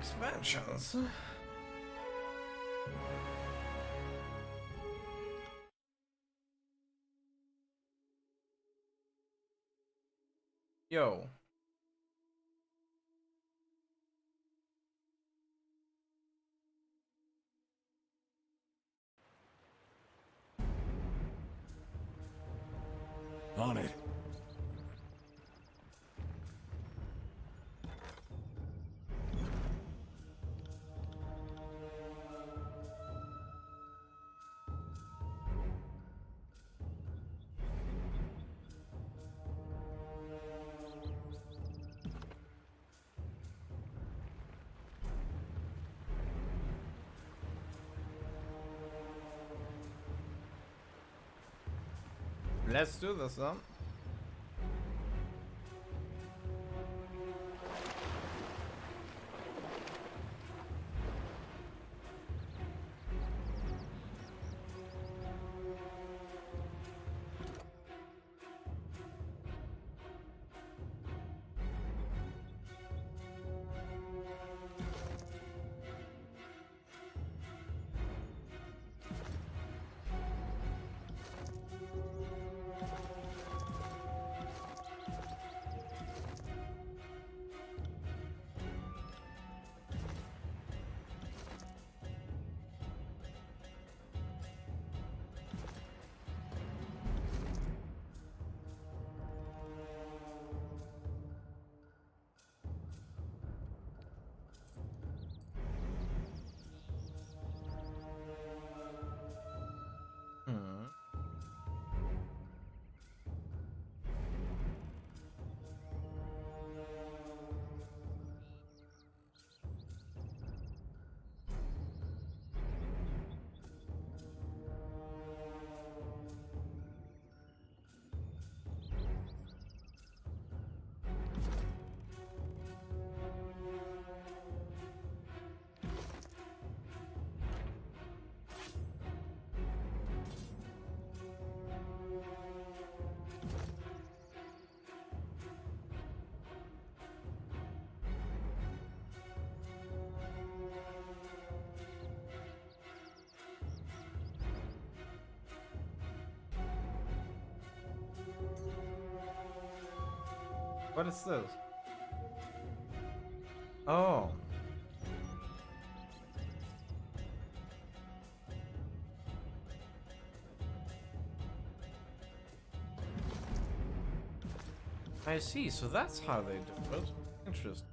expansions. Yo. On it. Let's do this then. Hmm. What is this? Oh. I see, so that's how they do it. Interesting.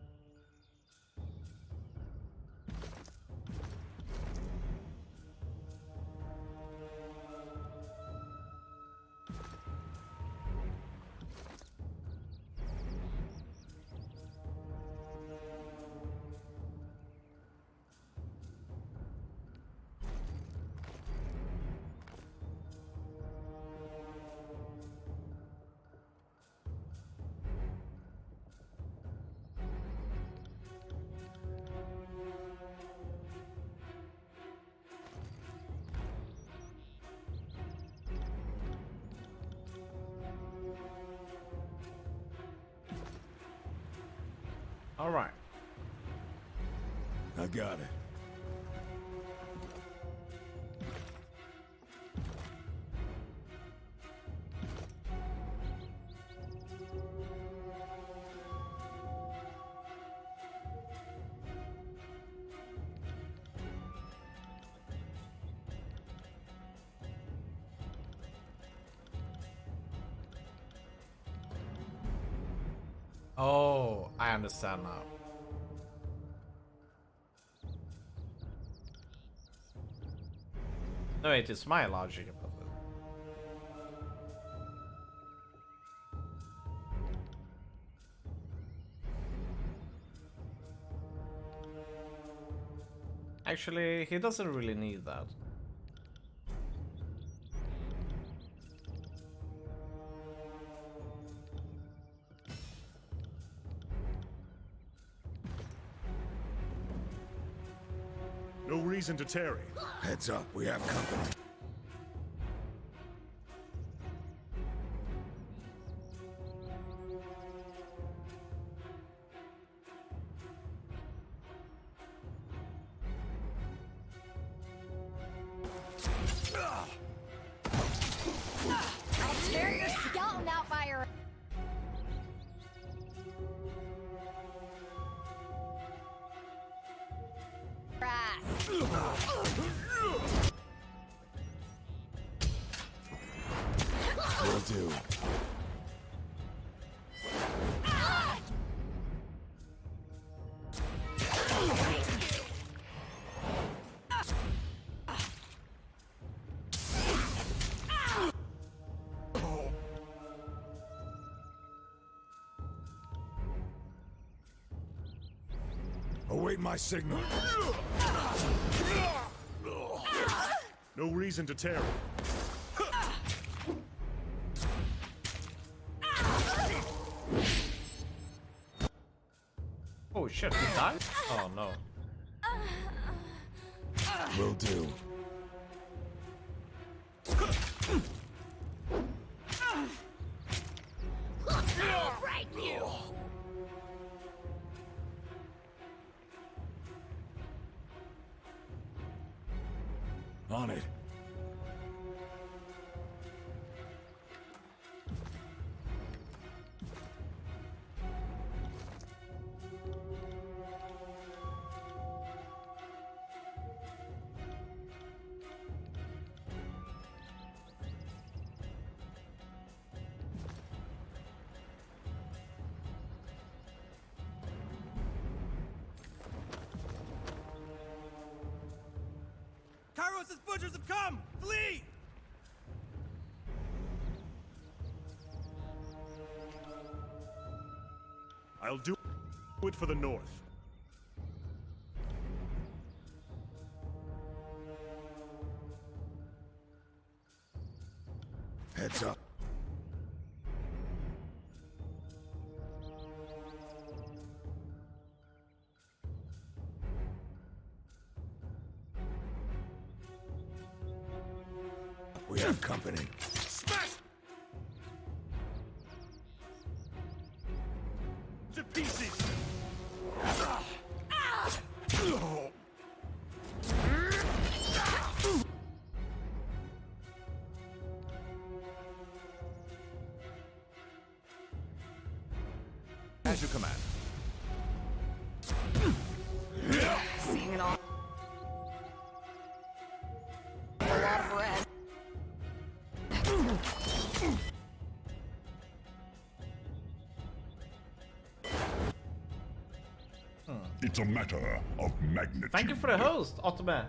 All right. I got it. Oh, I understand now. No, it is my logic about it. Actually, he doesn't really need that. No reason to tarry. Heads up, we have company. I'll tear your skeleton out by your ass. Will do. Await my signal. No reason to tarry. Oh shit, he died? Oh no. Will do. Break you! On it. Kairos' butchers have come! Flee! I'll do it for the North. Heads up. We have company. Smash! To pieces! As you command. Seeing it all. A lot of red. It's a matter of magnitude. Thank you for the host, Ottoman.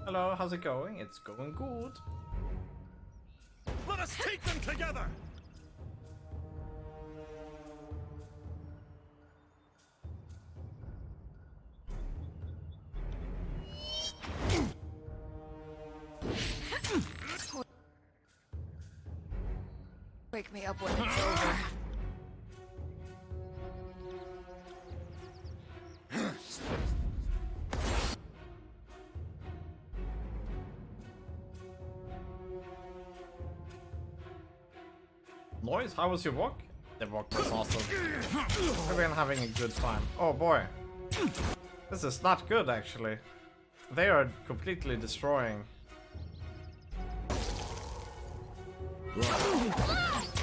Hello, how's it going? It's going good. Let us take them together! Wake me up when it's over. Noise, how was your walk? The walk was awesome. I've been having a good time. Oh boy. This is not good actually. They are completely destroying.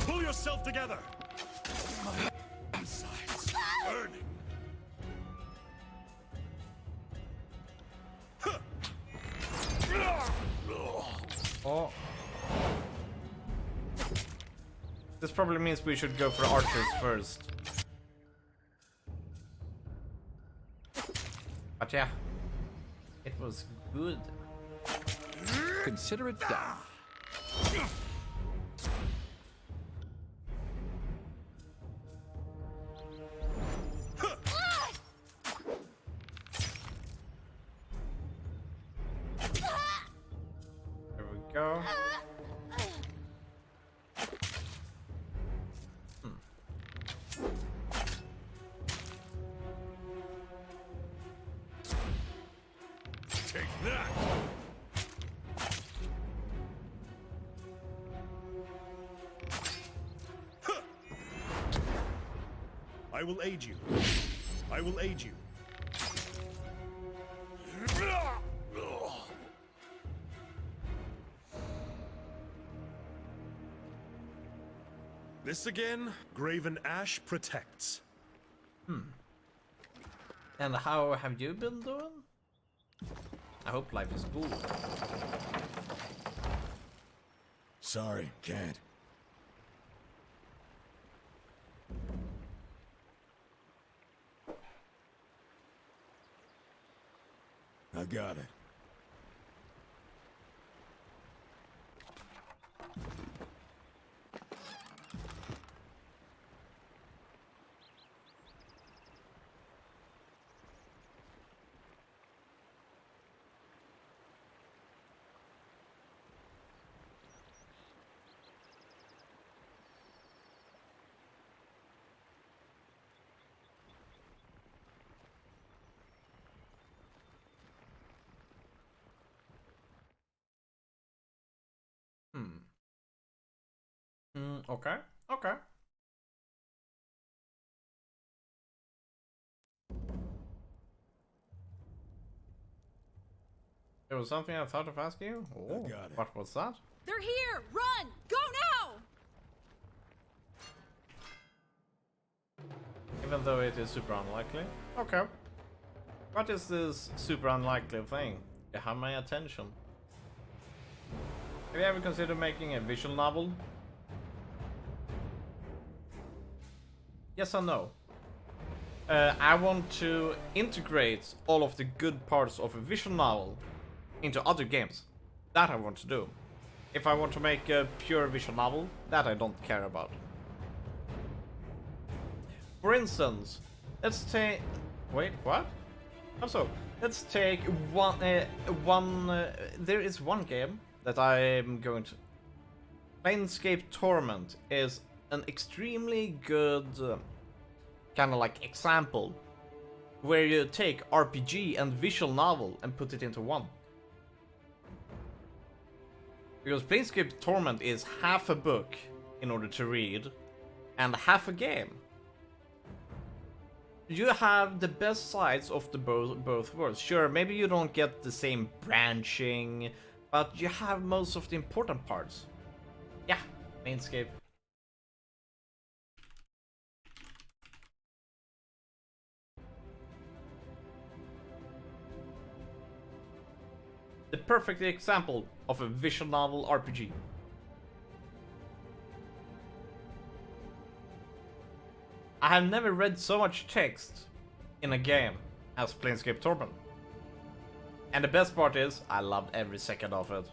Pull yourself together! Insides burning! Oh. This probably means we should go for archers first. But yeah, it was good. Consider it done. There we go. Take that! I will aid you. I will aid you. This again, Graven Ash protects. And how have you been doing? I hope life is cool. Sorry, can't. I got it. Okay. Okay. There was something I thought of asking you. Oh, got it. what was that? They're here! Run! Go now! Even though it is super unlikely. Okay. What is this super unlikely thing? You have my attention. Have you ever considered making a visual novel? Yes or no? I want to integrate all of the good parts of a visual novel into other games. That I want to do. If I want to make a pure visual novel, that I don't care about. For instance, let's take... Wait, what? Also, let's take there is one game that I'm going to... Planescape Torment is an extremely good kind of like example where you take RPG and visual novel and put it into one. Because Planescape Torment is half a book in order to read and half a game. You have the best sides of the both worlds. Sure, maybe you don't get the same branching, but you have most of the important parts. Yeah, Planescape. The perfect example of a visual novel RPG. I have never read so much text in a game as Planescape Torment. And the best part is, I loved every second of it.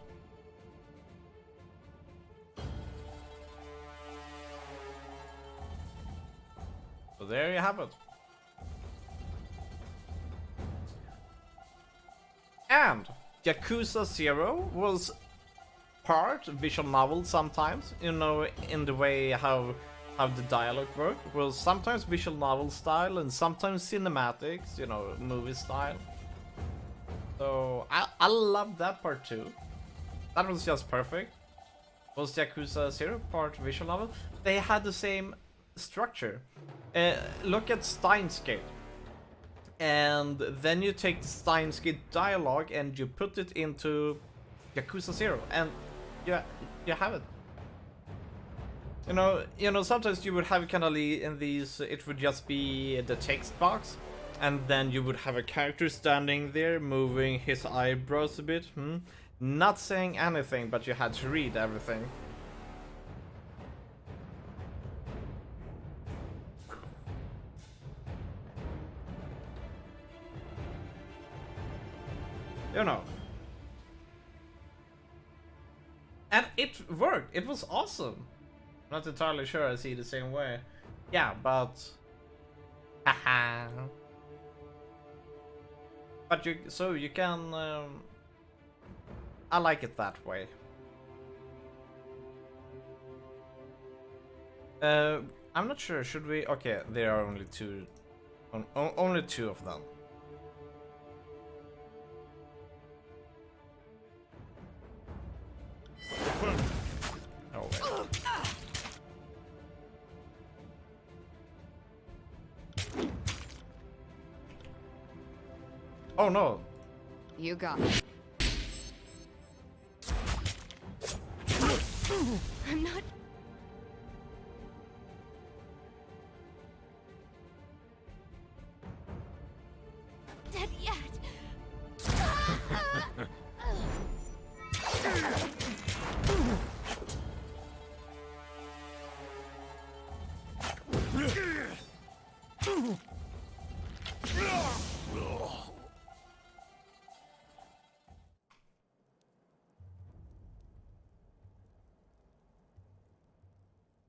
So there you have it. And Yakuza 0 was part visual novel sometimes, you know, in the way how the dialogue worked. Was sometimes visual novel style and sometimes cinematics, you know, movie style. So I love that part too. That was just perfect. Was Yakuza 0 part visual novel? They had the same structure. Look at Steins Gate. And then you take the Steins Gate dialogue and you put it into Yakuza 0 and you have it. You know, sometimes you would have kind of in these, it would just be the text box, and then you would have a character standing there, moving his eyebrows a bit, not saying anything, but you had to read everything. You know. And it worked. It was awesome. Not entirely sure I see it the same way. Yeah, but... Haha. But you can... I like it that way. I'm not sure, should we... Okay, there are only two... only two of them. Oh, wait. Oh no. You got it. I'm not. Dead yet.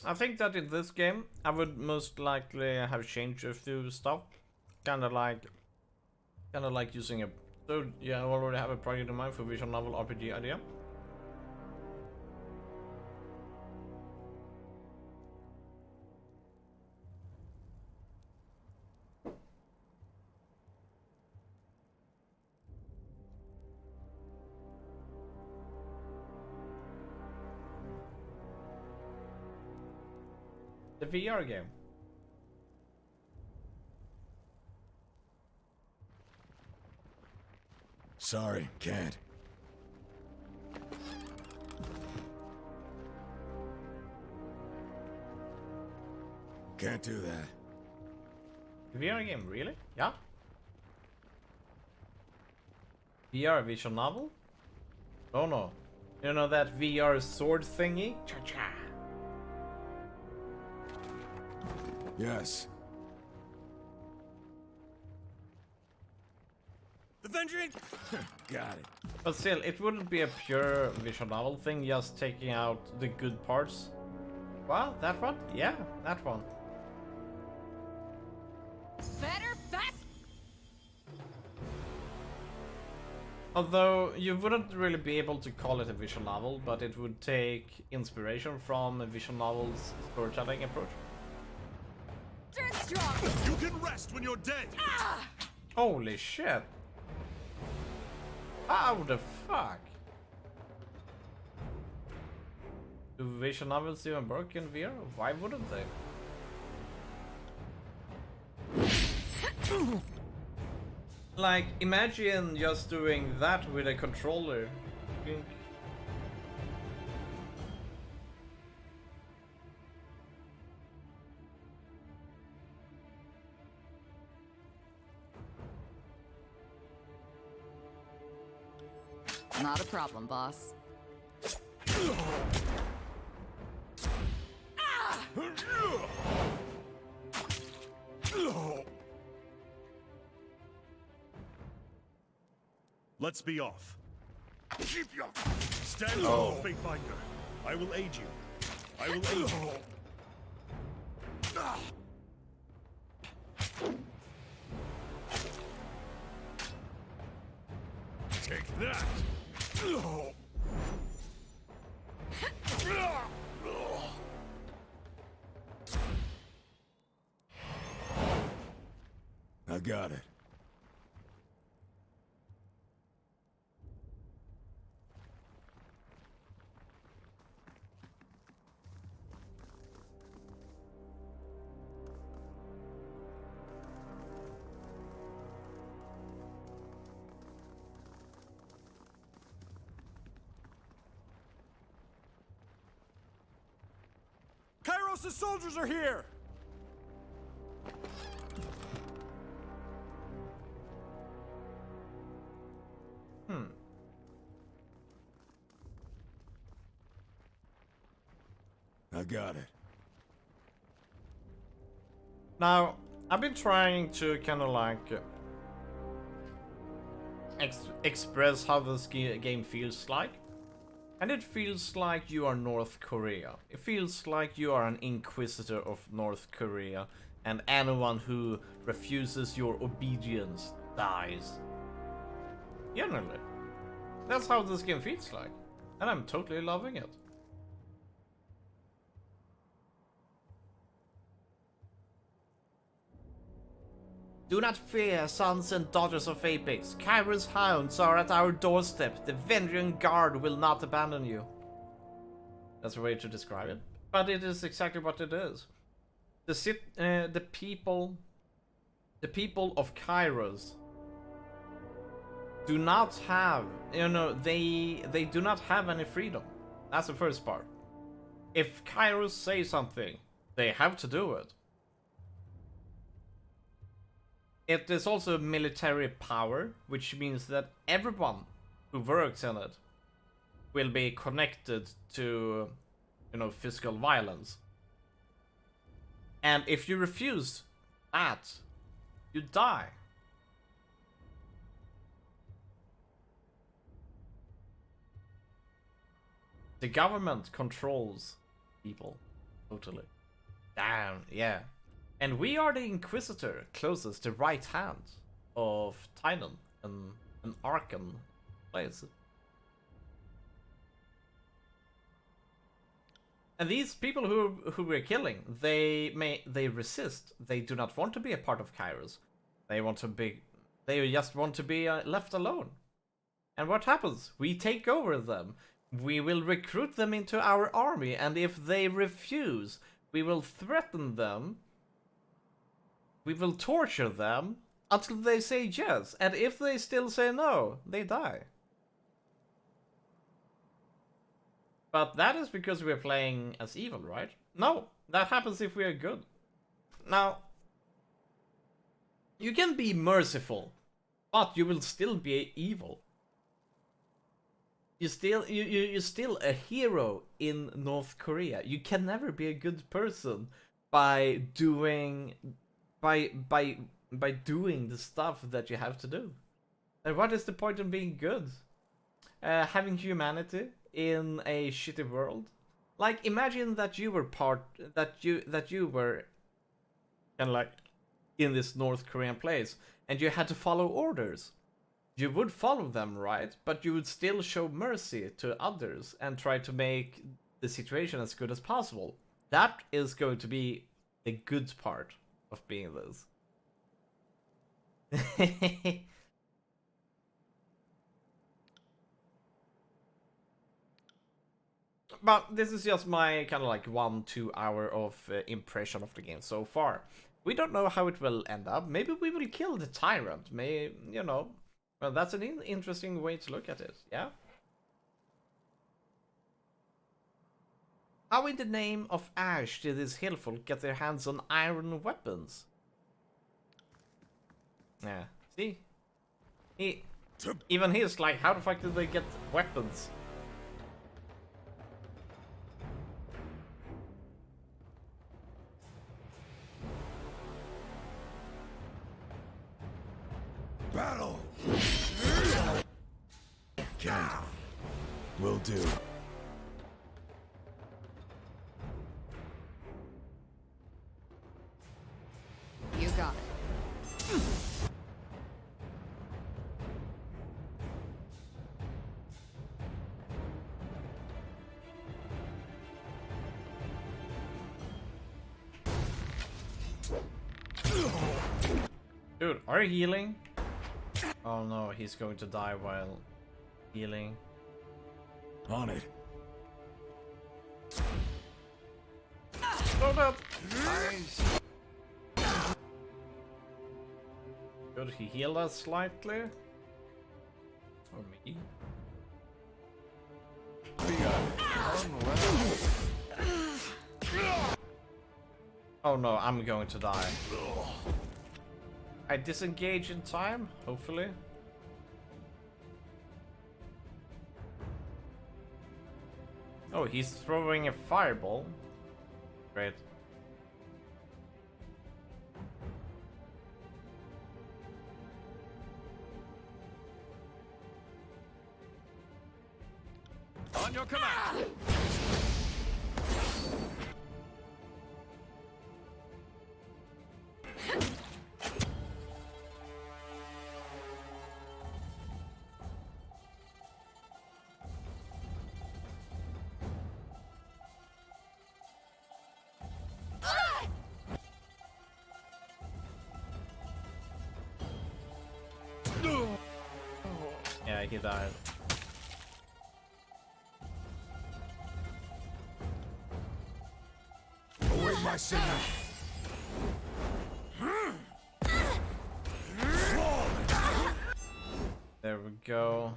I think that in this game, I would most likely have changed a few stuff. Kind of like using a. So yeah, I already have a project in mind for visual novel RPG idea. The VR game. Sorry, can't. Can't do that. The VR game, really? Yeah. VR visual novel? Oh no. You know that VR sword thingy? Cha-cha. Yes. The Vengeance! Got it. But still, it wouldn't be a pure visual novel thing, just taking out the good parts. Well, that one? Yeah, that one. Better, fast. Although, you wouldn't really be able to call it a visual novel, but it would take inspiration from a visual novel's storytelling approach. Turn strong. You can rest when you're dead. Holy shit! How the fuck? Do visual novels even work in VR? Why wouldn't they? Like, imagine just doing that with a controller. Think. Not a problem, boss. Let's be off. Keep your stand tall, Fatebinder. I will aid you. I will aid you. Take that. I got it. Kairos' soldiers are here! I got it. Now, I've been trying to kind of like express how this game feels like. And it feels like you are North Korea. It feels like you are an inquisitor of North Korea, and anyone who refuses your obedience dies. Generally. That's how this game feels like. And I'm totally loving it. Do not fear, sons and daughters of Apex. Kairos hounds are at our doorstep. The Vendrian Guard will not abandon you. That's a way to describe it. But it is exactly what it is. The people of Kairos do not have, they do not have any freedom. That's the first part. If Kairos say something, they have to do it. It is also military power, which means that everyone who works in it will be connected to, physical violence. And if you refuse that, you die. The government controls people, totally. Damn, yeah. And we are the Inquisitor, closest to right hand of Tyranny, an Arcan place. And these people who we're killing, they resist. They do not want to be a part of Kairos. They just want to be left alone. And what happens? We take over them. We will recruit them into our army, and if they refuse, we will threaten them. We will torture them until they say yes, and if they still say no, they die. But that is because we're playing as evil, right? No, that happens if we are good. Now, you can be merciful, but you will still be evil. You're still a hero in North Korea. You can never be a good person by doing the stuff that you have to do. And what is the point of being good? Having humanity in a shitty world? Like, imagine that you were were kind of like in this North Korean place and you had to follow orders. You would follow them, right? But you would still show mercy to others and try to make the situation as good as possible. That is going to be the good part of being this. But this is just my kind of like 1-2 hour of impression of the game so far. We don't know how it will end up. Maybe we will kill the tyrant. Well, that's an interesting way to look at it, yeah? How in the name of Ash did these hillfolk get their hands on iron weapons? Yeah, see? Even he's like, how the fuck did they get weapons? Battle! Can't. Will do. You got it. Dude, are you healing? Oh no, he's going to die while healing. On it. Oh no! Could he heal us slightly? For me? Oh no, I'm going to die. I disengage in time, hopefully. Oh, he's throwing a fireball. Great. On your command! Yeah, he died. Await my signal. There we go.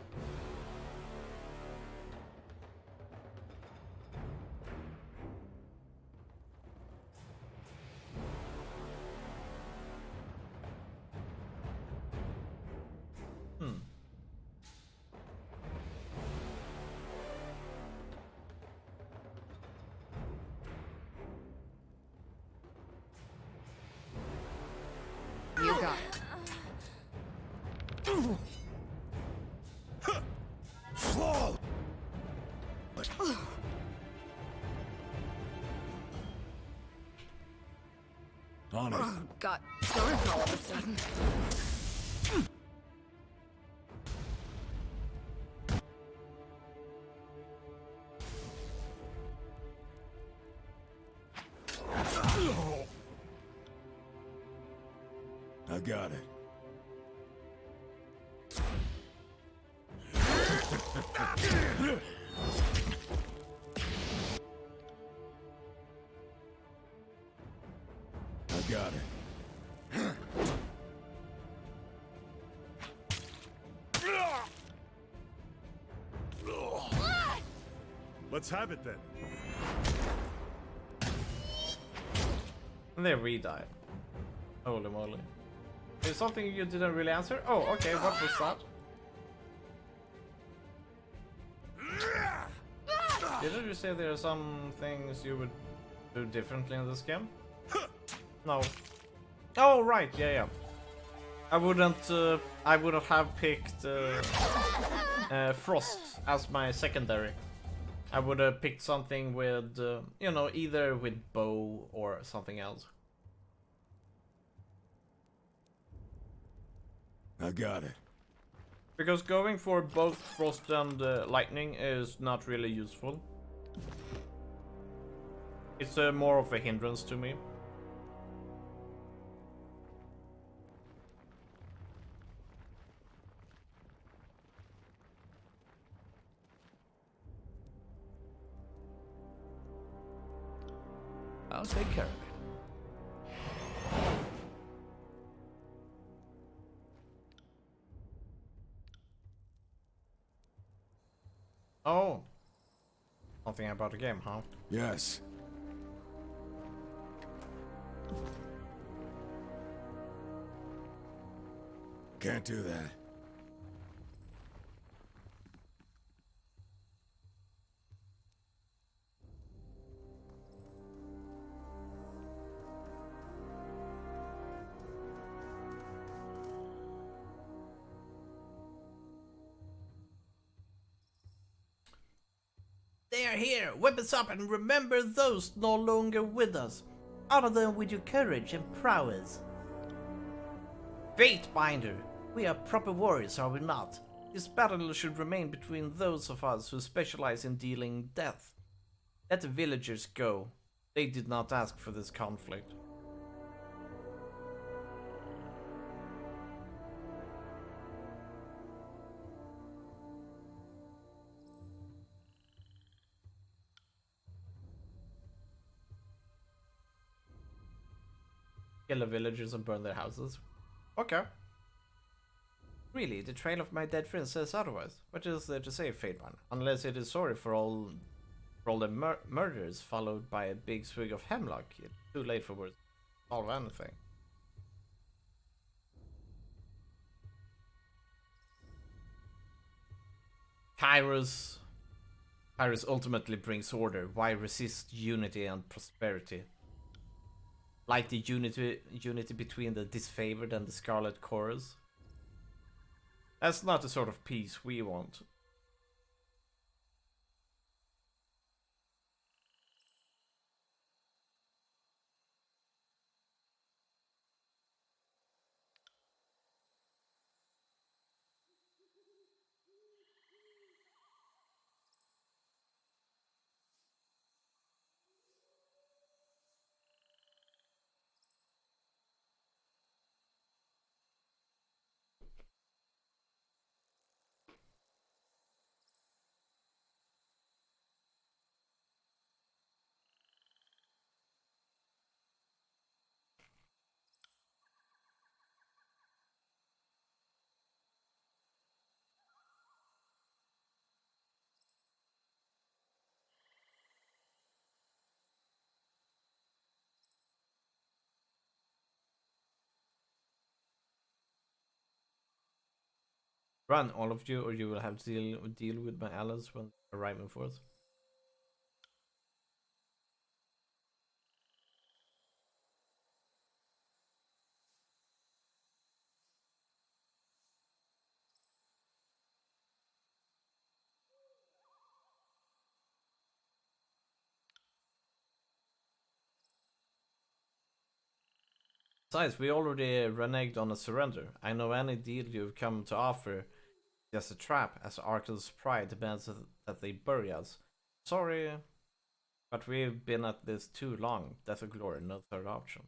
You got it. Flow! On it. Oh, got dark all of a sudden. I got it. I got it. Let's have it then. And they re-died. Holy moly. There's something you didn't really answer? Oh, okay, what was that? Didn't you say there are some things you would do differently in this game? No. Oh, right, yeah. I wouldn't have picked Frost as my secondary. I would have picked something with, you know, either with bow or something else. I got it. Because going for both Frost and Lightning is not really useful. It's more of a hindrance to me. I'll take care of it. Oh. Something about the game, huh? Yes. Can't do that. They are here! Weapons up and remember those no longer with us. Honor them with your courage and prowess. Fatebinder! We are proper warriors, are we not? This battle should remain between those of us who specialize in dealing death. Let the villagers go. They did not ask for this conflict. Kill the villagers and burn their houses. Okay. Really, the trail of my dead friend says otherwise. What is there to say, Fateman? Unless it is sorry for all the murders, followed by a big swig of hemlock. It's too late for words. Solve anything. Kairos ultimately brings order. Why resist unity and prosperity? Like the unity between the disfavored and the Scarlet Chorus. That's not the sort of peace we want. Run, all of you, or you will have to deal with my allies when arriving forth. Besides, we already reneged on a surrender. I know any deal you've come to offer just a trap, as Arkle's pride demands that they bury us. Sorry, but we've been at this too long. Death or glory, no third option.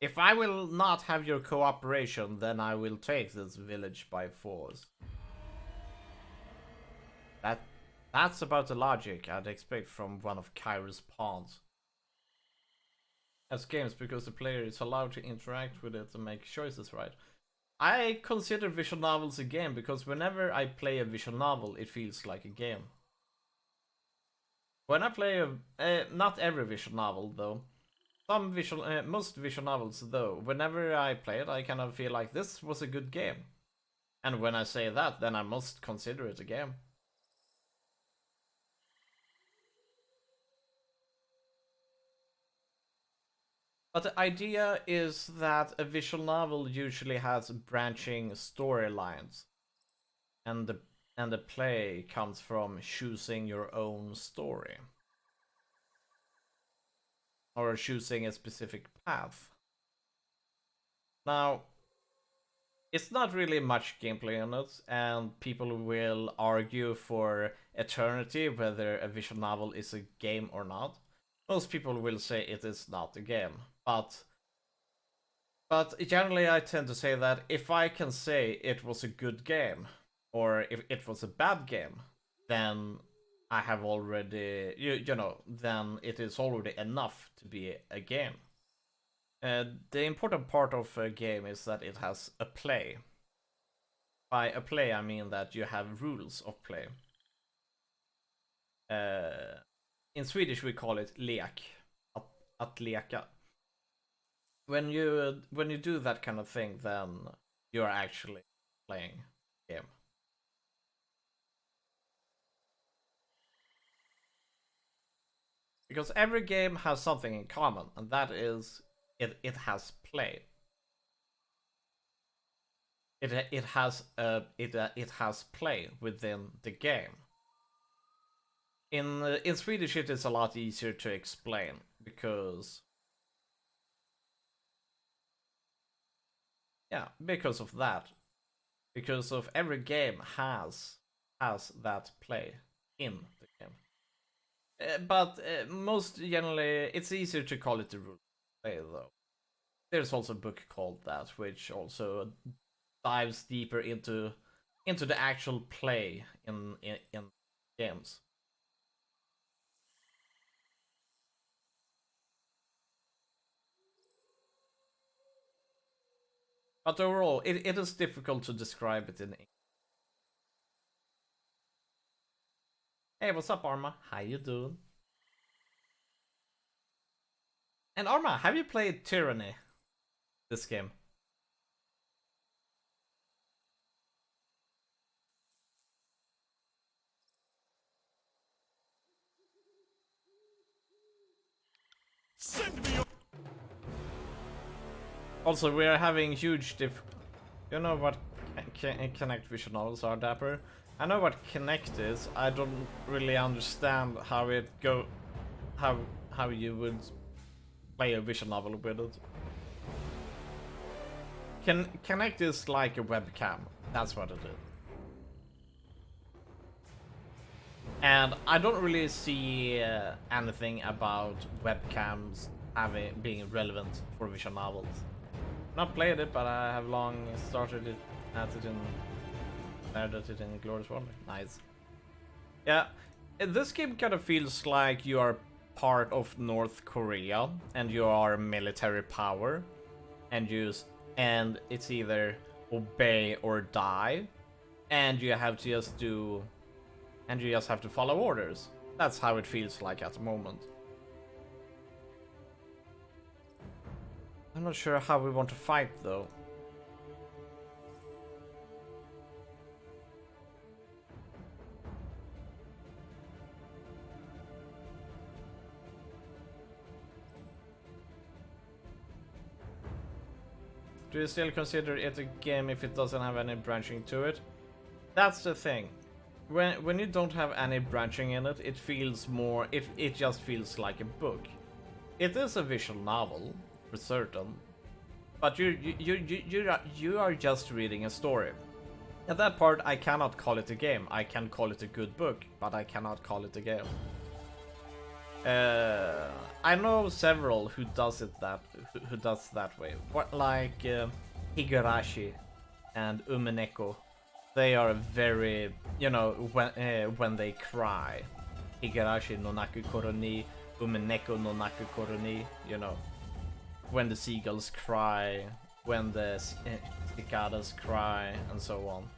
If I will not have your cooperation, then I will take this village by force. That's about the logic I'd expect from one of Kyra's pawns. As games, because the player is allowed to interact with it and make choices, right? I consider visual novels a game because whenever I play a visual novel, it feels like a game. When I play not every visual novel though. Most visual novels though, whenever I play it, I kind of feel like this was a good game. And when I say that, then I must consider it a game. But the idea is that a visual novel usually has branching storylines, and the play comes from choosing your own story or choosing a specific path. Now, it's not really much gameplay in it, and people will argue for eternity whether a visual novel is a game or not. Most people will say it is not a game, but generally I tend to say that if I can say it was a good game, or if it was a bad game, then I have already, you know, then it is already enough to be a game. The important part of a game is that it has a play. By a play, I mean that you have rules of play. In Swedish, we call it lek, att leka. When you do that kind of thing, then you are actually playing a game. Because every game has something in common, and that is it has play. It has play within the game. In Swedish, it is a lot easier to explain because because of that, because of every game has that play in the game. But most generally, it's easier to call it the rule play though. There's also a book called that, which also dives deeper into the actual play in games. But overall, it is difficult to describe it in English. Hey, what's up, Arma? How you doing? And Arma, have you played Tyranny? This game. Send me your... Also, we are having huge You know what Connect visual novels are, Dapper? I know what Connect is. I don't really understand how it go, how you would play a visual novel with it. Connect is like a webcam. That's what it is. And I don't really see anything about webcams being relevant for visual novels. Not played it, but I have long started it at it in Glorious Wonder. Nice. Yeah, this game kind of feels like you are part of North Korea and you are a military power, and it's either obey or die, and you have to just have to follow orders. That's how it feels like at the moment. I'm not sure how we want to fight though. Do you still consider it a game if it doesn't have any branching to it? That's the thing. When you don't have any branching in it, it feels more. It just feels like a book. It is a visual novel for certain, but you are just reading a story. At that part, I cannot call it a game. I can call it a good book, but I cannot call it a game. I know several who does that way. What, like Higurashi and Umineko. They are very, you know, when they cry. Higurashi no naku koroni, Umineko no naku koroni, you know. When the seagulls cry, when the cicadas cry, and so on.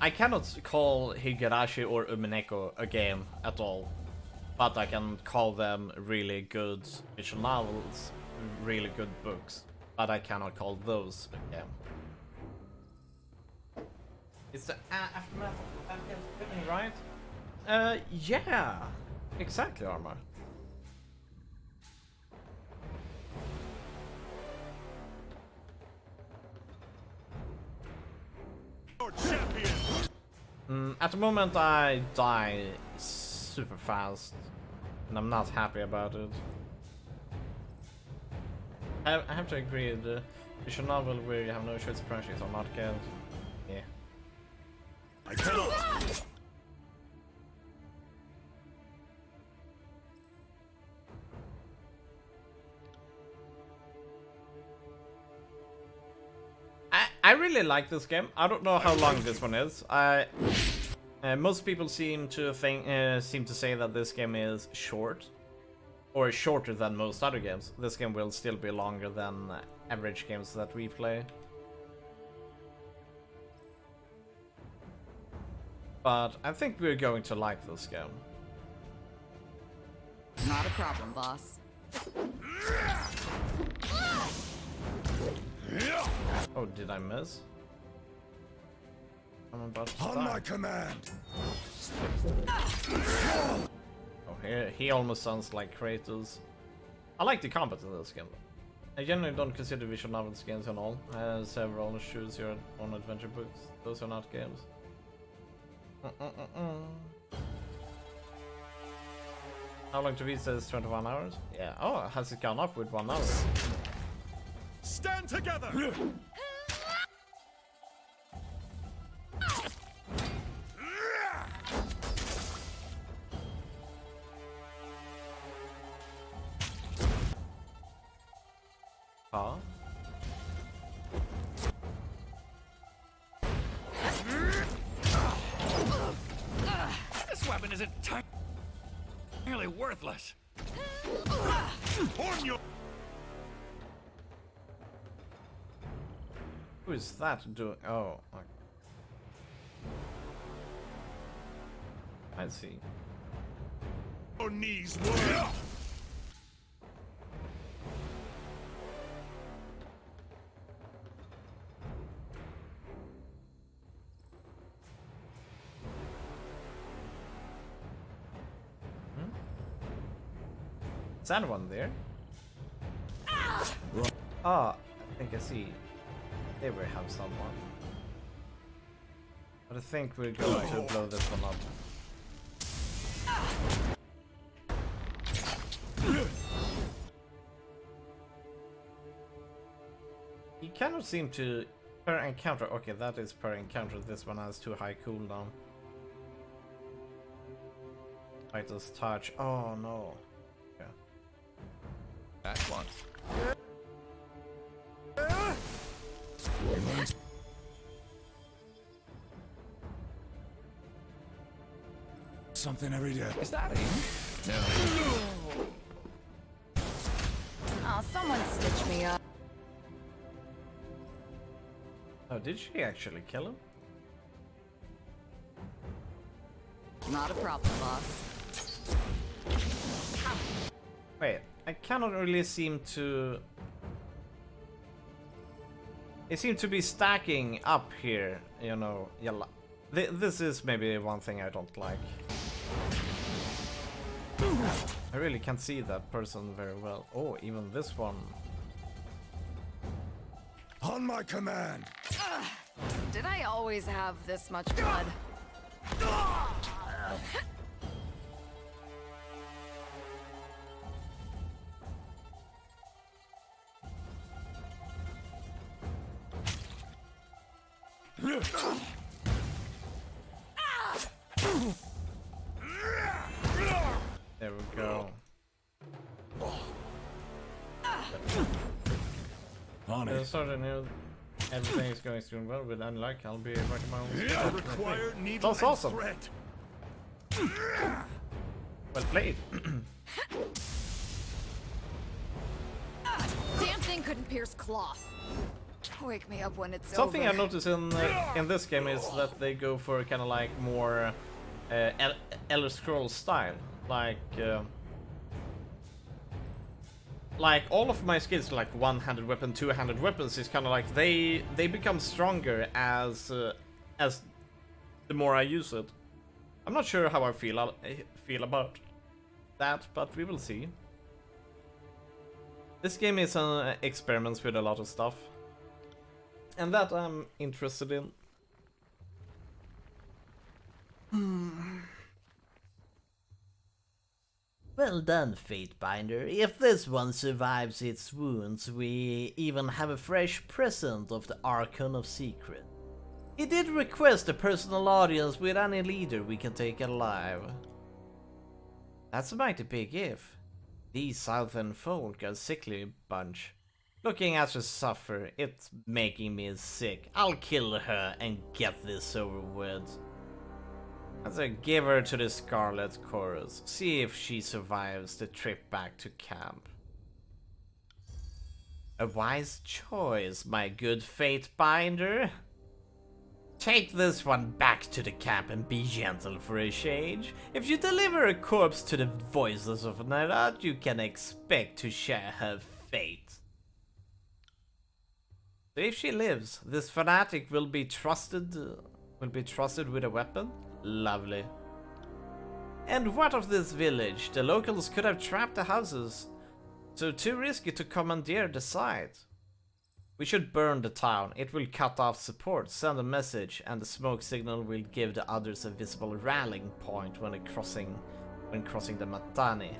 I cannot call Higurashi or Umineko a game at all. But I can call them really good visual novels, really good books. But I cannot call those a game. It's the aftermath of Thanksgiving, right? Yeah. Exactly, Armor. Your champion. At the moment, I die super fast, and I'm not happy about it. I have to agree, the visual novel where you have no choice of branches are not good. Yeah. I cannot. I really like this game. I don't know how long this one is. Most people seem to say that this game is short, or shorter than most other games. This game will still be longer than average games that we play. But I think we're going to like this game. Not a problem, boss. Oh, did I miss? I'm about to On die. my command. Oh, he almost sounds like Kratos. I like the combat in this game. I generally don't consider visual novels games at all. Several choose your own adventure books. Those are not games. How long to beat says 21 hours? Yeah. Oh, has it gone up with 1 hour? Stand together. Huh? This weapon is entirely worthless. On your. Who is that doing? Oh. Okay. I see. Your knees were. Is anyone there? Ah, I think I see. They will have someone. But I think we're going to blow this one up. He cannot seem to per encounter. Okay, that is per encounter. This one has too high cooldown. Fighters touch. Oh no. Okay. At once. Something every day. Is that ink? No. Oh, someone stitch me up. Oh, did she actually kill him? Not a problem, boss. Wait, I cannot really seem to... It seems to be stacking up here, you know. This is maybe one thing I don't like. I really can't see that person very well. Oh, even this one. On my command. Did I always have this much blood? There we go. On it. Sort of new. Everything is going through well. With unluck, I'll be writing my own I stuff. require needle That's and awesome. thread. Well played. Damn thing couldn't pierce cloth. Wake me up when it's Something I over. noticed in this game is that they go for kind of like more Elder Scrolls style, like all of my skills, like one-handed weapon, two-handed weapons, is kind of like they become stronger as the more I use it. I'm not sure how I feel about that, but we will see. This game is an experiments with a lot of stuff, and that I'm interested in. Well done, Fatebinder. If this one survives its wounds, we even have a fresh present of the Archon of Secret. He did request a personal audience with any leader we can take alive. That's a mighty big if. These southern folk are a sickly bunch. Looking at her suffer, it's making me sick. I'll kill her and get this over with. As I give her to the Scarlet Chorus, see if she survives the trip back to camp. A wise choice, my good Fatebinder. Take this one back to the camp and be gentle for a change. If you deliver a corpse to the voices of Nerat, you can expect to share her fate. So if she lives, this fanatic will be trusted with a weapon? Lovely. And what of this village? The locals could have trapped the houses, so too risky to commandeer the site. We should burn the town. It will cut off support, send a message, and the smoke signal will give the others a visible rallying point when crossing the Matani.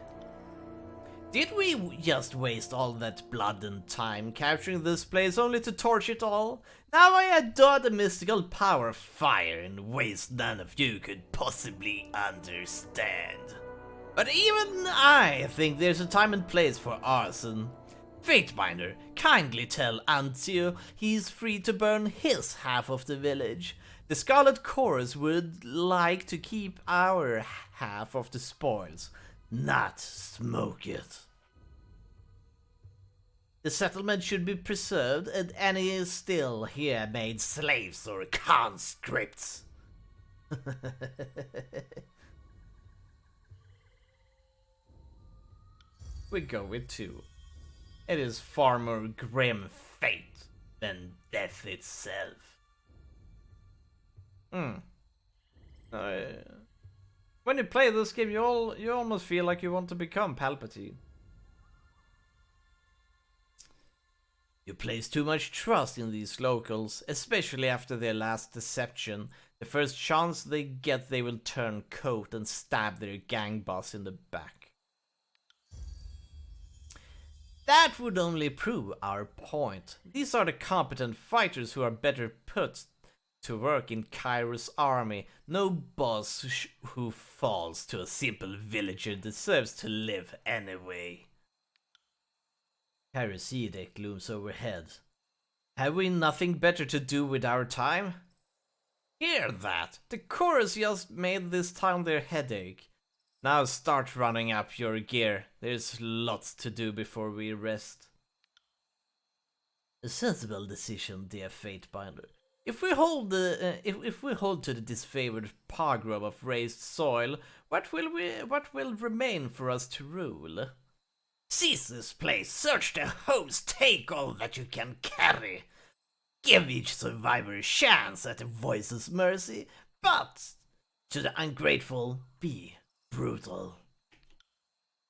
Did we just waste all that blood and time capturing this place only to torch it all? Now I adore the mystical power of fire in ways none of you could possibly understand. But even I think there's a time and place for arson. Fatebinder, kindly tell Antio he's free to burn his half of the village. The Scarlet Chorus would like to keep our half of the spoils, not smoke it. The settlement should be preserved and any still here made slaves or conscripts. We go with 2. It is far more grim fate than death itself. When you play this game, you almost feel like you want to become Palpatine. You place too much trust in these locals, especially after their last deception. The first chance they get, they will turn coat and stab their gang boss in the back. That would only prove our point. These are the competent fighters who are better put to work in Kairos' army. No boss who falls to a simple villager deserves to live anyway. Kairos' edict looms overhead. Have we nothing better to do with our time? Hear that! The chorus just made this town their headache. Now start running up your gear. There's lots to do before we rest. A sensible decision, dear Fatebinder. If we hold to the disfavored pogrom of raised soil, what will remain for us to rule? Seize this place, search the homes, take all that you can carry. Give each survivor a chance at the voice's mercy, but to the ungrateful, be brutal.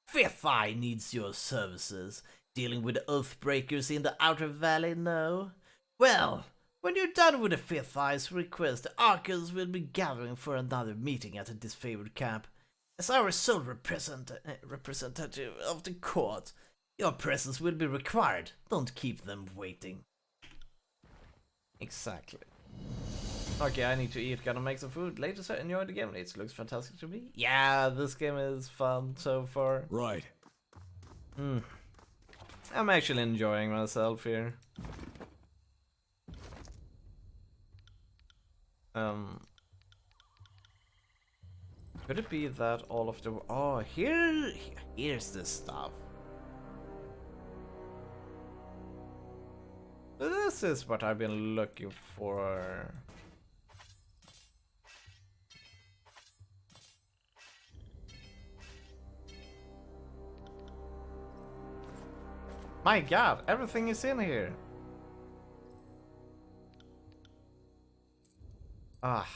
Fifth Eye needs your services. Dealing with Oathbreakers in the Outer Valley, no? Well, when you're done with the Fifth Eye's request, the Archers will be gathering for another meeting at the disfavored camp. As our sole representative of the court, your presence will be required. Don't keep them waiting. Exactly. Okay, I need to eat. Gonna make some food. Later, sir. Enjoy the game. It looks fantastic to me. Yeah, this game is fun so far. Right. I'm actually enjoying myself here. Could it be that all of the... Oh, here's the stuff. This is what I've been looking for. My god, everything is in here. Ah.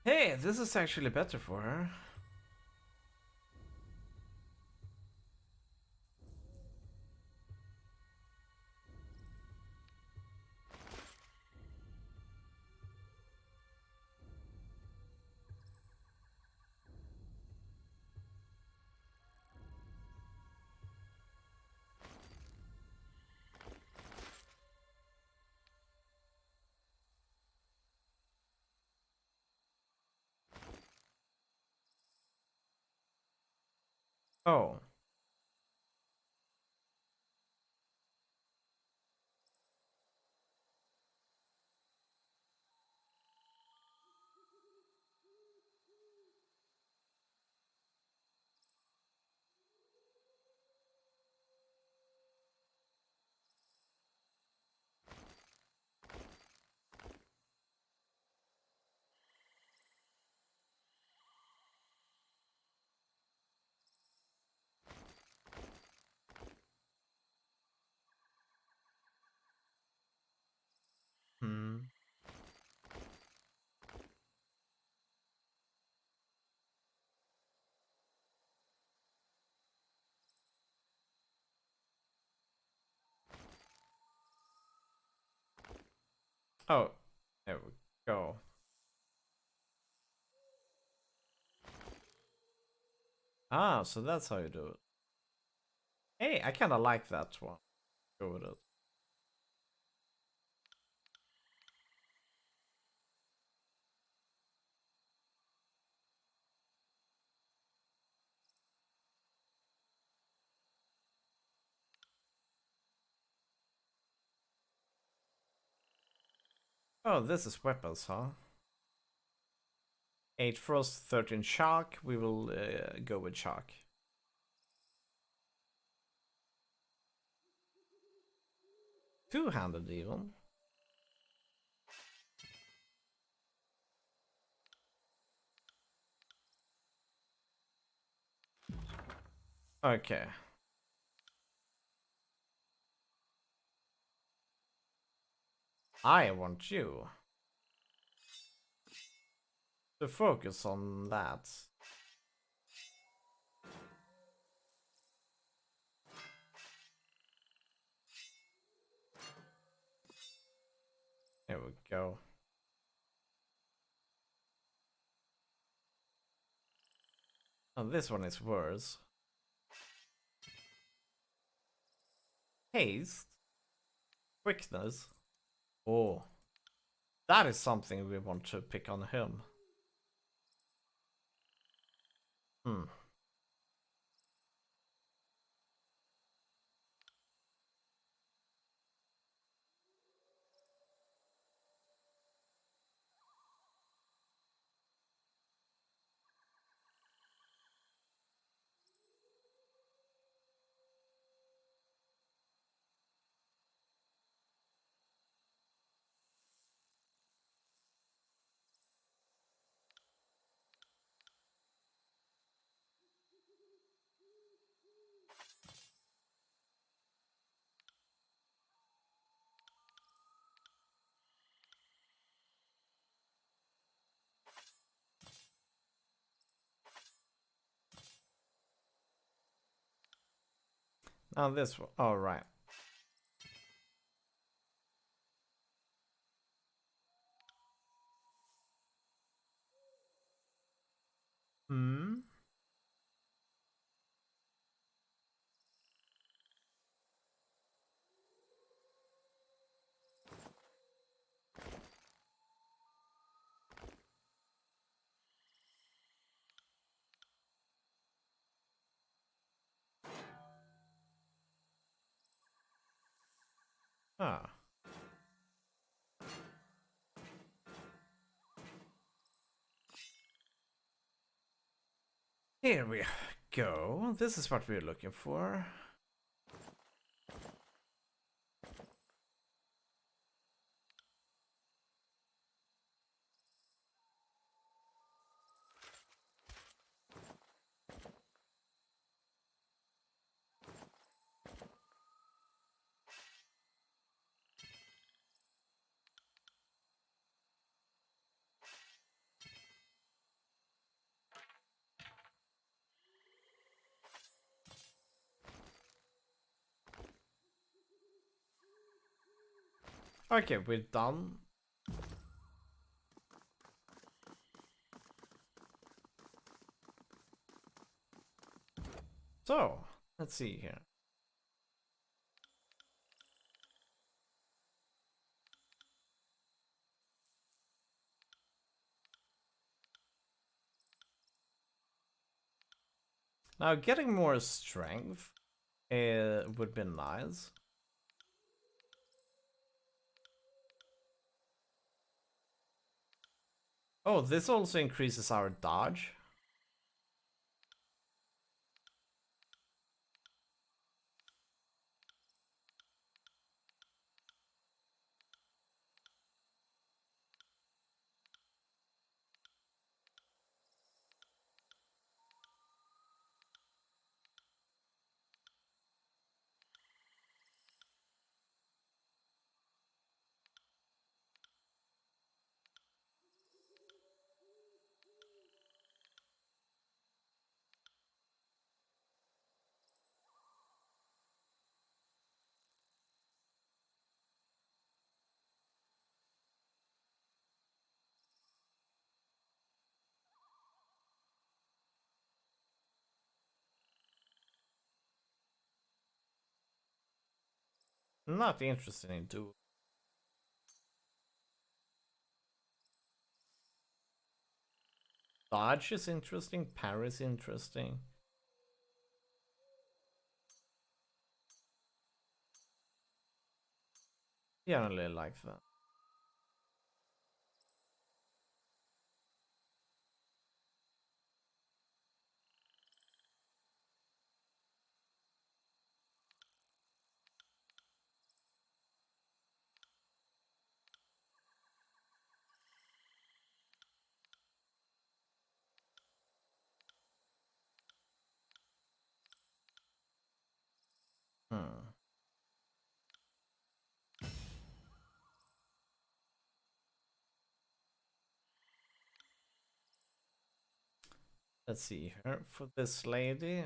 Hey, this is actually better for her. Oh. Hmm. Oh, there we go. Ah, so that's how you do it. Hey, I kind of like that one. Go with it. Oh, this is weapons, huh? 8 frost, 13 shock. We will go with shock. Two-handed even. Okay. I want you to focus on that. There we go. Oh, this one is worse. Haste. Quickness. Oh. That is something we want to pick on him. Hmm. Now this one. All right. Hmm. Ah. Here we go. This is what we're looking for. Okay, we're done. So, let's see here. Now, getting more strength would be nice. Oh, this also increases our dodge. Not interested in do. Dodge is interesting. Parry is interesting. Generally like that. Let's see here for this lady.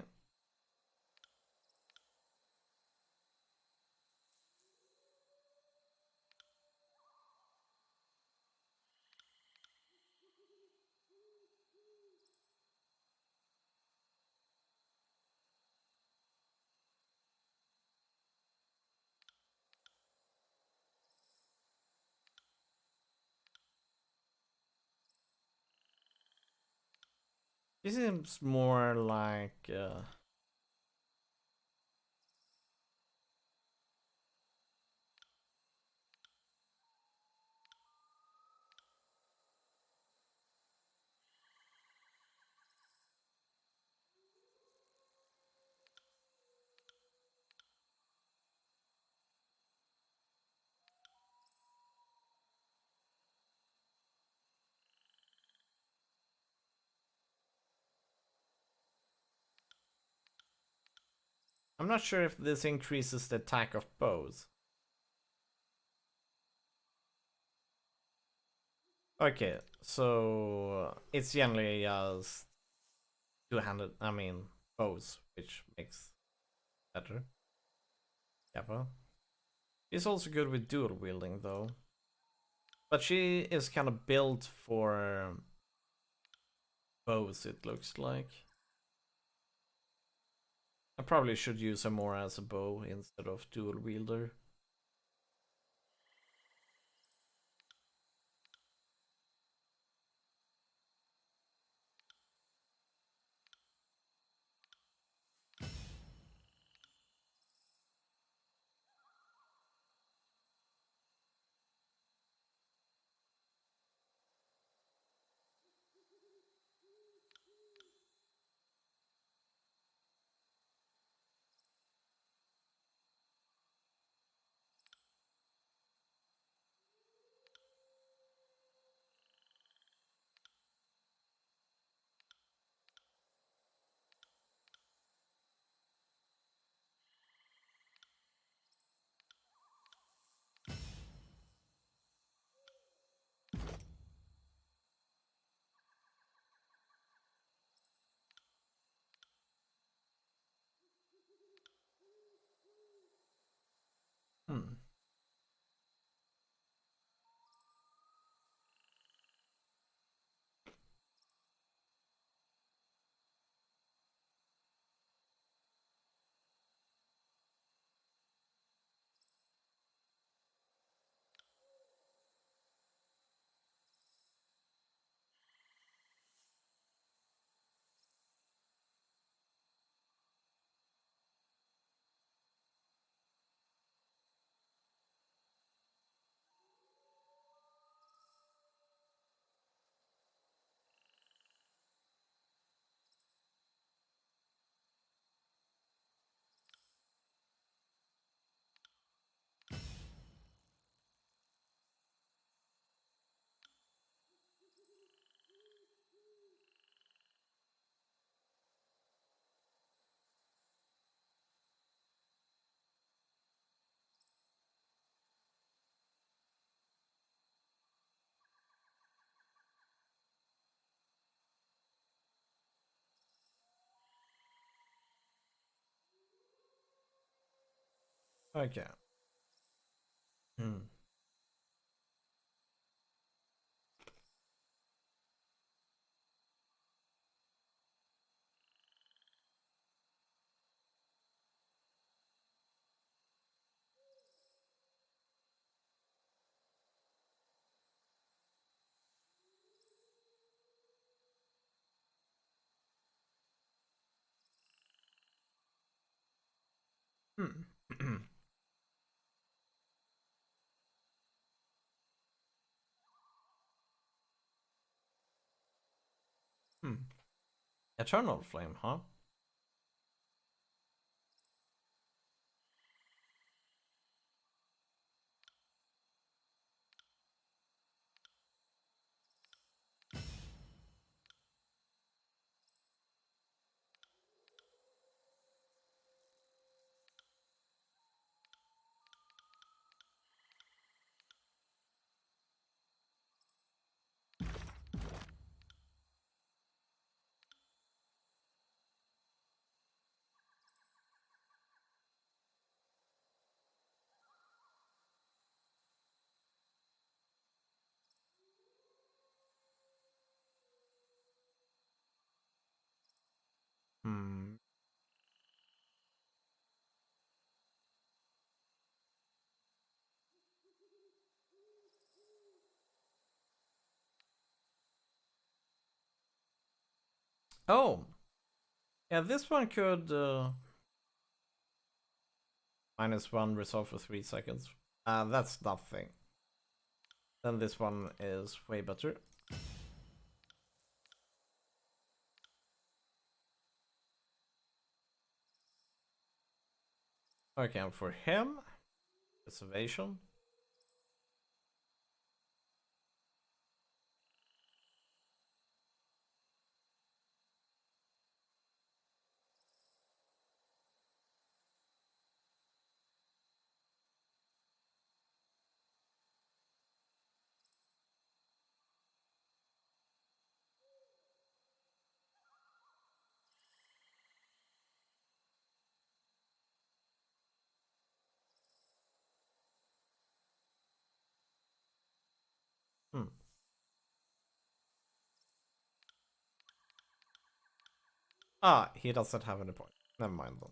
She seems more like I'm not sure if this increases the attack of bows. Okay, so it's generally just two-handed, I mean, bows, which makes better. Yeah, well. She's also good with dual wielding though. But she is kind of built for bows, it looks like. I probably should use her more as a bow instead of dual wielder. Hmm. Okay. Hmm. Hmm. Hmm. Eternal flame, huh? Hmm. Oh, yeah, this one could -1 resolve for 3 seconds. That's nothing. Then this one is way better. Okay, and for him, preservation. Hmm. Ah, he doesn't have any point. Never mind then.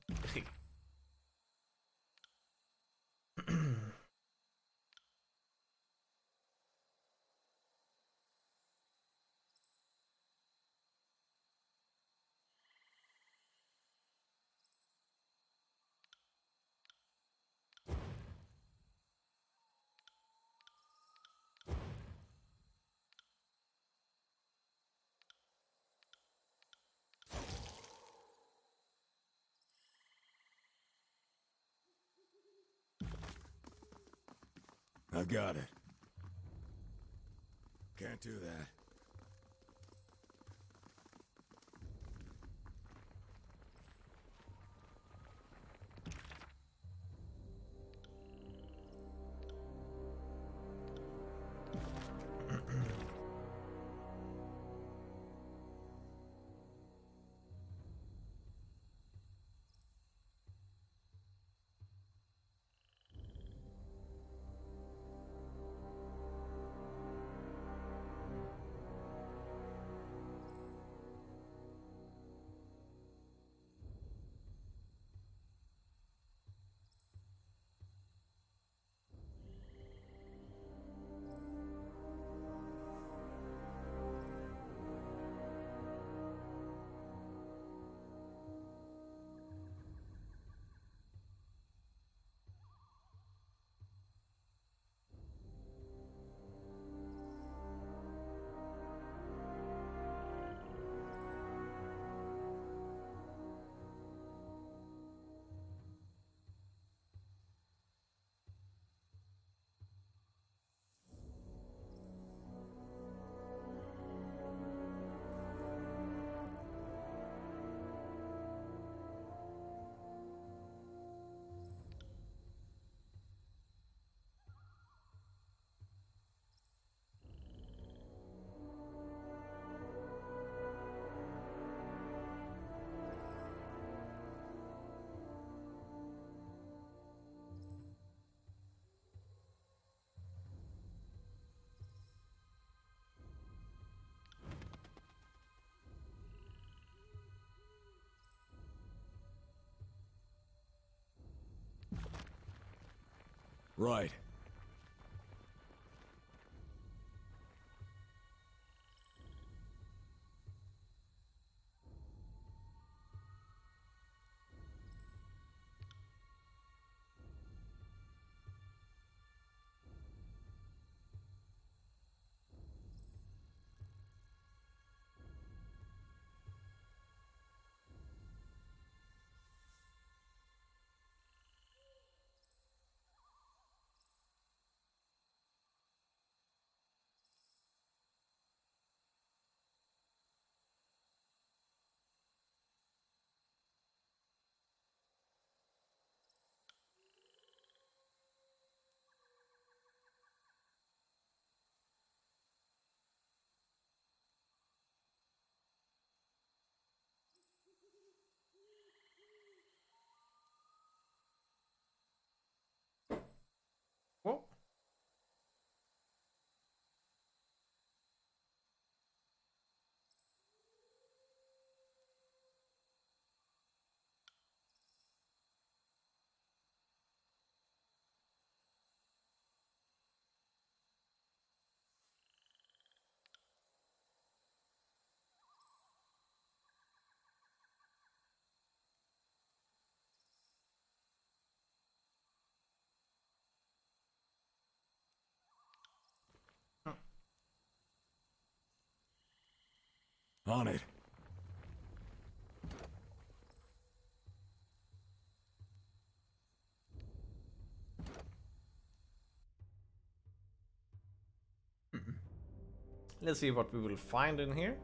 I got it. Can't do that. Right. On it. Let's see what we will find in here.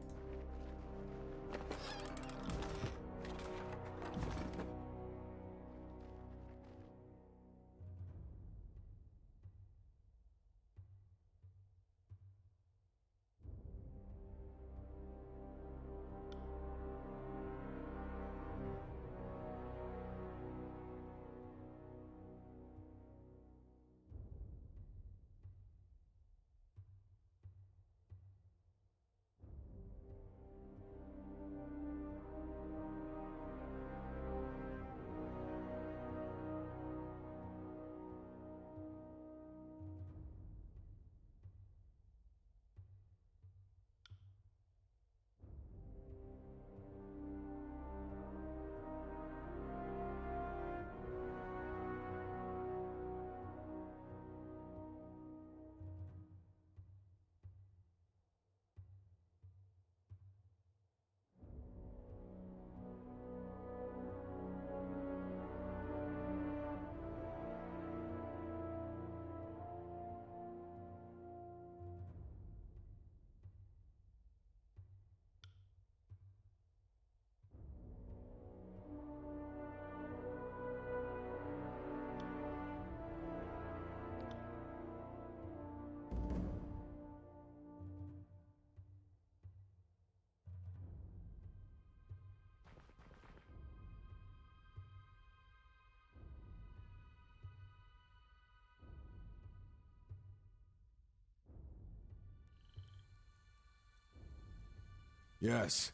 Yes.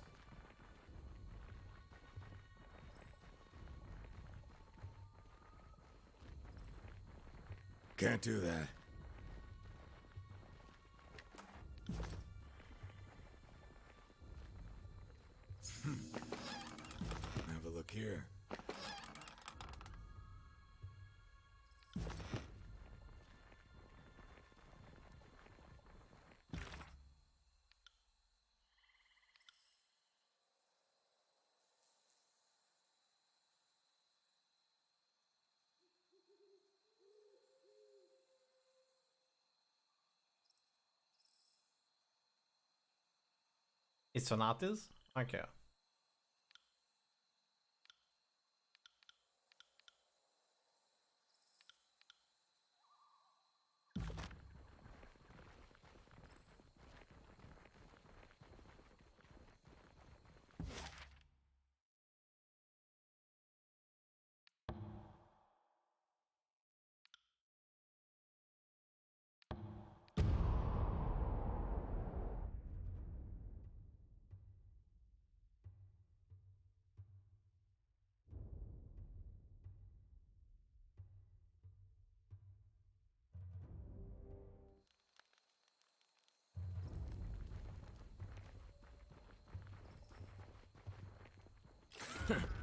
Can't do that. Have a look here. It's Sonatas? Okay.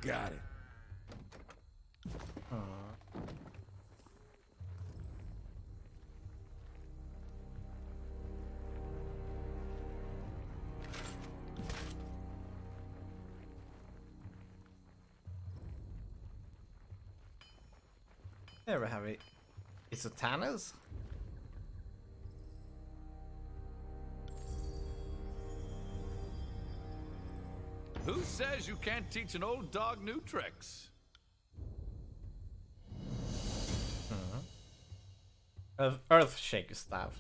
Got it. There we have it. It's a Tannis? Who says you can't teach an old dog new tricks? Earth Shaker staff.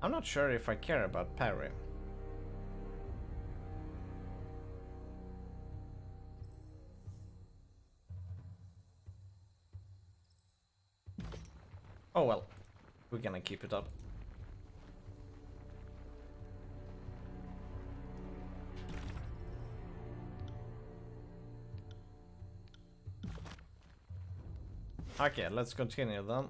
I'm not sure if I care about parry. Oh well, we're gonna keep it up. Okay, let's continue then.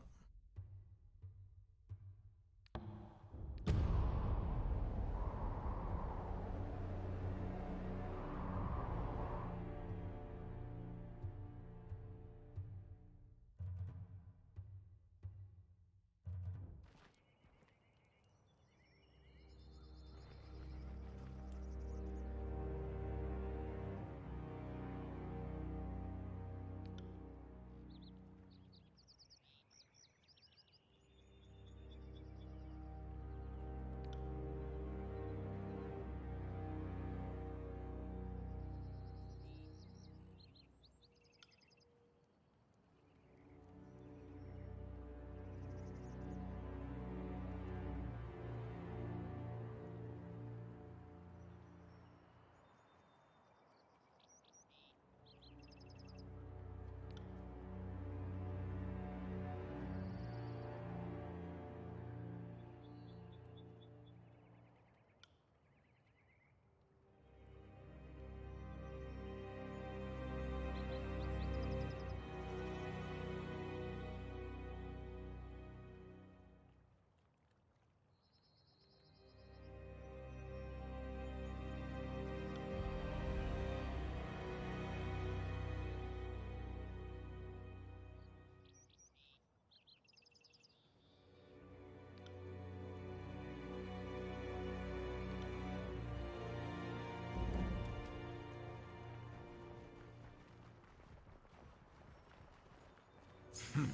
Have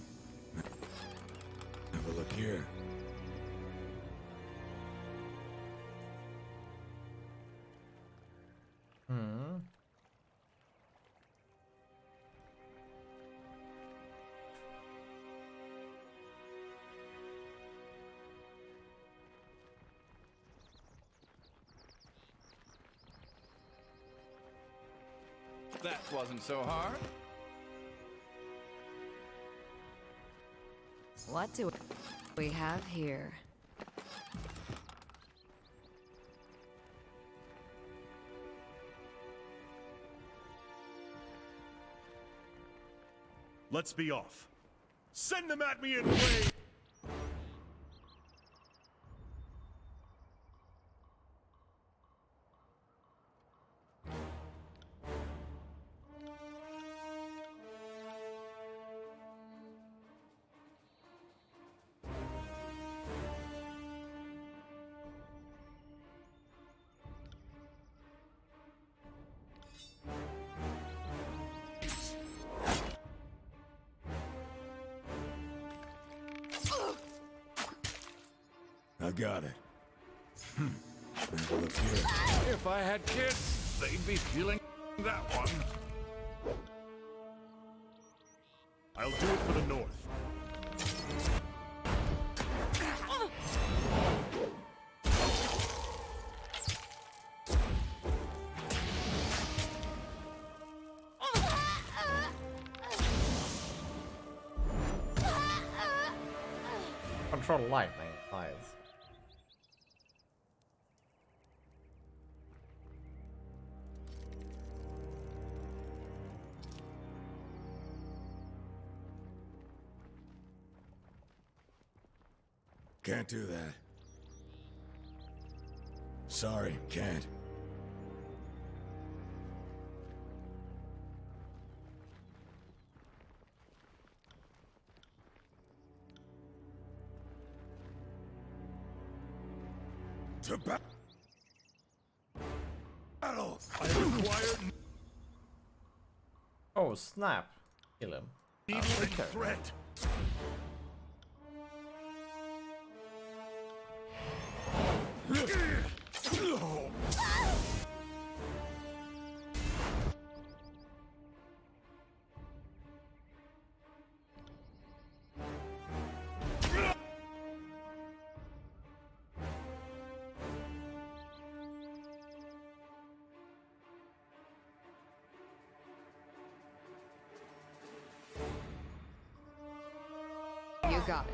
a look here. Hmm. That wasn't so hard. What do we have here? Let's be off. Send them at me in waves! I got it. Have a look here. If I had kids, they'd be feeling that one. I'll do it for the north. Control lightning. Nice. Can't do that. Sorry, can't. To battle! I require Oh snap! Kill him. needle and thread. You got it.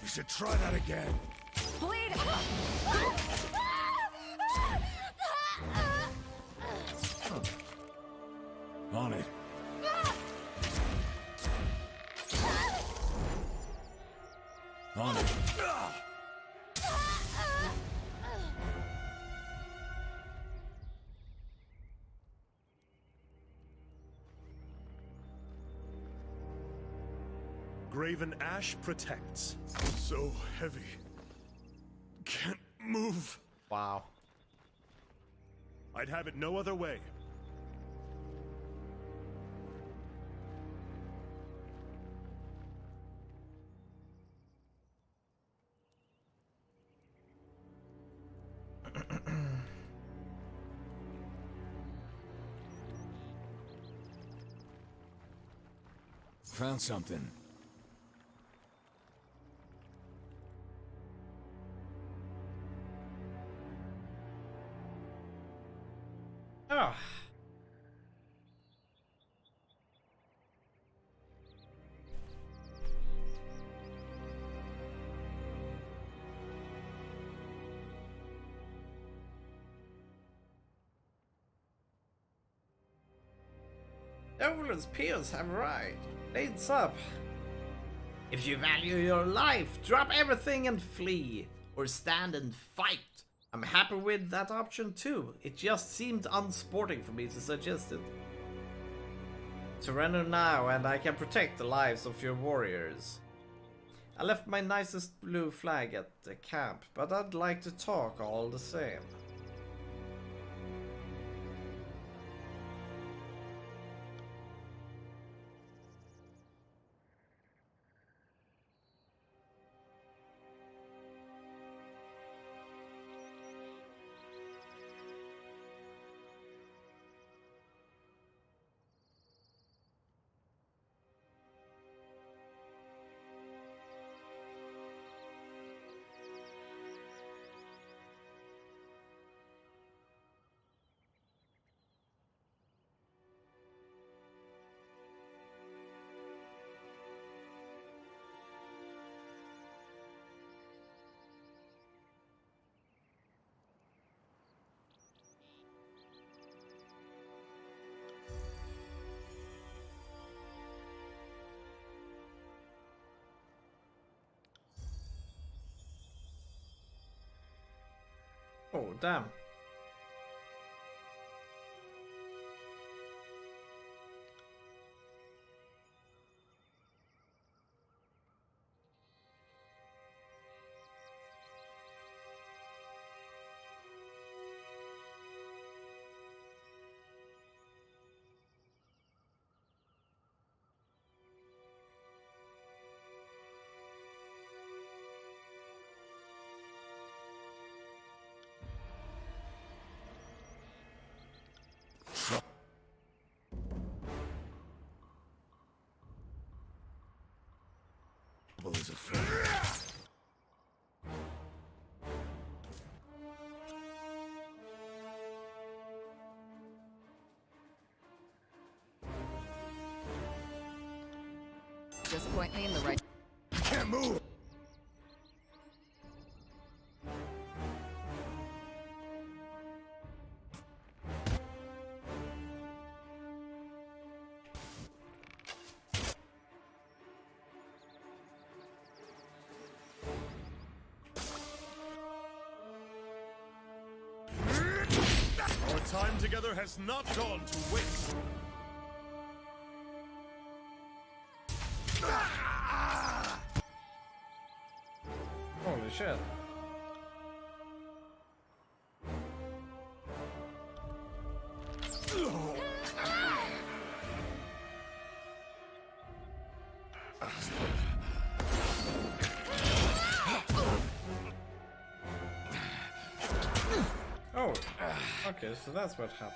We should try that again. Bleed! On it. On it. Graven ash protects. So heavy. Can't move. Wow. I'd have it no other way. Found something. Ah. Evelyn's peers have arrived. Blades up. If you value your life, drop everything and flee. Or stand and fight. I'm happy with that option too. It just seemed unsporting for me to suggest it. Surrender now and I can protect the lives of your warriors. I left my nicest blue flag at the camp, but I'd like to talk all the same. Oh, damn. Trouble is a friend. Just point me in the right. Can't move. Our time together has not gone to waste. Holy shit. Oh, okay, so that's what happened.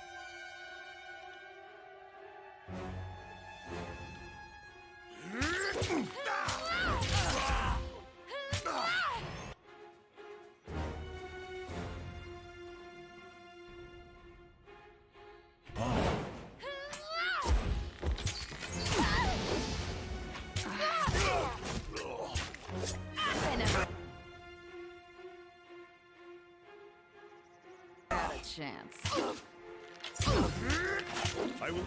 I never had a chance. I will.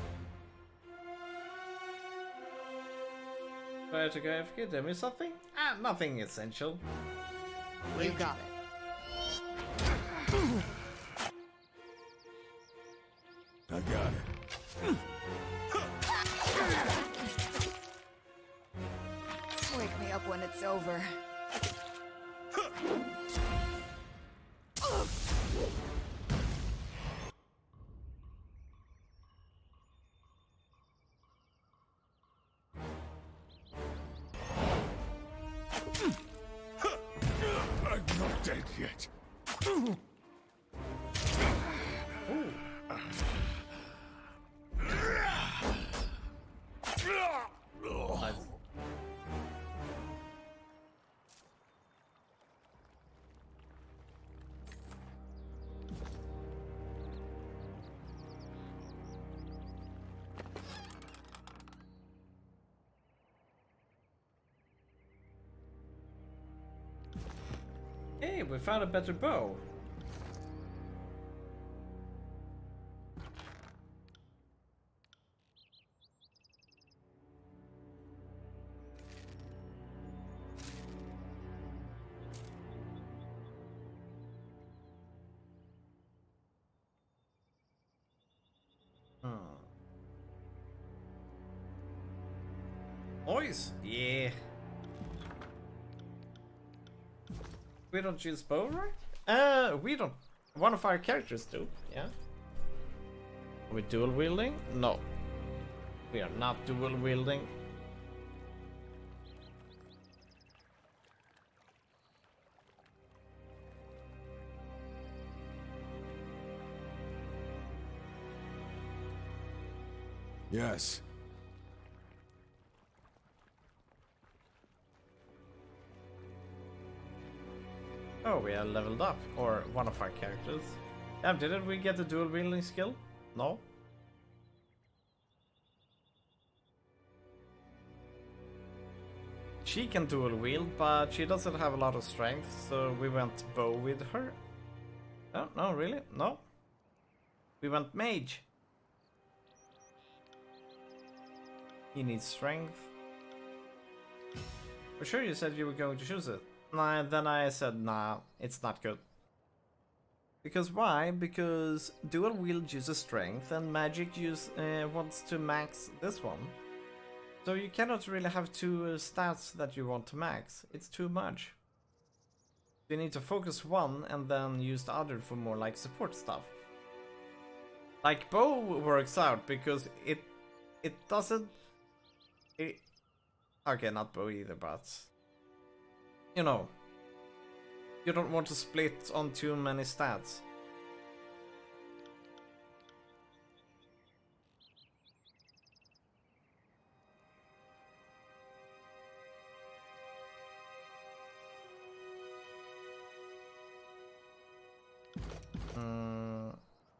Try to go AFK, did I miss something? Ah, nothing essential. You got it. I got it. Wake me up when it's over. I'm not dead yet. Nice. Hey, we found a better bow. Noise? Yeah. We don't use bow, right? We don't. One of our characters do, yeah. Are we dual wielding? No. We are not dual wielding. Yes. Oh, we are leveled up. Or one of our characters. Damn, didn't we get the dual wielding skill? No? She can dual wield, but she doesn't have a lot of strength, so we went bow with her. Oh, no, really? No? We went mage. He needs strength. For sure you said you were going to choose it. Nah, then I said, nah, it's not good. Because why? Because dual wield uses strength and magic wants to max this one. So you cannot really have two stats that you want to max. It's too much. You need to focus one and then use the other for more like support stuff. Like bow works out because it doesn't... okay, not bow either, but... you know. You don't want to split on too many stats.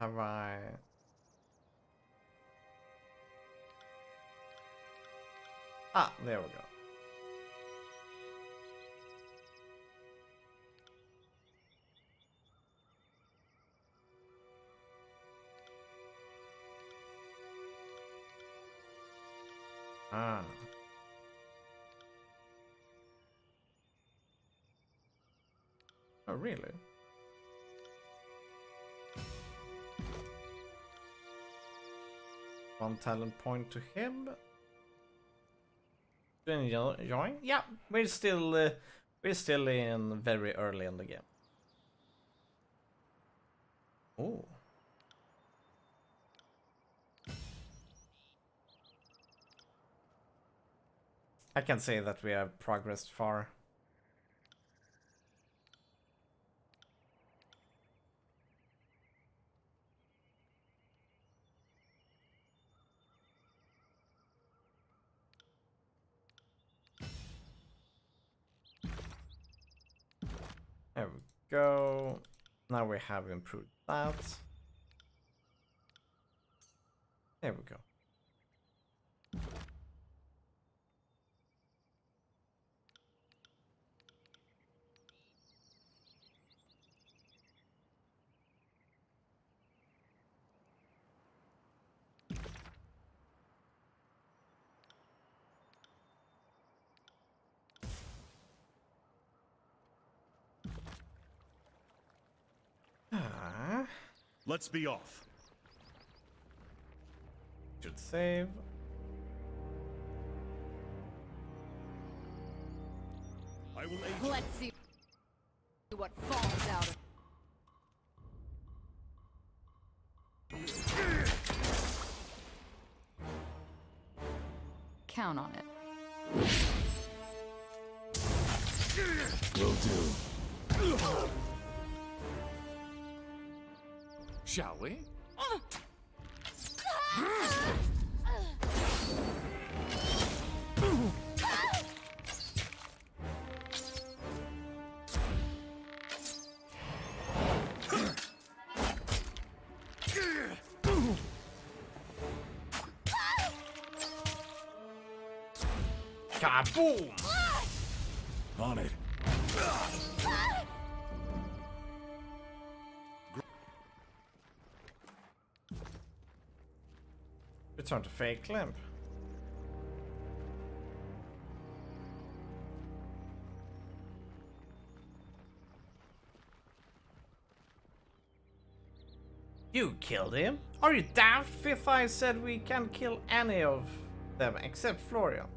Have I... ah, there we go. Ah. Oh, really? One talent point to him. Join? Yeah, we're still in very early in the game. Oh. I can say that we have progressed far. There we go. Now we have improved that. There we go. Ah, Let's be off. should save. I will aid you. Let's see what falls out of. Count on it. Will do. Shall we? Kaboom! On it. Return to fake limp. You killed him? Are you daft? Fifth Eye said we can't kill any of them except Florian.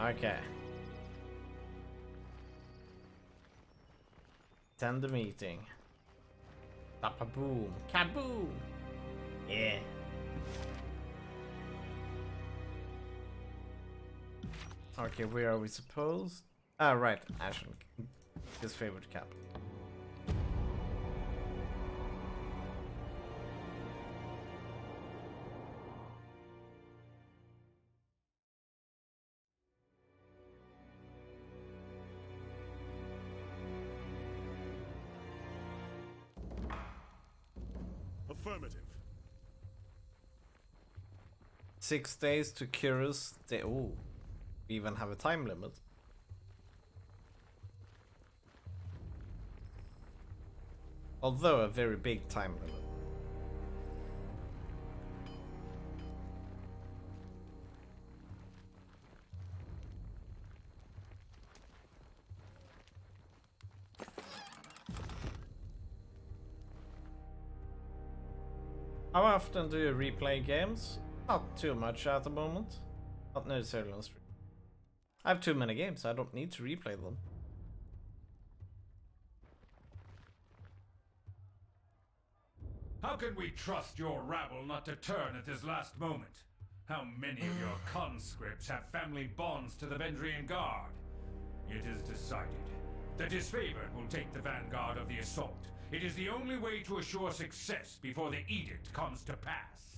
Okay. Attend the meeting. Tapaboom. Kaboom! Yeah. Okay, where are we supposed? Ah, right. Ashen. His favorite cap. Affirmative. 6 days to Kyrus. Oh, we even have a time limit. Although a very big time limit. How often do you replay games? Not too much at the moment. Not necessarily on stream. I have too many games, I don't need to replay them. How can we trust your rabble not to turn at this last moment? How many of your conscripts have family bonds to the Vendrian Guard? It is decided. The disfavored will take the vanguard of the assault. It is the only way to assure success before the edict comes to pass.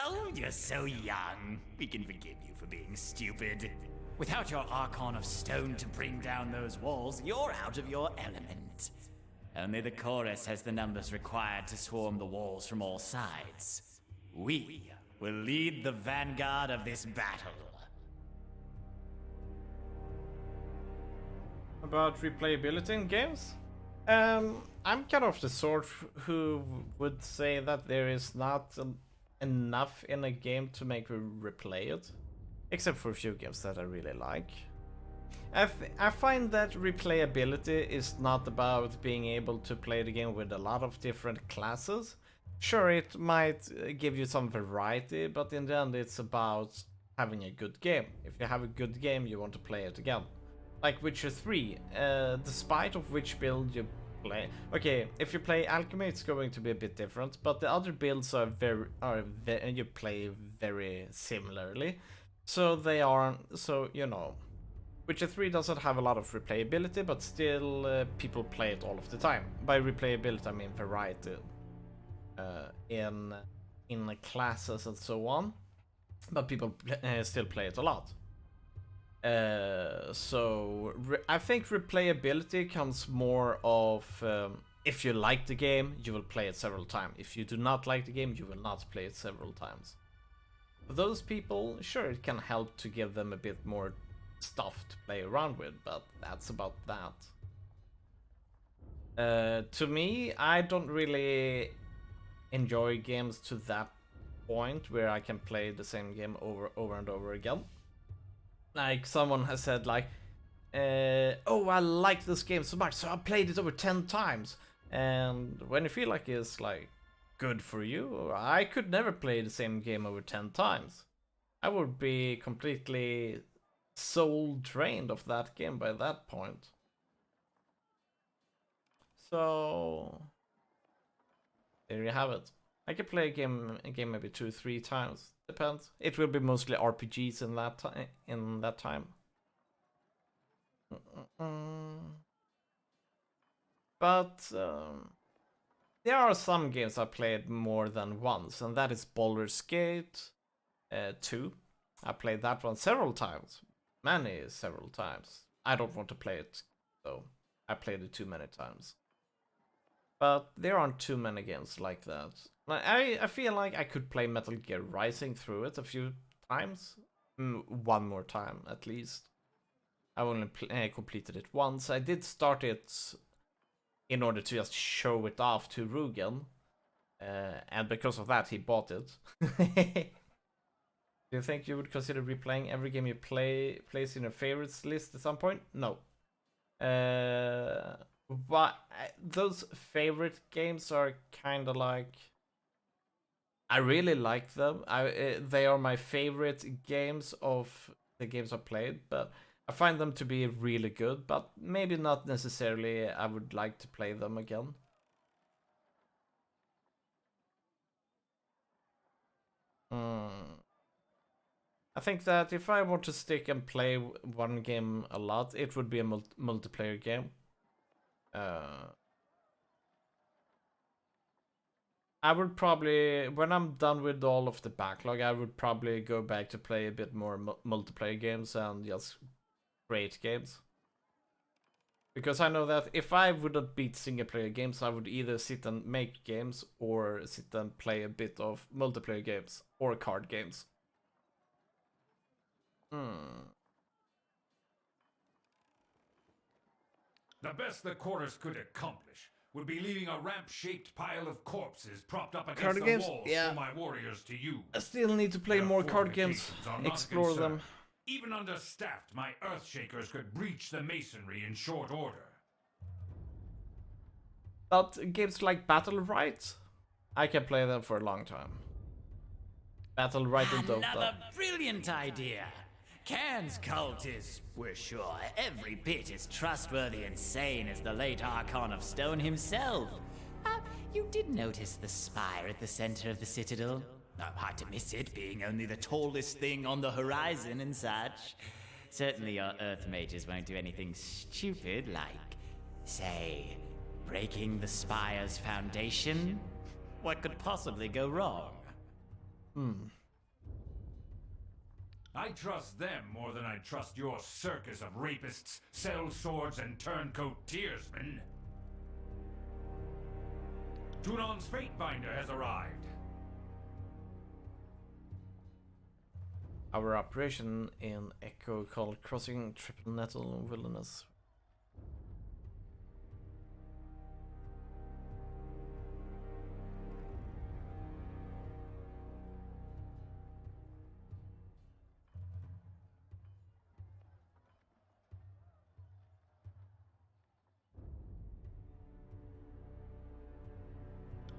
Oh, you're so young. We can forgive you for being stupid. Without your Archon of Stone to bring down those walls, you're out of your element. Only the chorus has the numbers required to swarm the walls from all sides. We will lead the vanguard of this battle. About replayability in games? I'm kind of the sort who would say that there is not enough in a game to make me replay it. Except for a few games that I really like. I find that replayability is not about being able to play the game with a lot of different classes. Sure, it might give you some variety, but in the end it's about having a good game. If you have a good game, you want to play it again. Like Witcher 3, despite of which build you play. Okay, if you play Alchemy, it's going to be a bit different, but the other builds are you play very similarly. So they are, so you know, Witcher 3 doesn't have a lot of replayability, but still people play it all of the time. By replayability, I mean variety in the classes and so on, but people still play it a lot. I think replayability comes more of if you like the game, you will play it several times. If you do not like the game, you will not play it several times. For those people, sure, it can help to give them a bit more stuff to play around with, but that's about that. To me, I don't really enjoy games to that point where I can play the same game over and over again. Like someone has said like, oh, I like this game so much, so I played it over 10 times. And when you feel like it's like good for you, I could never play the same game over 10 times. I would be completely soul drained of that game by that point. So there you have it. I could play a game maybe 2-3 times. Depends. It will be mostly RPGs in that time. But there are some games I played more than once, and that is Baldur's Gate 2. I played that one several times. Several times. I don't want to play it, though. I played it too many times. But there aren't too many games like that. I feel like I could play Metal Gear Rising through it a few times. One more time, at least. I only completed it once. I did start it in order to just show it off to Rugen. And because of that, he bought it. Do you think you would consider replaying every game you place in your favorites list at some point? No. But those favorite games are kind of like, I really like them. They are my favorite games of the games I played, but I find them to be really good, but maybe not necessarily I would like to play them again. I think that if I want to stick and play one game a lot, it would be a multiplayer game. I would probably, when I'm done with all of the backlog, I would probably go back to play a bit more multiplayer games and just create games. Because I know that if I wouldn't beat single player games, I would either sit and make games or sit and play a bit of multiplayer games or card games. The best the chorus could accomplish would be leaving a ramp-shaped pile of corpses propped up against Card the games? walls Yeah. for my warriors to use. I still need to play Their more card games, fortifications are not a explore concern. them. Even understaffed, my Earthshakers could breach the masonry in short order. But games like Battle Right, I can play them for a long time. Battle Right and Dota. Another brilliant idea. Cairn's cult is, we're sure, every bit as trustworthy and sane as the late Archon of Stone himself. You did notice the spire at the center of the citadel? Hard to miss it, being only the tallest thing on the horizon and such. Certainly your Earth mages won't do anything stupid like, say, breaking the spire's foundation. What could possibly go wrong? I trust them more than I trust your circus of rapists, sell swords, and turncoat tearsmen. Tunon's Fatebinder has arrived. Our operation in Echo called Crossing Triple Nettle Wilderness.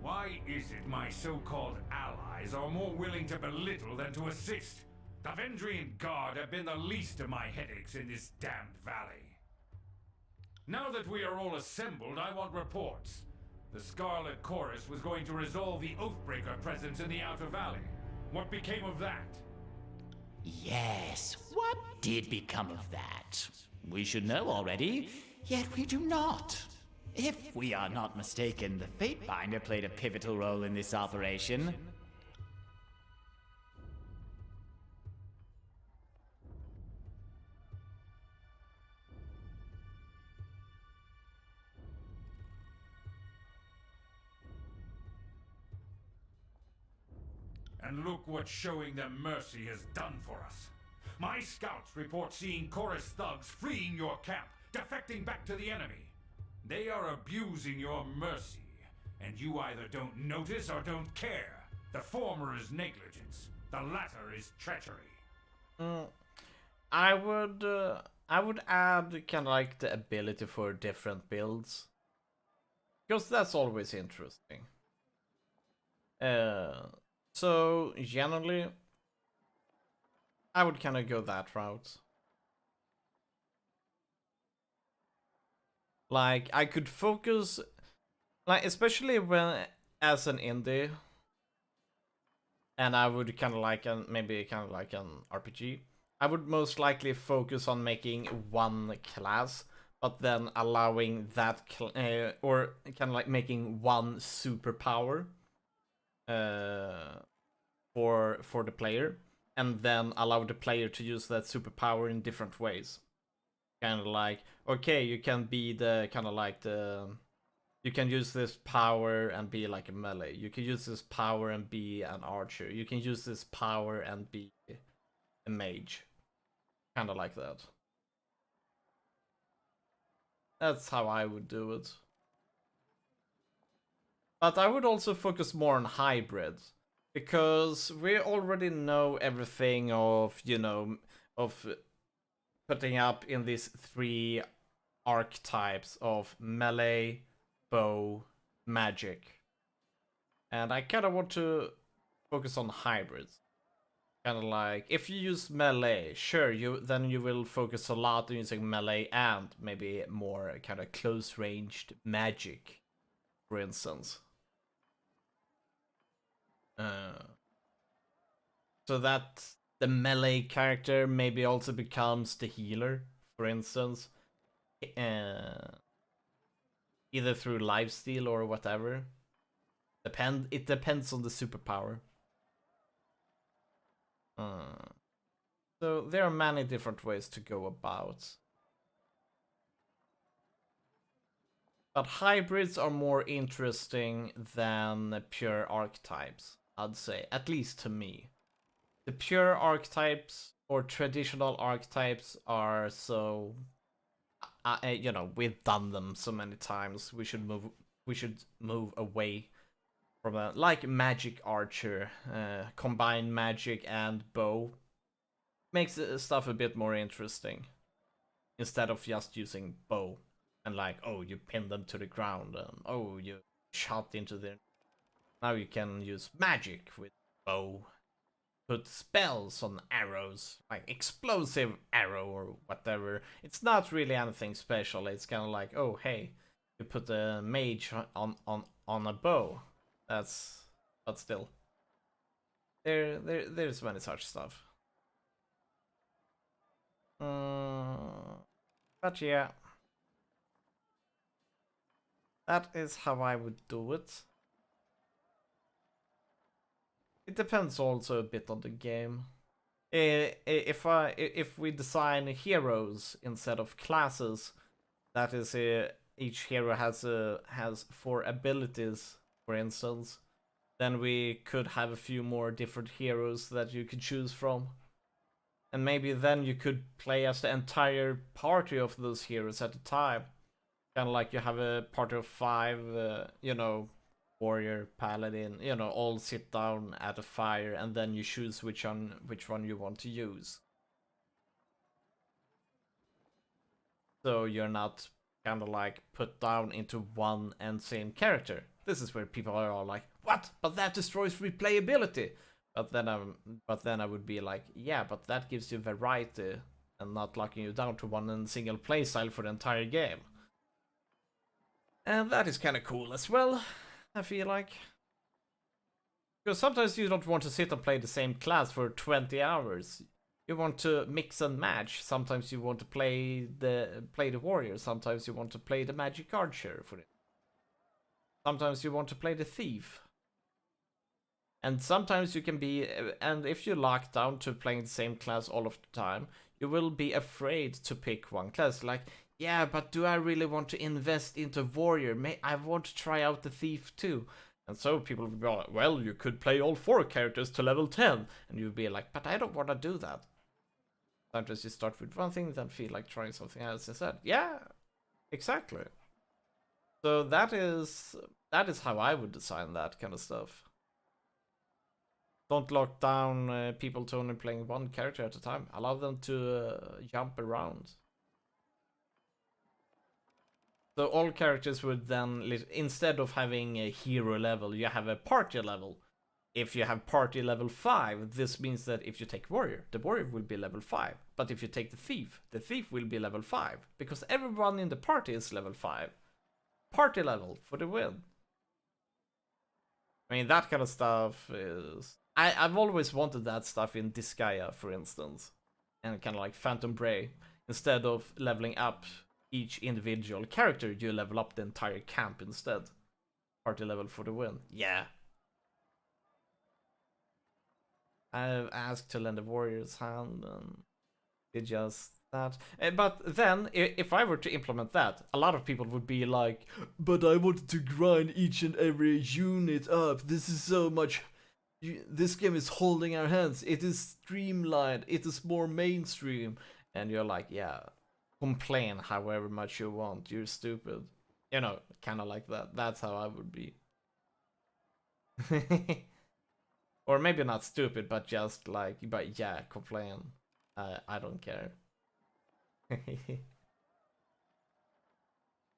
Why is it my so-called allies are more willing to belittle than to assist? The Vendrian Guard have been the least of my headaches in this damned valley. Now that we are all assembled, I want reports. The Scarlet Chorus was going to resolve the Oathbreaker presence in the Outer Valley. What became of that? Yes, what did become of that? We should know already, yet we do not. If we are not mistaken, the Fatebinder played a pivotal role in this operation. And look what showing them mercy has done for us. My scouts report seeing Chorus thugs fleeing your camp, defecting back to the enemy. They are abusing your mercy, and you either don't notice or don't care. The former is negligence, the latter is treachery. I would add kind of like the ability for different builds, because that's always interesting. So generally, I would kind of go that route. Like I could focus, like especially when as an indie, and I would kind of like maybe kind of like an RPG. I would most likely focus on making one class, but then allowing that or kind of like making one superpower for the player, and then allow the player to use that superpower in different ways. Kind of like, okay, you can be the kind of like the, you can use this power and be like a melee. You can use this power and be an archer. You can use this power and be a mage. Kind of like that. That's how I would do it. But I would also focus more on hybrid, because we already know everything of, you know, of putting up in these three archetypes of melee, bow, magic. And I kind of want to focus on hybrids. Kind of like if you use melee, sure, you will focus a lot on using melee and maybe more kind of close ranged magic, for instance. So that the melee character maybe also becomes the healer, for instance, either through lifesteal or whatever. It depends on the superpower. So there are many different ways to go about. But hybrids are more interesting than pure archetypes, I'd say, at least to me. The pure archetypes or traditional archetypes are so, you know, we've done them so many times. We should move away from a like magic archer, combine magic and bow. Makes stuff a bit more interesting instead of just using bow and like, oh, you pin them to the ground and oh, you shot into the. Now you can use magic with bow, put spells on arrows, like explosive arrow or whatever. It's not really anything special. It's kind of like, oh, hey, you put a mage on a bow. That's, but still, there's many such stuff. But yeah, that is how I would do it. It depends also a bit on the game. If we design heroes instead of classes, that is, each hero has 4 abilities, for instance, then we could have a few more different heroes that you could choose from. And maybe then you could play as the entire party of those heroes at a time. Kind of like you have a party of 5, you know, warrior, paladin, you know, all sit down at a fire and then you choose which one you want to use. So you're not kind of like put down into one and same character. This is where people are all like, what? But that destroys replayability. But then I would be like, yeah, but that gives you variety and not locking you down to one and single playstyle for the entire game. And that is kind of cool as well, I feel like. Because sometimes you don't want to sit and play the same class for 20 hours. You want to mix and match. Sometimes you want to play the warrior. Sometimes you want to play the magic archer for it. Sometimes you want to play the thief. And sometimes you can be, and if you lock down to playing the same class all of the time, you will be afraid to pick one class. Like, yeah, but do I really want to invest into warrior? I want to try out the thief too. And so people will be like, well, you could play all 4 characters to level 10. And you'll be like, but I don't want to do that. Sometimes you start with one thing, then feel like trying something else instead. Yeah, exactly. So that is how I would design that kind of stuff. Don't lock down people to only playing one character at a time. Allow them to jump around. So all characters would then, instead of having a hero level, you have a party level. If you have party level 5, this means that if you take warrior, the warrior will be level 5. But if you take the thief will be level 5. Because everyone in the party is level 5. Party level for the win. I mean, that kind of stuff is... I've always wanted that stuff in Disgaea, for instance. And kind of like Phantom Bray. Instead of leveling up each individual character, you level up the entire camp instead. Party level for the win. Yeah. I've asked to lend a warrior's hand and did just that. But then, if I were to implement that, a lot of people would be like, but I wanted to grind each and every unit up. This is so much... This game is holding our hands. It is streamlined. It is more mainstream. And you're like, yeah, complain however much you want. You're stupid. You know, kind of like that. That's how I would be. Or maybe not stupid, but just like, but yeah, complain. I don't care.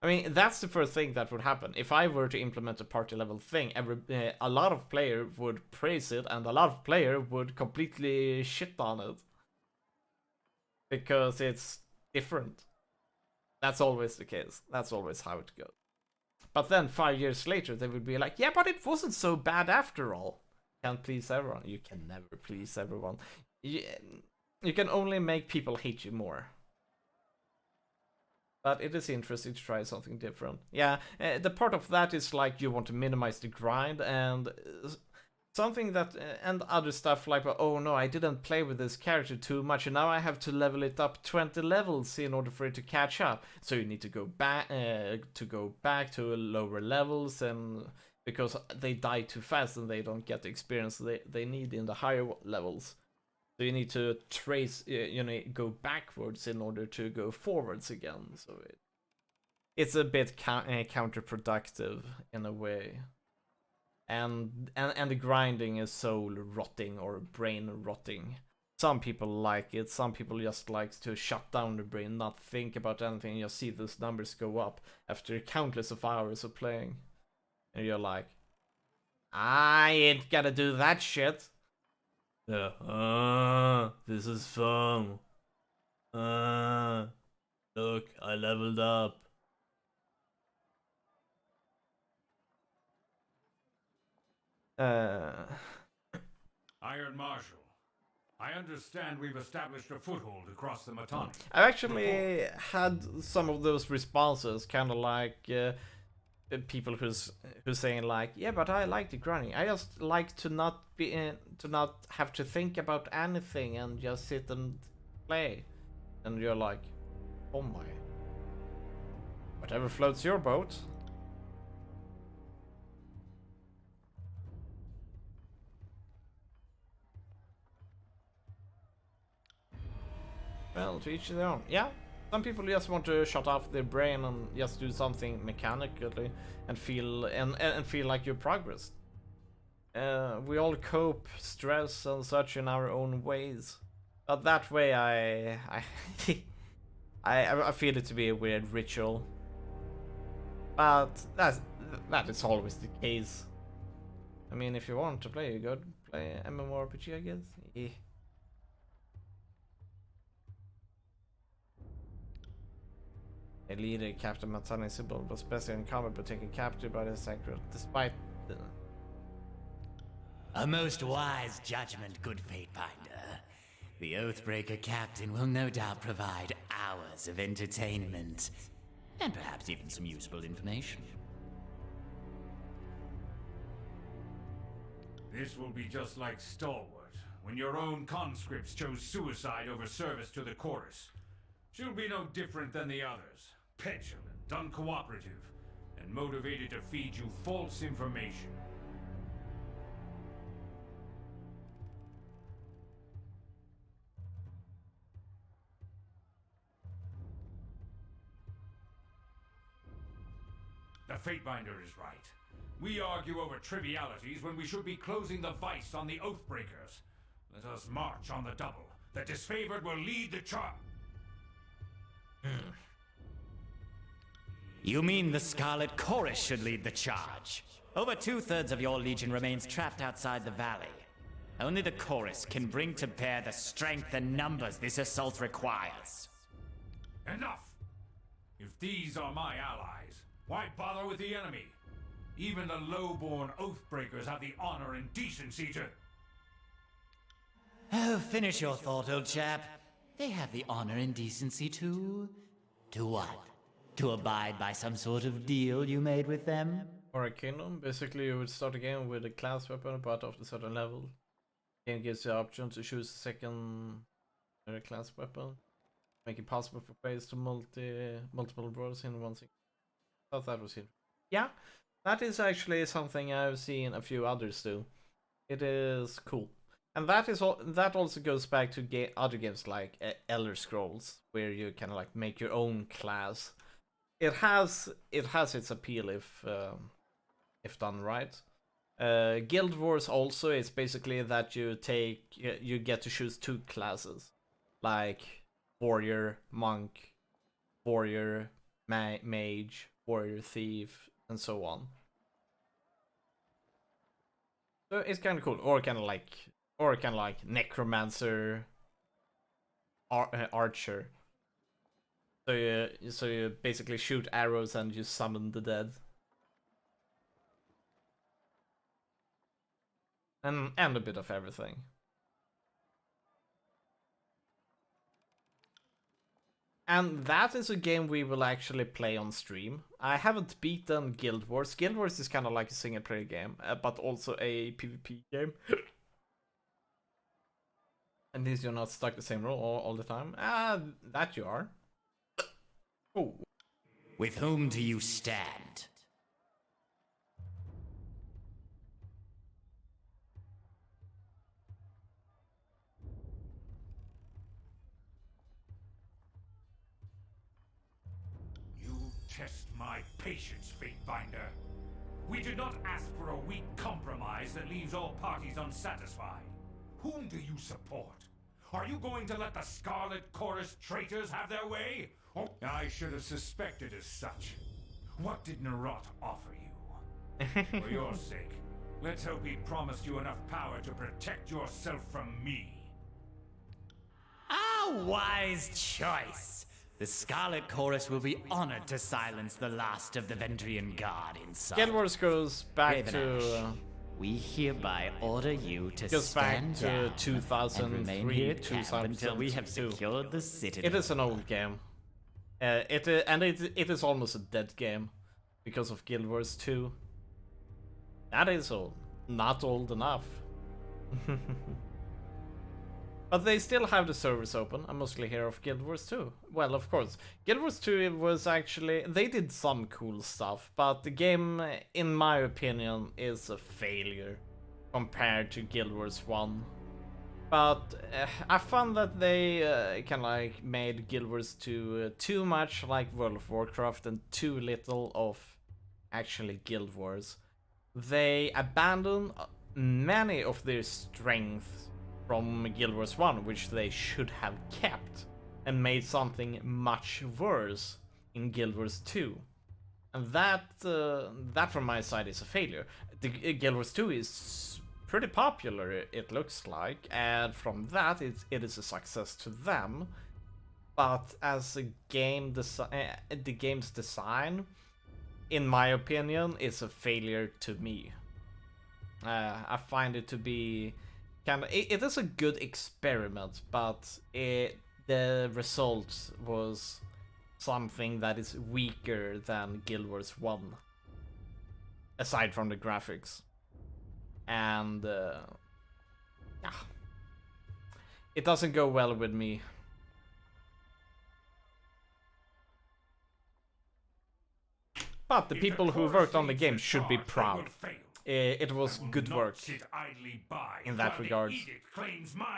I mean, that's the first thing that would happen. If I were to implement a party level thing, a lot of players would praise it, and a lot of players would completely shit on it. Because it's different. That's always the case. That's always how it goes. But then 5 years later, they would be like, yeah, but it wasn't so bad after all. Can't please everyone. You can never please everyone. You can only make people hate you more. But it is interesting to try something different. Yeah, the part of that is like you want to minimize the grind and something that and other stuff like, oh no, I didn't play with this character too much and now I have to level it up 20 levels in order for it to catch up. So you need to go back to lower levels, and because they die too fast and they don't get the experience they need in the higher levels. So you need to trace, go backwards in order to go forwards again. So it's a bit counterproductive in a way. And the grinding is soul rotting or brain rotting. Some people like it, some people just like to shut down the brain, not think about anything, and just see those numbers go up after countless of hours of playing. And you're like, I ain't gonna do that shit. This is fun. Look, I leveled up. Iron Marshal, I understand we've established a foothold across the Matani. I've actually had some of those responses, kind of like people who's saying like, yeah, but I like the grinding. I just like to not have to think about anything and just sit and play. And you're like, oh my, whatever floats your boat. Well, to each their own. Yeah, some people just want to shut off their brain and just do something mechanically and feel like you progressed. We all cope stress and such in our own ways, but that way I feel it to be a weird ritual. But that is always the case. I mean, if you want to play, you go play MMORPG, I guess. Yeah. A leader, Captain Matani Sybil, was special in combat but taken captive by the Sacred, despite the... A most wise judgment, good Fatebinder. The Oathbreaker Captain will no doubt provide hours of entertainment, and perhaps even some useful information. This will be just like Stalwart, when your own conscripts chose suicide over service to the chorus. She'll be no different than the others. Petulant, uncooperative, and motivated to feed you false information. The Fatebinder is right. We argue over trivialities when we should be closing the vice on the Oathbreakers. Let us march on the double. The disfavored will lead the charge. You mean the Scarlet Chorus should lead the charge? Over 2/3 of your legion remains trapped outside the valley. Only the Chorus can bring to bear the strength and numbers this assault requires. Enough! If these are my allies, why bother with the enemy? Even the low-born Oathbreakers have the honor and decency to... Oh, finish your thought, old chap. They have the honor and decency to... To what? To abide by some sort of deal you made with them? Or a kingdom. Basically, you would start a game with a class weapon, but after a certain level, the game gives you the option to choose a second class weapon, make it possible for players to multiple brawlers in one single. I thought that was it. Yeah, that is actually something I've seen a few others do. It is cool, and that also goes back to other games like Elder Scrolls, where you kind of like make your own class. It has its appeal if done right. Guild Wars also is basically that you get to choose 2 classes, like warrior, monk, warrior, mage, warrior, thief, and so on. So it's kind of cool, or kind of like necromancer, archer. So you basically shoot arrows and you summon the dead. And a bit of everything. And that is a game we will actually play on stream. I haven't beaten Guild Wars. Guild Wars is kind of like a single player game, but also a PvP game. At least you're not stuck the same role all the time. That you are. Oh. With whom do you stand? You test my patience, Fatebinder. We did not ask for a weak compromise that leaves all parties unsatisfied. Whom do you support? Are you going to let the Scarlet Chorus traitors have their way? Oh, I should have suspected as such. What did Narot offer you? For your sake, let's hope he promised you enough power to protect yourself from me. A wise choice. The Scarlet Chorus will be honored to silence the last of the Vendrian Guard inside. Guild Wars goes back Raven to Ash, we hereby order you to goes back stand to down and 2003, remain here at camp until we have 2002. secured the citadel. It is an old game. It is almost a dead game because of Guild Wars 2. That is old. Not old enough. But they still have the servers open. I mostly hear of Guild Wars 2. Well, of course. Guild Wars 2 was actually... They did some cool stuff, but the game, in my opinion, is a failure compared to Guild Wars 1. But I found that they kind of like made Guild Wars 2 too much like World of Warcraft and too little of actually Guild Wars. They abandoned many of their strengths from Guild Wars 1, which they should have kept, and made something much worse in Guild Wars 2. And that from my side is a failure. The Guild Wars 2 is pretty popular, it looks like, and from that it is a success to them. But as a game the game's design, in my opinion, is a failure to me. I find it to be it is a good experiment, but the result was something that is weaker than Guild Wars 1, aside from the graphics. And yeah, it doesn't go well with me. But the people who worked on the game should be proud. It was good work in that regard.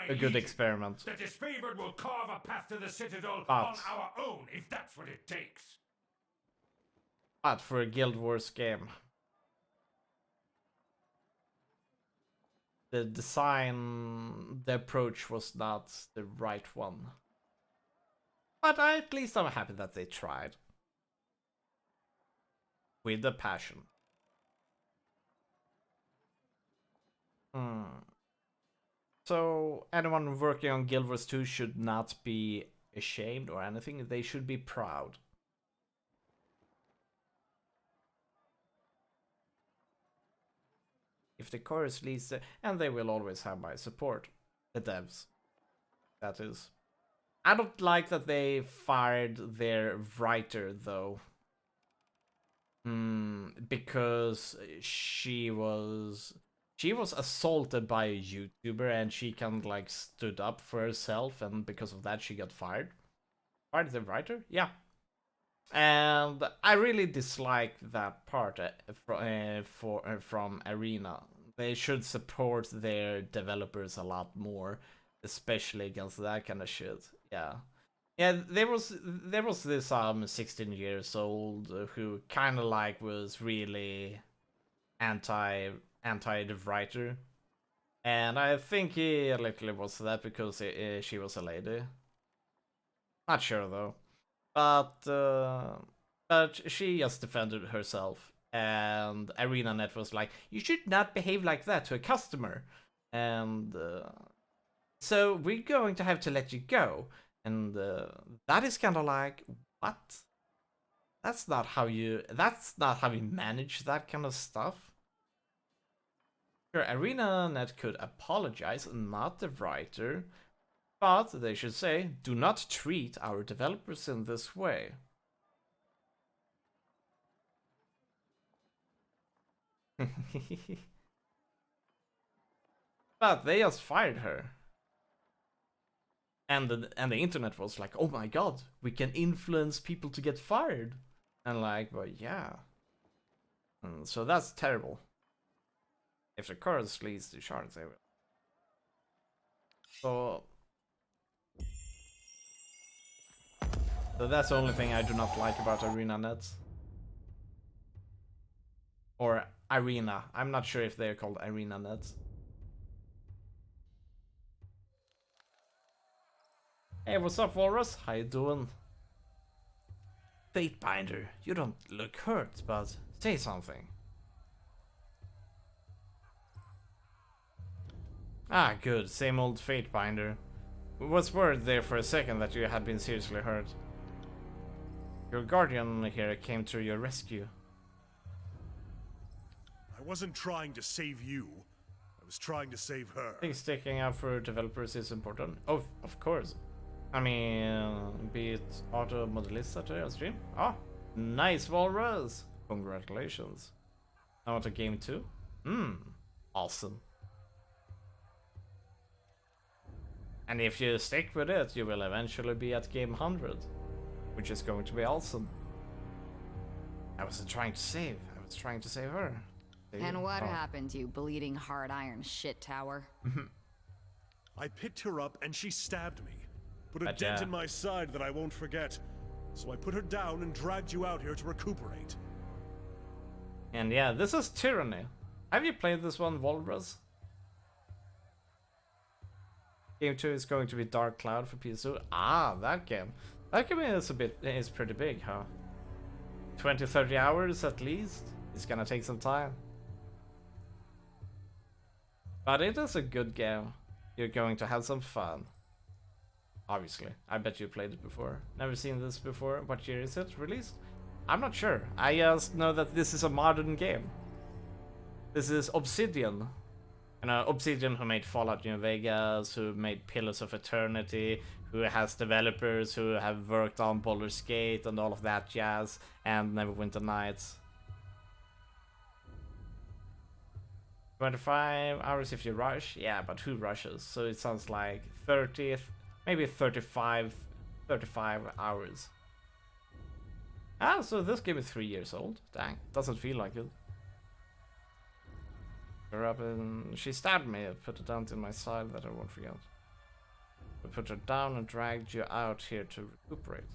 A good experiment. The disfavored will carve a path to the citadel But- on our own, if that's what it takes. But for a Guild Wars game, the design, the approach was not the right one. But at least I'm happy that they tried. With a passion. So anyone working on Guild Wars 2 should not be ashamed or anything. They should be proud. If the chorus leads, and they will always have my support. The devs. That is. I don't like that they fired their writer though. Because she was assaulted by a YouTuber and she kind of like stood up for herself, and because of that she got fired. Fired the writer? Yeah. And I really dislike that part from Arena. They should support their developers a lot more, especially against that kind of shit. Yeah. Yeah, there was this 16 years old who kind of like was really anti the writer, and I think he literally was that because she was a lady. Not sure though, but But she just defended herself, and ArenaNet was like, "You should not behave like that to a customer," and so we're going to have to let you go. And that is kind of like, what? That's not how you. That's not how you manage that kind of stuff. Sure, ArenaNet could apologize, not the writer, but they should say, "Do not treat our developers in this way." But they just fired her. And the internet was like, "Oh my god, we can influence people to get fired." And like, well, yeah. So that's terrible. If the chorus leads to shards, they will. So that's the only thing I do not like about ArenaNet. Or Arena. I'm not sure if they're called ArenaNet. Hey, what's up, Walrus? How you doing? Fatebinder, you don't look hurt, but say something. Ah, good. Same old Fatebinder. Was worried there for a second that you had been seriously hurt. Your guardian here came to your rescue. I wasn't trying to save you. I was trying to save her. I think sticking up for developers is important. Oh, of course. I mean, be it Auto Modelista today on stream. Ah, nice, Walrus. Congratulations. Now to game 2. Awesome. And if you stick with it, you will eventually be at game 100, which is going to be awesome. I wasn't trying to save. I was trying to save her. And what happened, you bleeding hard iron shit tower? I picked her up and she stabbed me. Put a But, dent in my side that I won't forget. So I put her down and dragged you out here to recuperate. And yeah, this is Tyranny. Have you played this one, Walrus? Game 2 is going to be Dark Cloud for PS2. Ah, that game. That game is pretty big, huh? 20-30 hours at least. It's gonna take some time. But it is a good game. You're going to have some fun. Obviously. I bet you played it before. Never seen this before. What year is it released? I'm not sure. I just know that this is a modern game. This is Obsidian. You know, Obsidian, who made Fallout New Vegas, who made Pillars of Eternity, who has developers who have worked on Baldur's Gate and all of that jazz, and Neverwinter Nights. 25 hours if you rush? Yeah, but who rushes? So it sounds like 30, maybe 35 hours. Ah, so this game is 3 years old. Dang, doesn't feel like it. Her up and she stabbed me. I put a dent in my side that I won't forget. I put her down and dragged you out here to recuperate.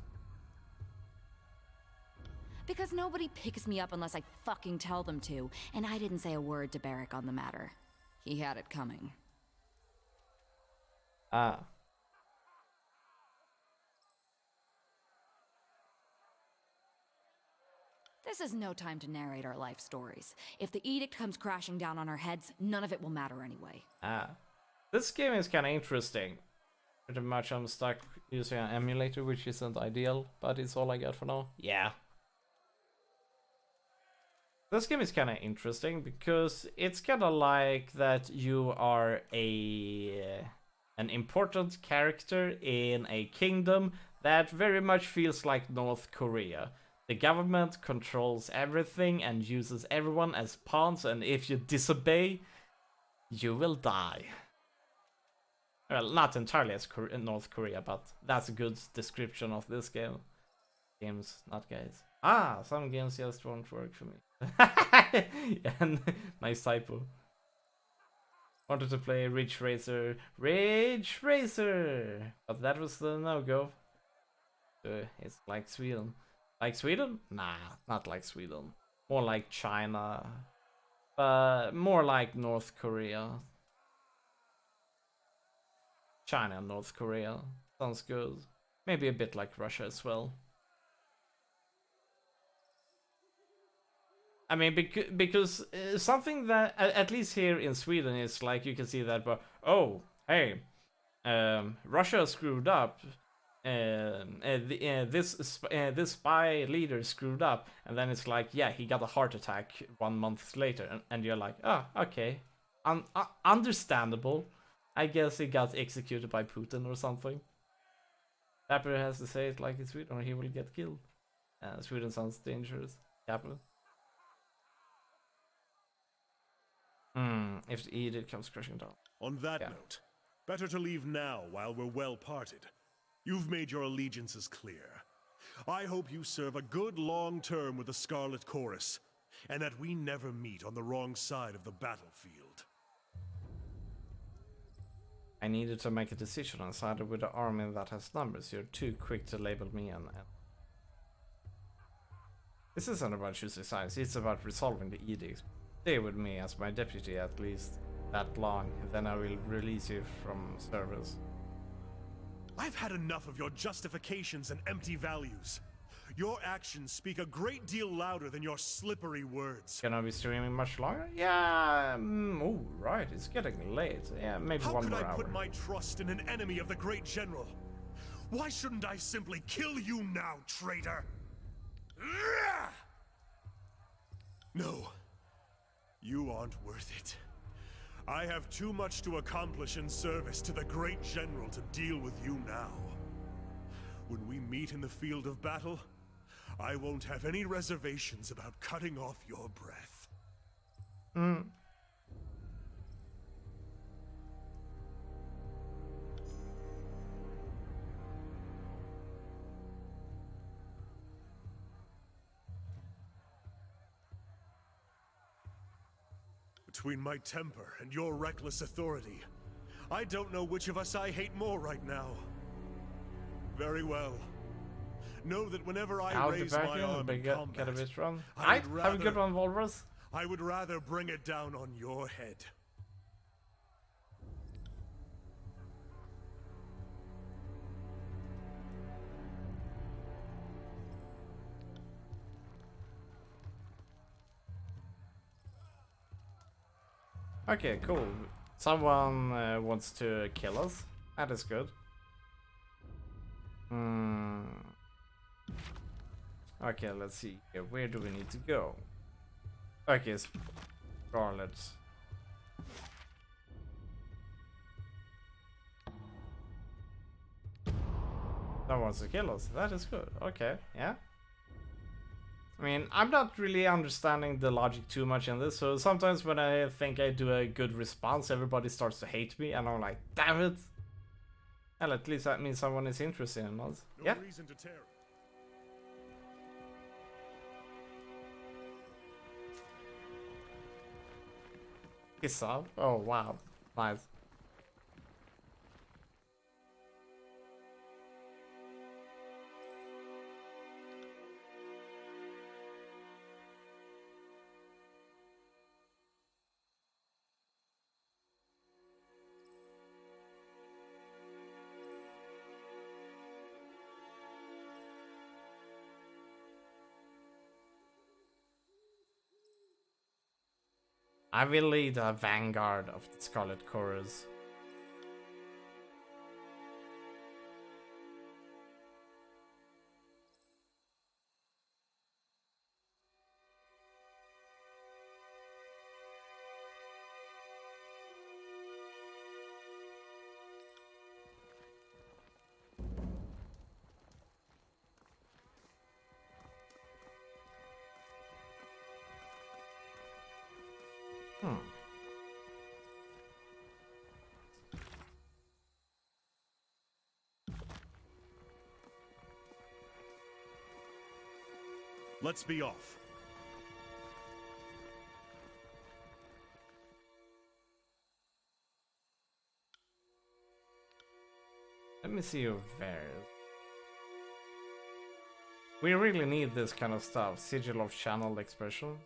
Because nobody picks me up unless I fucking tell them to, and I didn't say a word to Barrick on the matter. He had it coming. Ah. This is no time to narrate our life stories. If the edict comes crashing down on our heads, none of it will matter anyway. Ah. This game is kind of interesting. Pretty much I'm stuck using an emulator, which isn't ideal, but it's all I got for now. Yeah. This game is kind of interesting because it's kind of like that you are an important character in a kingdom that very much feels like North Korea. The government controls everything and uses everyone as pawns, and if you disobey, you will die. Well, not entirely as North Korea, but that's a good description of this game. Games, not guys. Ah, some games just won't work for me. Yeah, nice typo. Wanted to play Ridge Racer, but that was the no-go. It's like Sweden. Like Sweden? Nah, not like Sweden. More like China. More like North Korea. China and North Korea. Sounds good. Maybe a bit like Russia as well. I mean, because something that at least here in Sweden is like you can see that, but oh, hey, Russia screwed up. This spy leader screwed up, and then it's like, yeah, he got a heart attack 1 month later, and you're like, oh, okay, understandable. I guess he got executed by Putin or something. Tapper has to say it like in Sweden, or he will get killed. Sweden sounds dangerous. Capital. If the edict comes crashing down. On that note, better to leave now while we're well parted. You've made your allegiances clear. I hope you serve a good long term with the Scarlet Chorus, and that we never meet on the wrong side of the battlefield. I needed to make a decision and sided with the army that has numbers. You're too quick to label me an. This isn't about choosing sides, it's about resolving the edict. Stay with me as my deputy at least that long, then I will release you from service. I've had enough of your justifications and empty values. Your actions speak a great deal louder than your slippery words. Can I be streaming much longer? Yeah, oh, right, it's getting late. Yeah, maybe 1 more hour. How could I put my trust in an enemy of the great general? Why shouldn't I simply kill you now, traitor? No. You aren't worth it. I have too much to accomplish in service to the great general to deal with you now. When we meet in the field of battle, I won't have any reservations about cutting off your breath. Between my temper and your reckless authority, I don't know which of us I hate more right now. Very well. Know that whenever I raise my arm in combat, have a good one, Volvers. I would rather bring it down on your head. Okay, cool. Someone wants to kill us. That is good. Okay, let's see. Where do we need to go? Okay, Scarlet. Someone wants to kill us. That is good. Okay, yeah. I mean, I'm not really understanding the logic too much in this, so sometimes when I think I do a good response, everybody starts to hate me, and I'm like, damn it! Well, at least that means someone is interested in us. Yeah. No reason to tear. Piss off? Oh, wow. Nice. I will lead a vanguard of the Scarlet Chorus. Let's be off. Let me see your various. We really need this kind of stuff. Sigil of channel expression.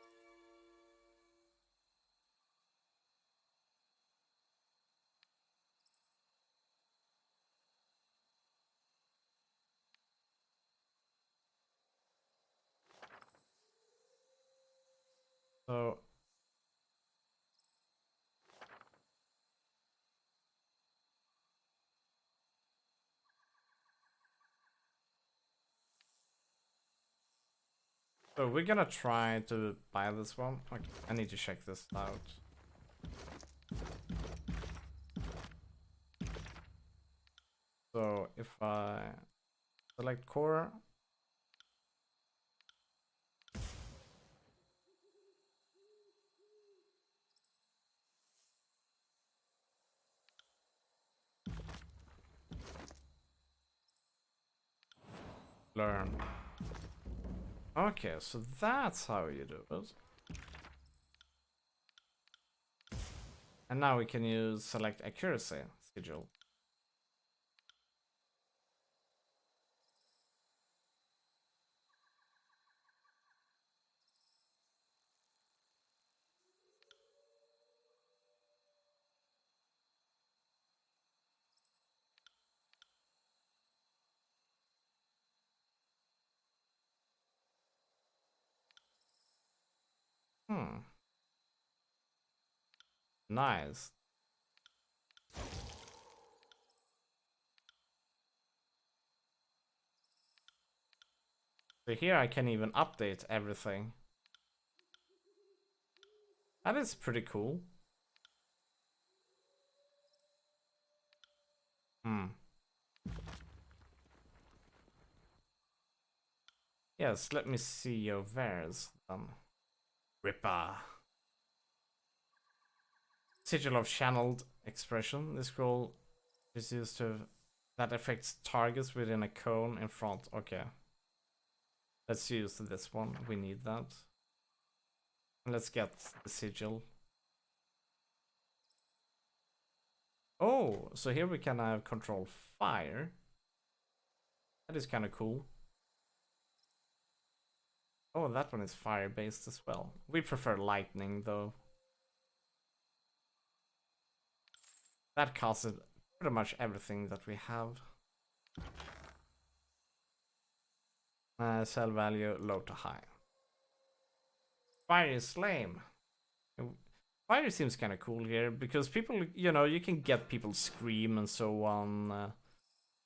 So we're gonna try to buy this one. Okay, I need to check this out. So if I select core, learn. Okay, so that's how you do it. And now we can use select accuracy sigil. Hmm. Nice. So here I can even update everything. That is pretty cool. Hmm. Yes, let me see your wares. Ripper. Sigil of channeled expression. This scroll is used to that affects targets within a cone in front. Okay. Let's use this one. We need that. And let's get the sigil. Oh, so here we can have control fire. That is kind of cool. Oh, that one is fire based as well. We prefer lightning though. That costed pretty much everything that we have. Sell value low to high. Fire is lame. Fire seems kind of cool here because people, you know, you can get people scream and so on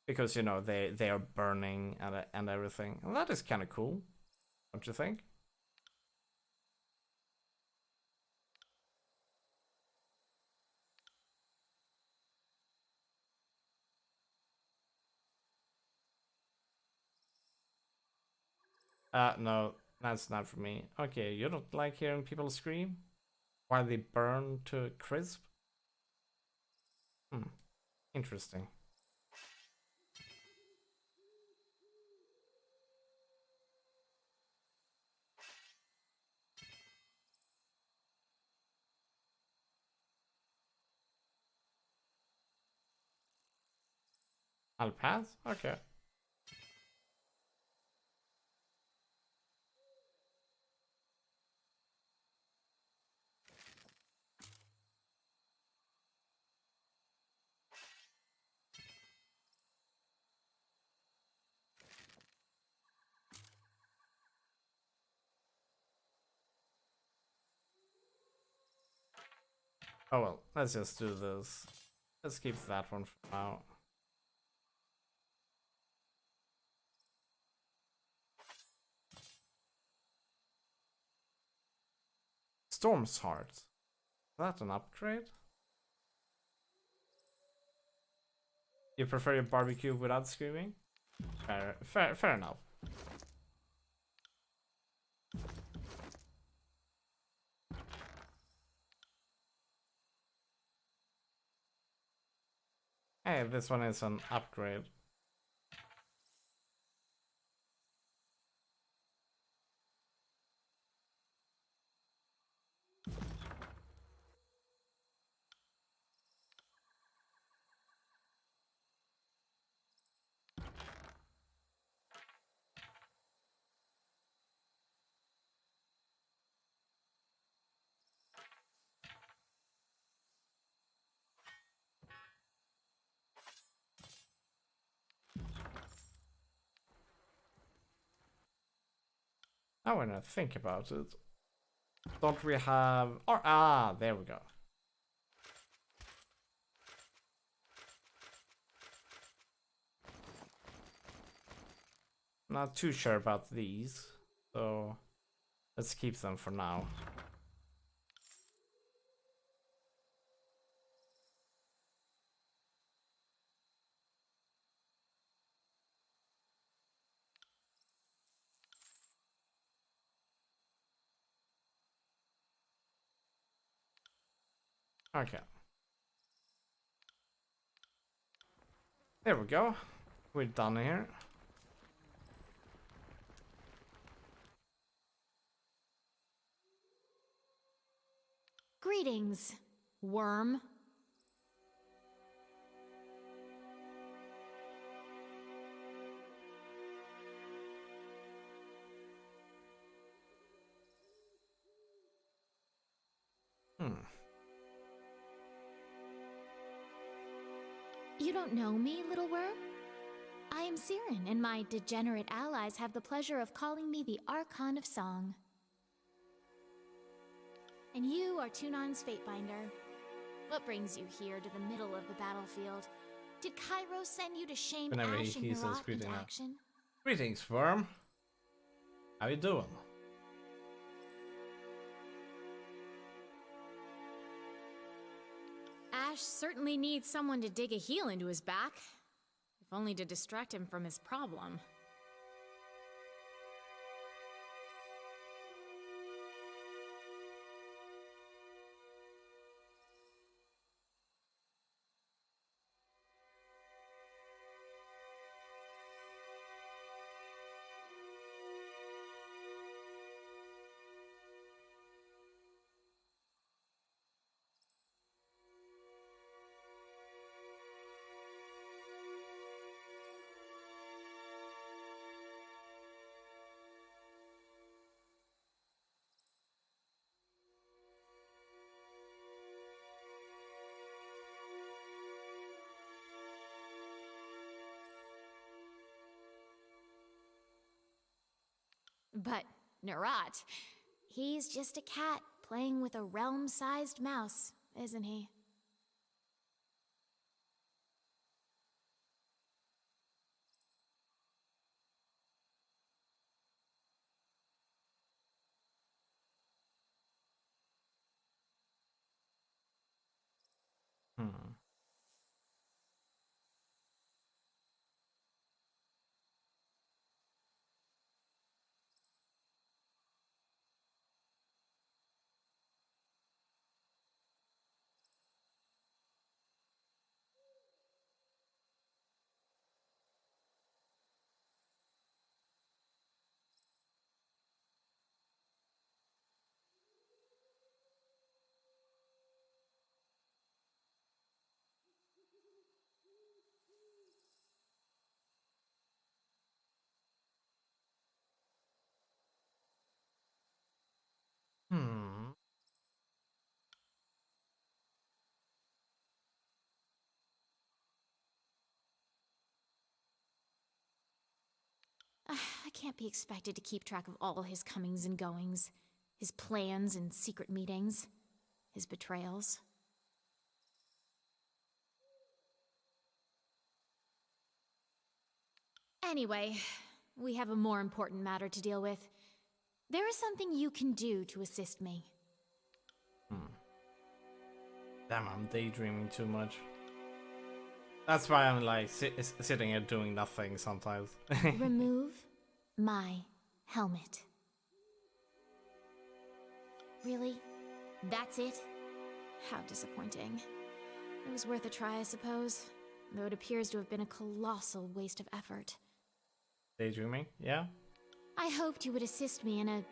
because you know they are burning and everything. And that is kind of cool, don't you think? No, that's not for me. Okay, you don't like hearing people scream while they burn to a crisp? Hmm, interesting. I'll pass? Okay. Oh well, let's just do this. Let's keep that one for now. Storm's Heart. Is that an upgrade? You prefer your barbecue without screaming? Fair enough. Hey, this one is an upgrade. Now when I think about it, Don't we have... Or, ah, there we go. Not too sure about these, so let's keep them for now. Okay. There we go. We're done here. Greetings, worm. You don't know me, little worm? I am Siren, and my degenerate allies have the pleasure of calling me the Archon of Song. And you are Tunon's Fatebinder. What brings you here to the middle of the battlefield? Did Cairo send you to shame Whenever Ash and he says Nerat greeting into now. action? Greetings, worm. How you doing? Ash certainly needs someone to dig a heel into his back. If only to distract him from his problem. But Nerat, he's just a cat playing with a realm-sized mouse, isn't he? Hmm. Hmm. I can't be expected to keep track of all his comings and goings, his plans and secret meetings, his betrayals. Anyway, we have a more important matter to deal with. There is something you can do to assist me. Damn, I'm daydreaming too much. That's why I'm like sitting here doing nothing sometimes. Remove my helmet. Really? That's it? How disappointing. It was worth a try, I suppose, though it appears to have been a colossal waste of effort. Daydreaming? Yeah? I hoped you would assist me in a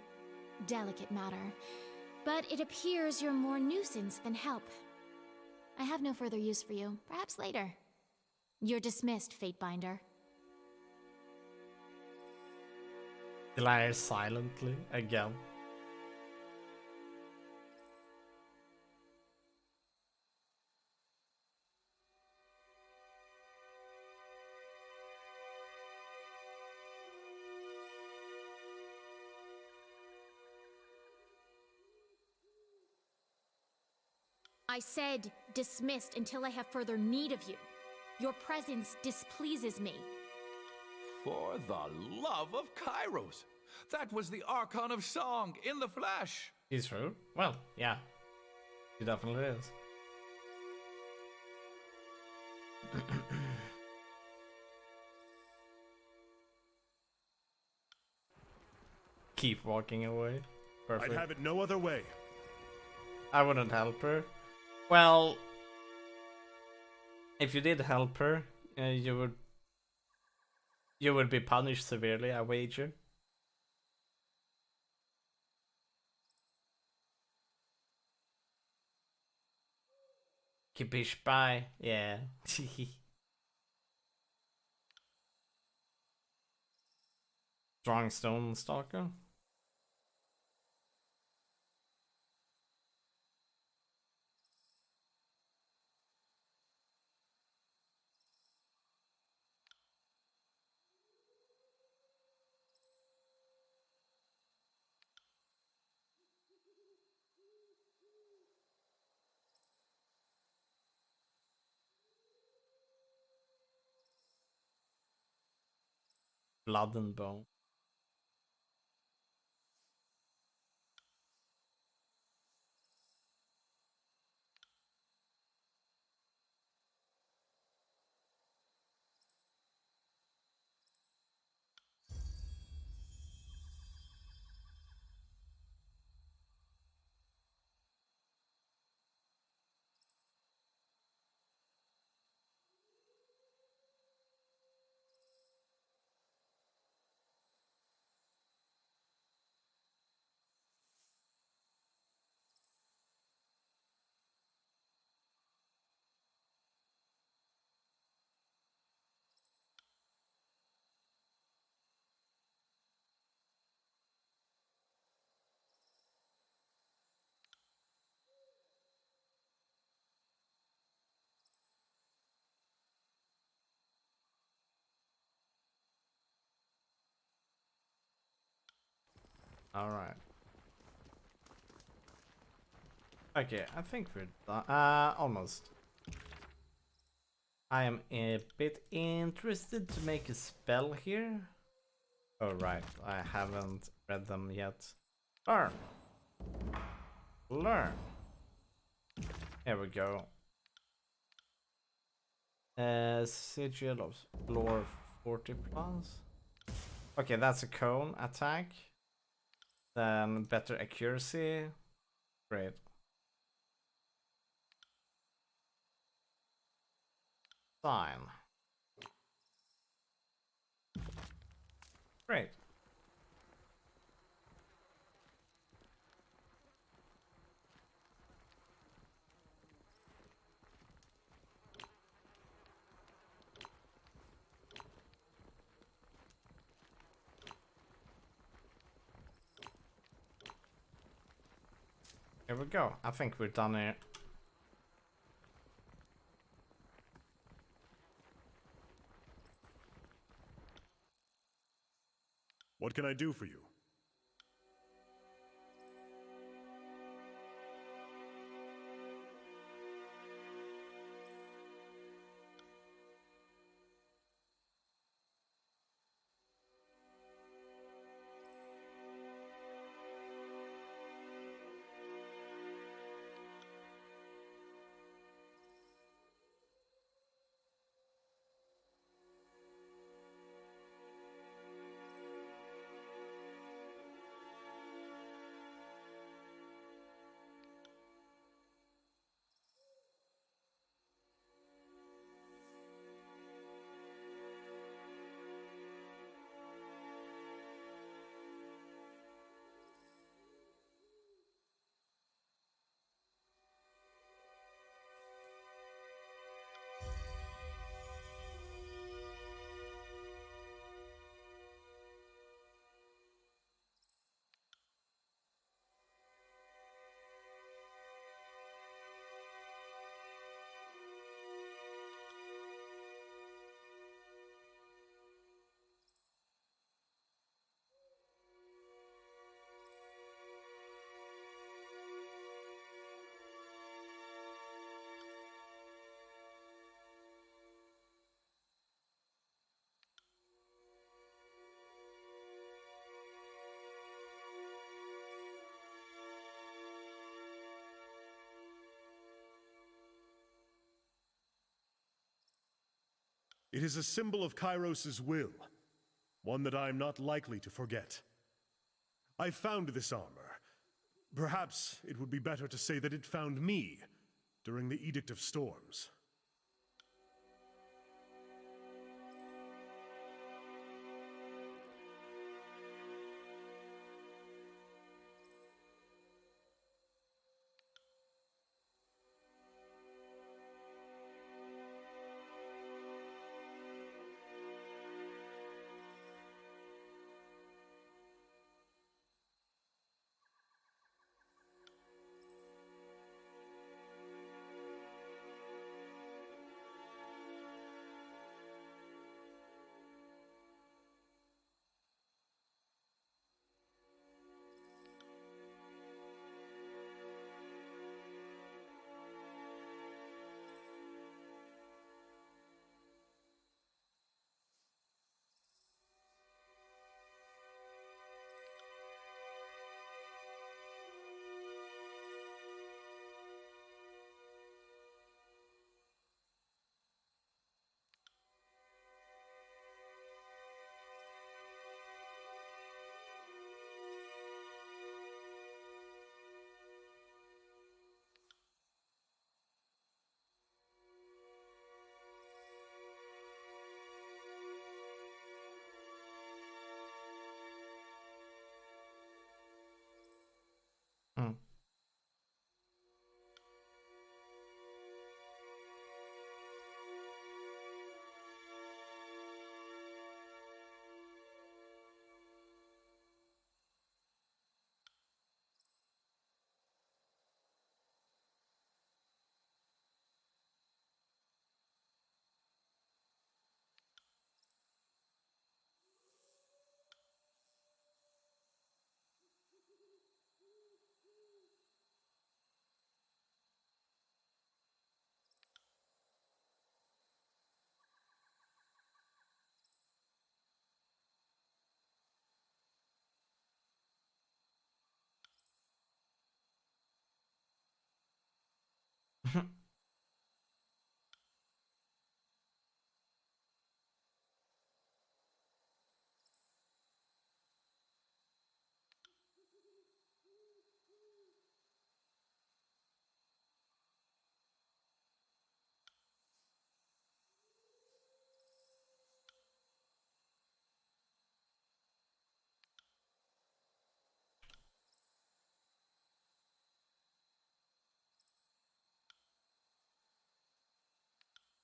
delicate matter, but it appears you're more nuisance than help. I have no further use for you. Perhaps later. You're dismissed, Fatebinder. Glare silently again. I said dismissed until I have further need of you. Your presence displeases me. For the love of Kairos! That was the Archon of Song in the flesh! He's true. Well, yeah. He definitely is. Keep walking away. Perfect. I'd have it no other way. I wouldn't help her. Well, if you did help her, you would be punished severely, I wager. Kibish bye. Yeah. Strong stone stalker. Blood and bone. Alright. Okay, I think we're done. Almost. I am a bit interested to make a spell here. Oh, right. I haven't read them yet. Learn. Learn. Here we go. Sigil of Lore 40 plus. Okay, that's a cone attack. Then better accuracy. Great. Sign. Great. Here we go. I think we're done here. What can I do for you? It is a symbol of Kairos' will, one that I am not likely to forget. I found this armor. Perhaps it would be better to say that it found me during the Edict of Storms. Hmm.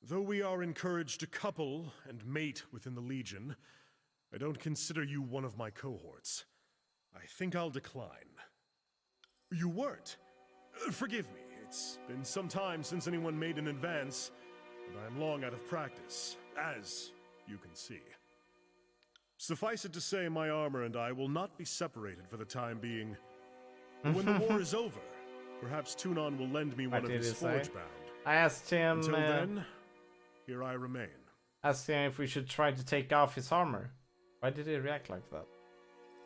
Though we are encouraged to couple and mate within the Legion, I don't consider you one of my cohorts. I think I'll decline. You weren't? Forgive me, it's been some time since anyone made an advance, and I am long out of practice, as you can see. Suffice it to say, my armor and I will not be separated for the time being. But when the war is over, perhaps Tunon will lend me one of did his he say? forge-bound. I asked him. Until then, here I remain. Asked him if we should try to take off his armor. Why did he react like that?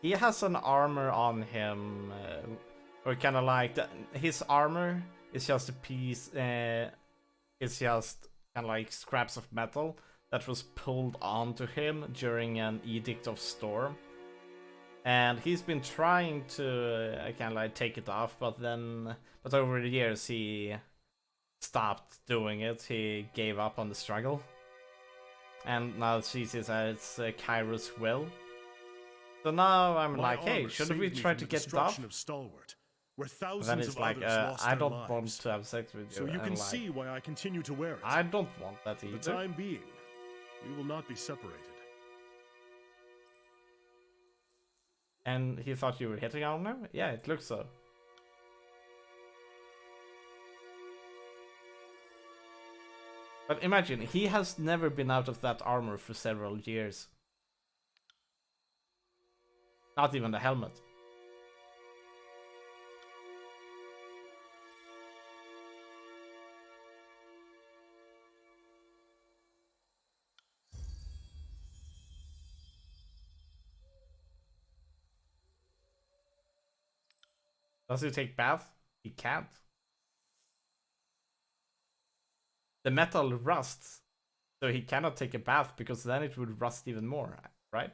He has an armor on him, or kind of like his armor is just a piece. It's just kind of like scraps of metal that was pulled onto him during an Edict of Storm, and he's been trying to kind of like take it off, but over the years he stopped doing it. He gave up on the struggle. And now she sees that it's Kairos' will. So now I'm My like, hey, armor shouldn't we saved me try from to the get it off? destruction of Stalwart, where Then thousands it's of like, others lost I their don't lives. want to have sex with you. So you and can like, see why I continue to wear it. I don't want that For either. the time being, we will not be separated. And he thought you were hitting on him? Yeah, it looks so. But imagine, he has never been out of that armor for several years. Not even the helmet. Does he take bath? He can't. The metal rusts. So he cannot take a bath because then it would rust even more, right?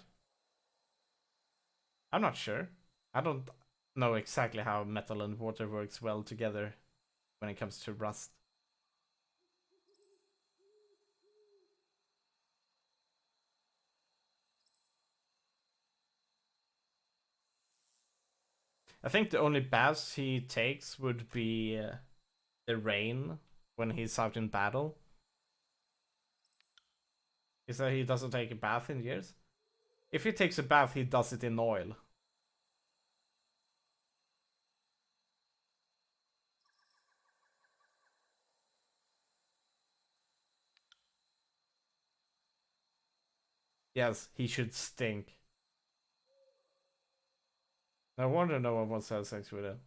I'm not sure. I don't know exactly how metal and water works well together when it comes to rust. I think the only baths he takes would be the rain when he's out in battle. Is that he doesn't take a bath in years? If he takes a bath, he does it in oil. Yes, he should stink. No wonder no one wants to have sex with him.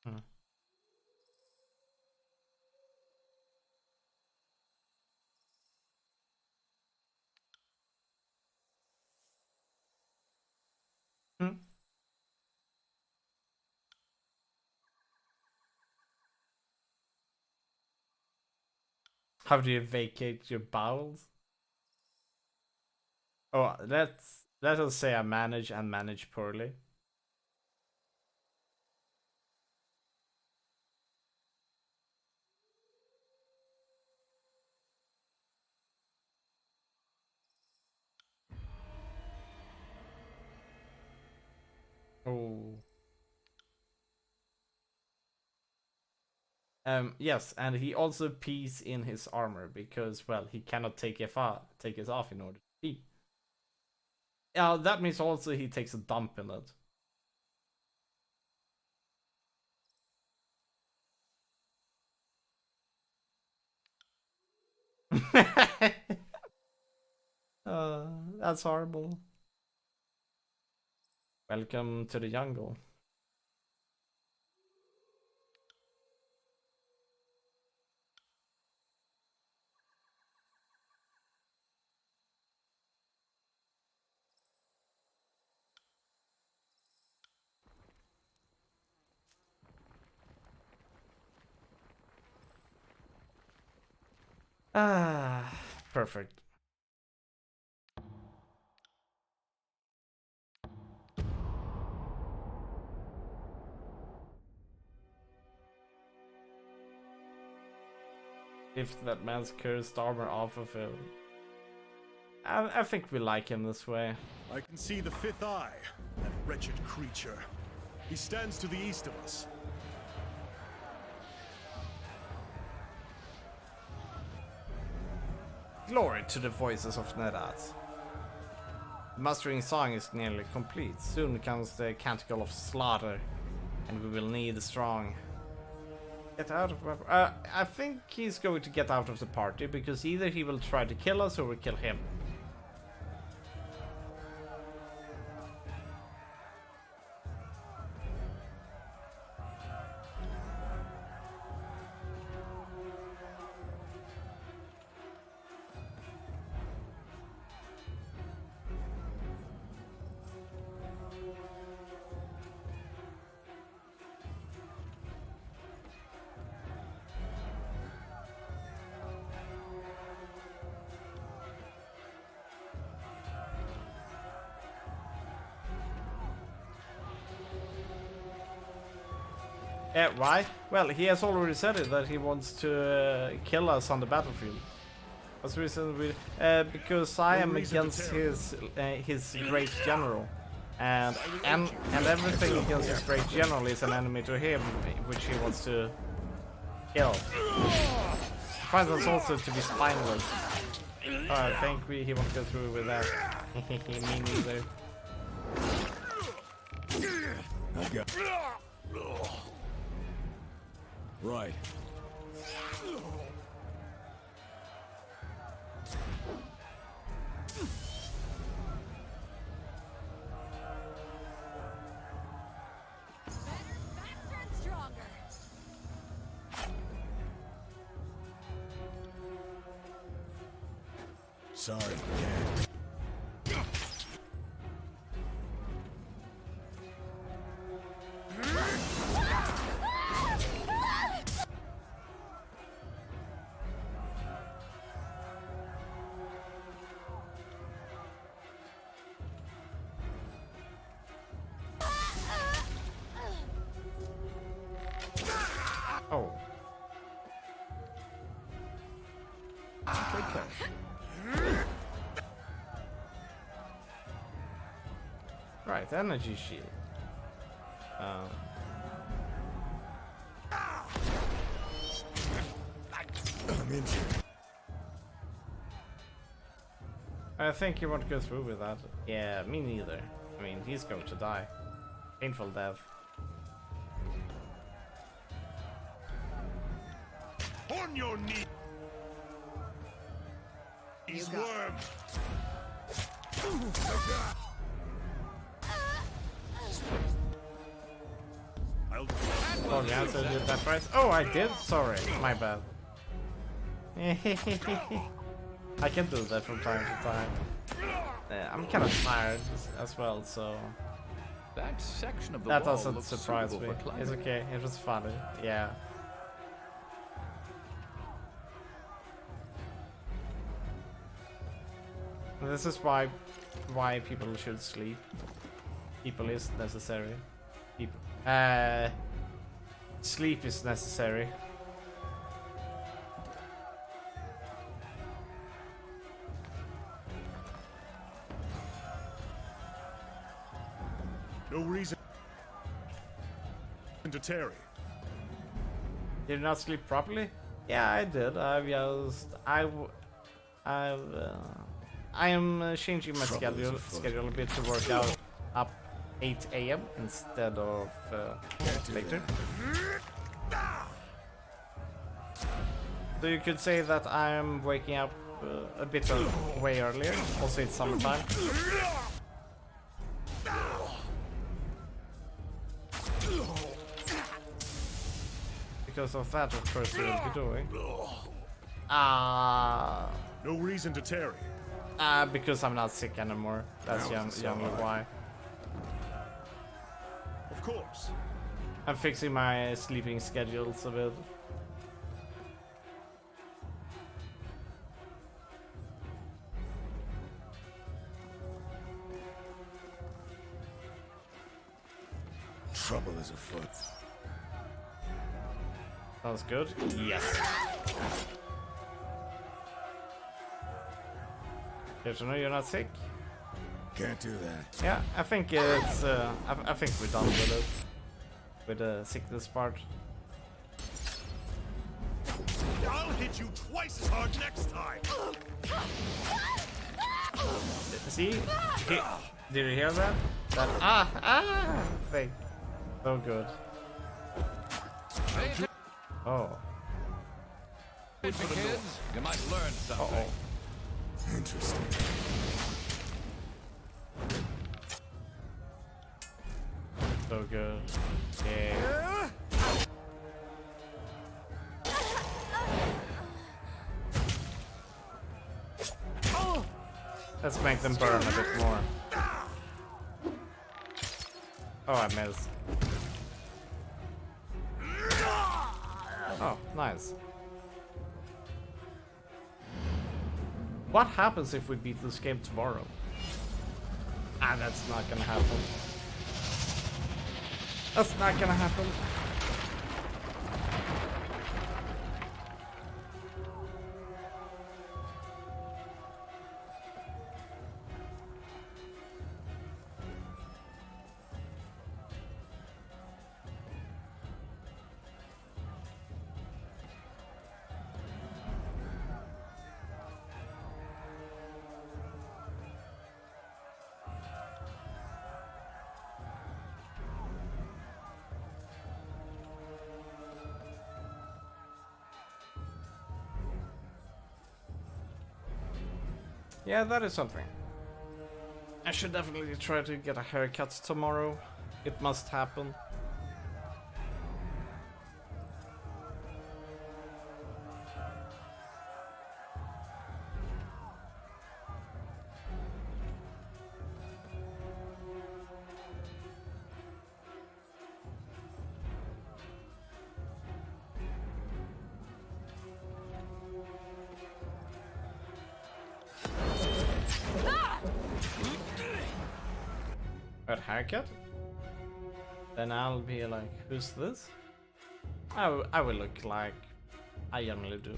Hmm. Hmm. How do you vacate your bowels? Oh, let us say I manage and manage poorly. Oh. Yes, and he also pees in his armor because, well, he cannot take it off in order to pee. Yeah, that means also he takes a dump in it. That's horrible. Welcome to the jungle. Ah, perfect. If that man's cursed armor off of him. I think we like him this way. I can see the fifth eye, that wretched creature. He stands to the east of us. Glory to the voices of Nerat. The mustering song is nearly complete. Soon comes the canticle of slaughter, and we will need the strong. Get out of I think he's going to get out of the party because either he will try to kill us or we kill him. Why? Well, he has already said it that he wants to kill us on the battlefield. That's the reason we, because I am against his great general, And everything against his break generally is an enemy to him, which he wants to kill. He finds us also to be spineless. Oh, I think he won't go through with that. Me neither. Right. Faster and stronger. Sorry, Dad. Oh. Right, energy shield. I'm injured. I think you won't go through with that. Yeah, me neither. I mean, he's going to die. Painful death. On your knee. He's worm. I'll Oh, the answer did that price. Oh, I did? Sorry, my bad. I can do that from time to time. I'm kind of tired as well, so That section of the that wall doesn't looks surprise me. suitable for climbing. It's okay. It was funny. Yeah. This is why people should sleep. People is necessary. People. Sleep is necessary. no reason to tarry. Did you not sleep properly? Yeah, I did. I am changing my schedule a bit to work out up 8 a.m. instead of later. So you could say that I'm waking up a bit way earlier. Also, it's summertime. Because of that, of course, we will be doing. No reason to tarry. Because I'm not sick anymore. That's young why. Of course. I'm fixing my sleeping schedules a bit. Trouble is afoot. Sounds good. Yes. Good to know you're not sick. Can't do that. Yeah, I think it's. I think we're done with it. With the sickness part. I'll hit you twice as hard next time. See? Did you hear that? That thing. So good. Oh. Kids, you might learn something. Uh-oh. Interesting. So good. Yeah. Let's make them burn a bit more. Oh, I missed. Oh, nice. What happens if we beat this game tomorrow? That's not gonna happen. That's not gonna happen. Yeah, that is something. I should definitely try to get a haircut tomorrow. It must happen. But haircut? Then I'll be like, who's this? I will look like I generally do.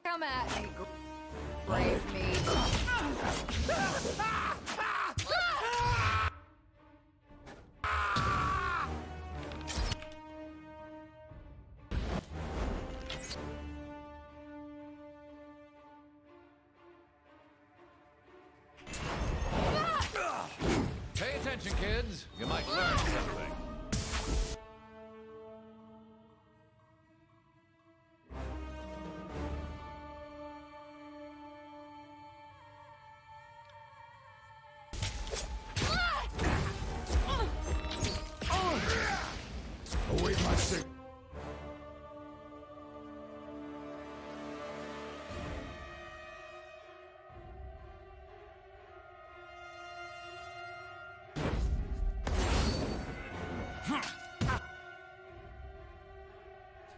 Come at me, brave me. Pay attention, kids. You might learn something. Await my signal.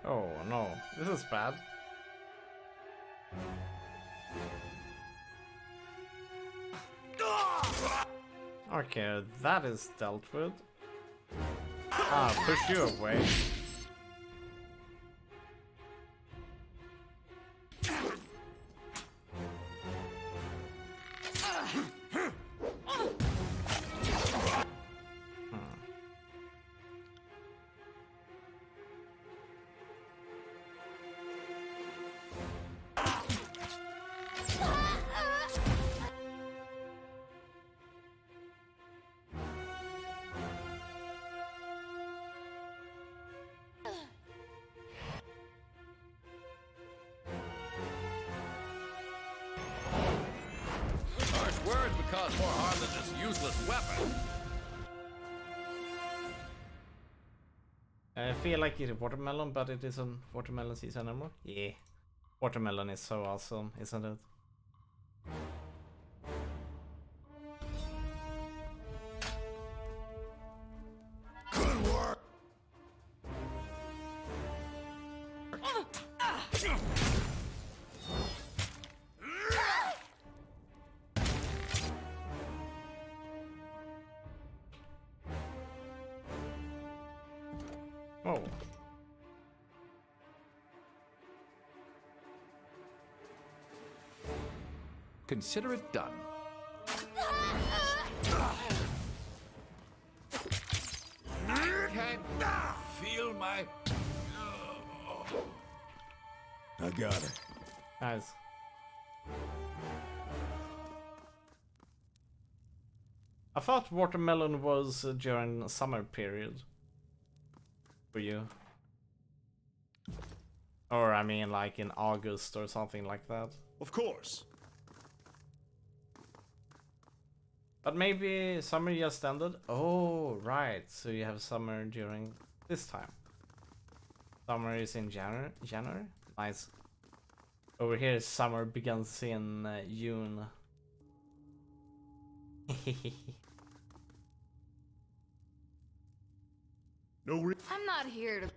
Oh no, this is bad. Okay, that is dealt with. Ah, push you away. Harsh words would cause more harm than this useless weapon. I feel like it's watermelon, but it isn't watermelon season anymore. Yeah, watermelon is so awesome, isn't it? Good work. Oh. Consider it done. Can't feel my... I got it. Nice. I thought watermelon was during summer period. For you. Or I mean like in August or something like that. Of course. But maybe summer just ended? Oh, right. So you have summer during this time. Summer is in January? Nice. Over here, summer begins in June. No I'm not here to.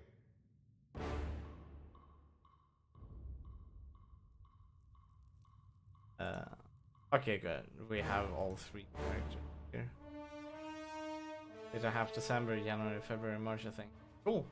Okay, good. We have all 3 characters here. Did I have December, January, February, March, I think. Cool.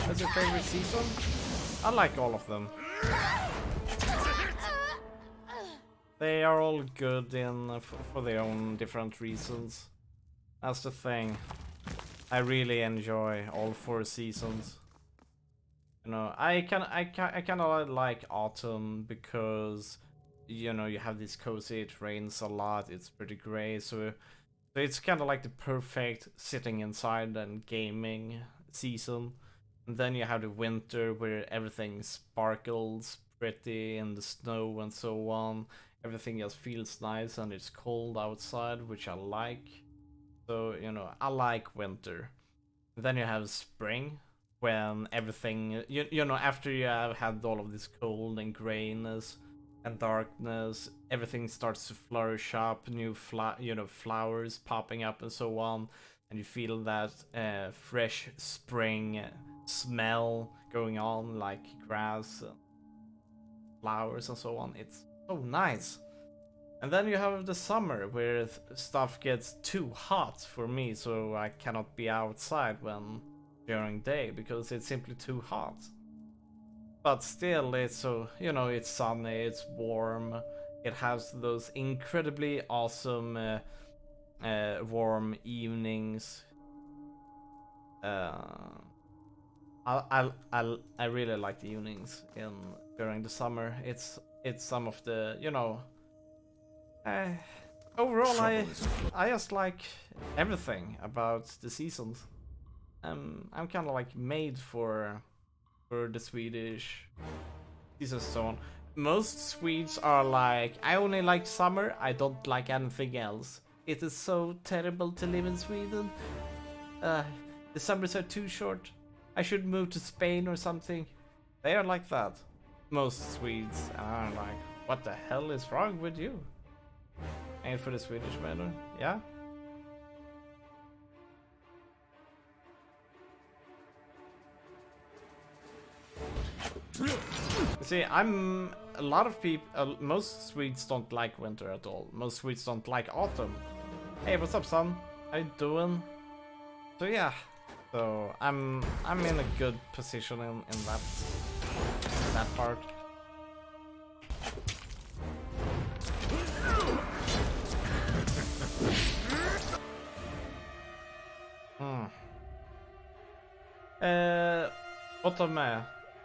What's your favorite season? I like all of them. They are all good in for their own different reasons. That's the thing. I really enjoy all 4 seasons. You know, I kind of like autumn because you know you have this cozy. It rains a lot. It's pretty gray, so it's kind of like the perfect sitting inside and gaming season. And then you have the winter where everything sparkles pretty in the snow and so on. Everything just feels nice and it's cold outside, which I like. So, you know, I like winter. And then you have spring when everything, you know, after you have had all of this cold and grayness and darkness, everything starts to flourish up, new flowers popping up and so on. And you feel that fresh spring smell going on, like grass, flowers and so on. It's so nice. And then you have the summer where stuff gets too hot for me, so I cannot be outside during day because it's simply too hot. But still, it's so, you know, it's sunny, it's warm, it has those incredibly awesome warm evenings. I really like the evenings during the summer. It's some of the, you know, overall I just like everything about the seasons. I'm kind of like made for the Swedish seasons and so on. Most Swedes are like, I only like summer, I don't like anything else. It is so terrible to live in Sweden. The summers are too short. I should move to Spain or something. They are like that. Most Swedes. And I'm like, what the hell is wrong with you? And for the Swedish matter, yeah? See, a lot of people, most Swedes don't like winter at all. Most Swedes don't like autumn. Hey, what's up, son? How you doing? So yeah, so I'm in a good position in that part. Autumn.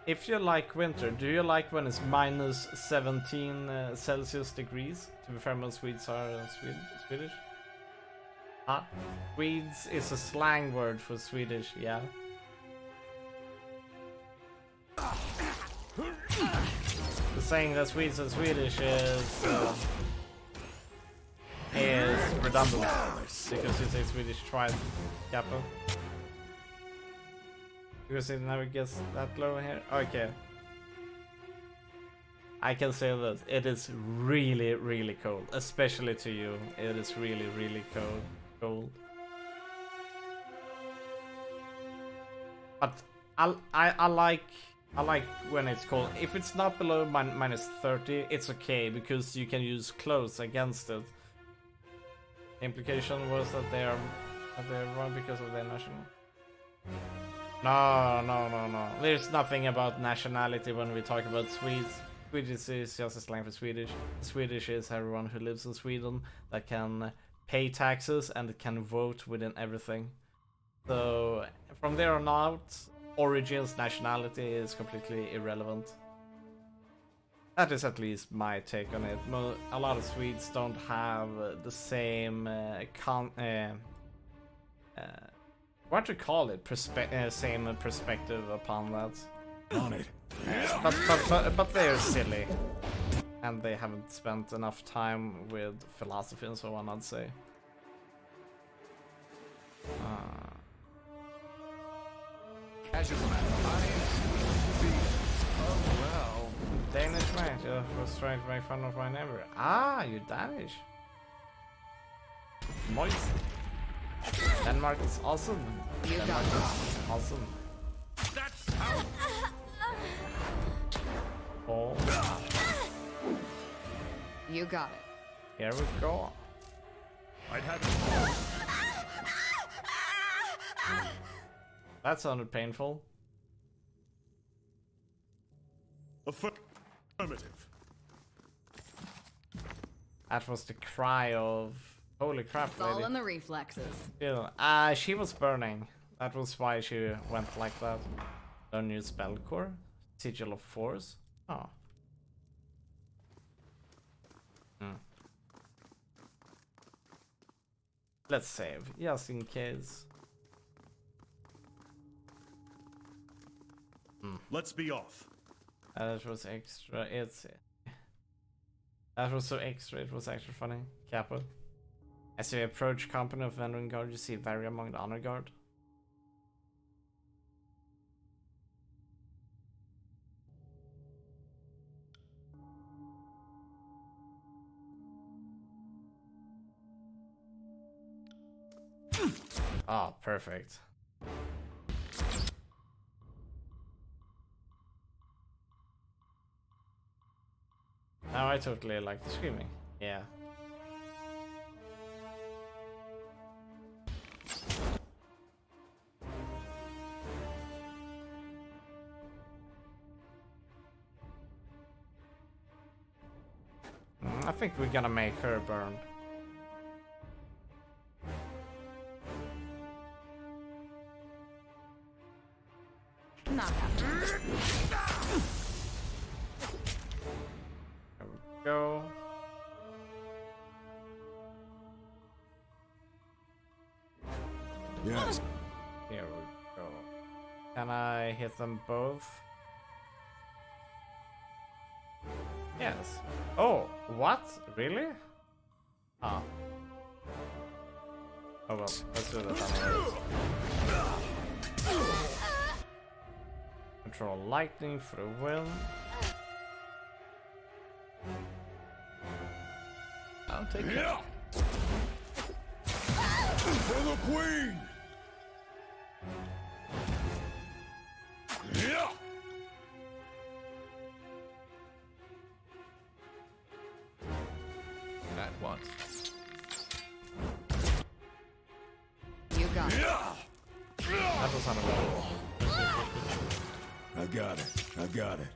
If you like winter, do you like when it's minus 17 Celsius degrees? To be fair, most Swedes are Swedish. Ah, Swedes is a slang word for Swedish, yeah. The saying that Swedes are Swedish is redundant because it's a Swedish tribe, Kappa. Because it never gets that low here. Okay. I can say that it is really, really cold, especially to you. It is really, really cold. But I like when it's cold. If it's not below minus 30, it's okay because you can use clothes against it. The implication was that they're wrong because of their national. No. There's nothing about nationality when we talk about Swedes. Swedish is just a slang for Swedish. Swedish is everyone who lives in Sweden that can pay taxes and can vote within everything. So from there on out, origins, nationality is completely irrelevant. That is at least my take on it. A lot of Swedes don't have the same what to call it? Same perspective upon that. On it. But they're silly, and they haven't spent enough time with philosophy and so on, I'd say. Casual man, Danish mate, you was trying to make fun of my neighbor. Ah, you're Danish. Moist. Denmark is awesome. You got Denmark it. is awesome. That's how. Oh, You got it. here we go. I'd have That sounded painful. affirmative. That was the cry of holy crap, It's all lady. in the reflexes. She was burning. That was why she went like that. Learn new spell core. Sigil of Force. Oh. Let's save, just in case. Let's be off. That was extra. That was so extra. It was actually funny. Capo. As you approach company of Veteran Guard, you see Varya among the honor guard. Ah, perfect. Now I totally like the screaming. Yeah. I think we're gonna make her burn. Not happening. There we go. Yes. Here we go. Can I hit them both? Yes. Oh, what? Really? Ah. Oh well, let's do that anyways. Control lightning for the will. I'll take it. For the queen. Yeah. At once. You got it. That was unavoidable. I got it. I got it.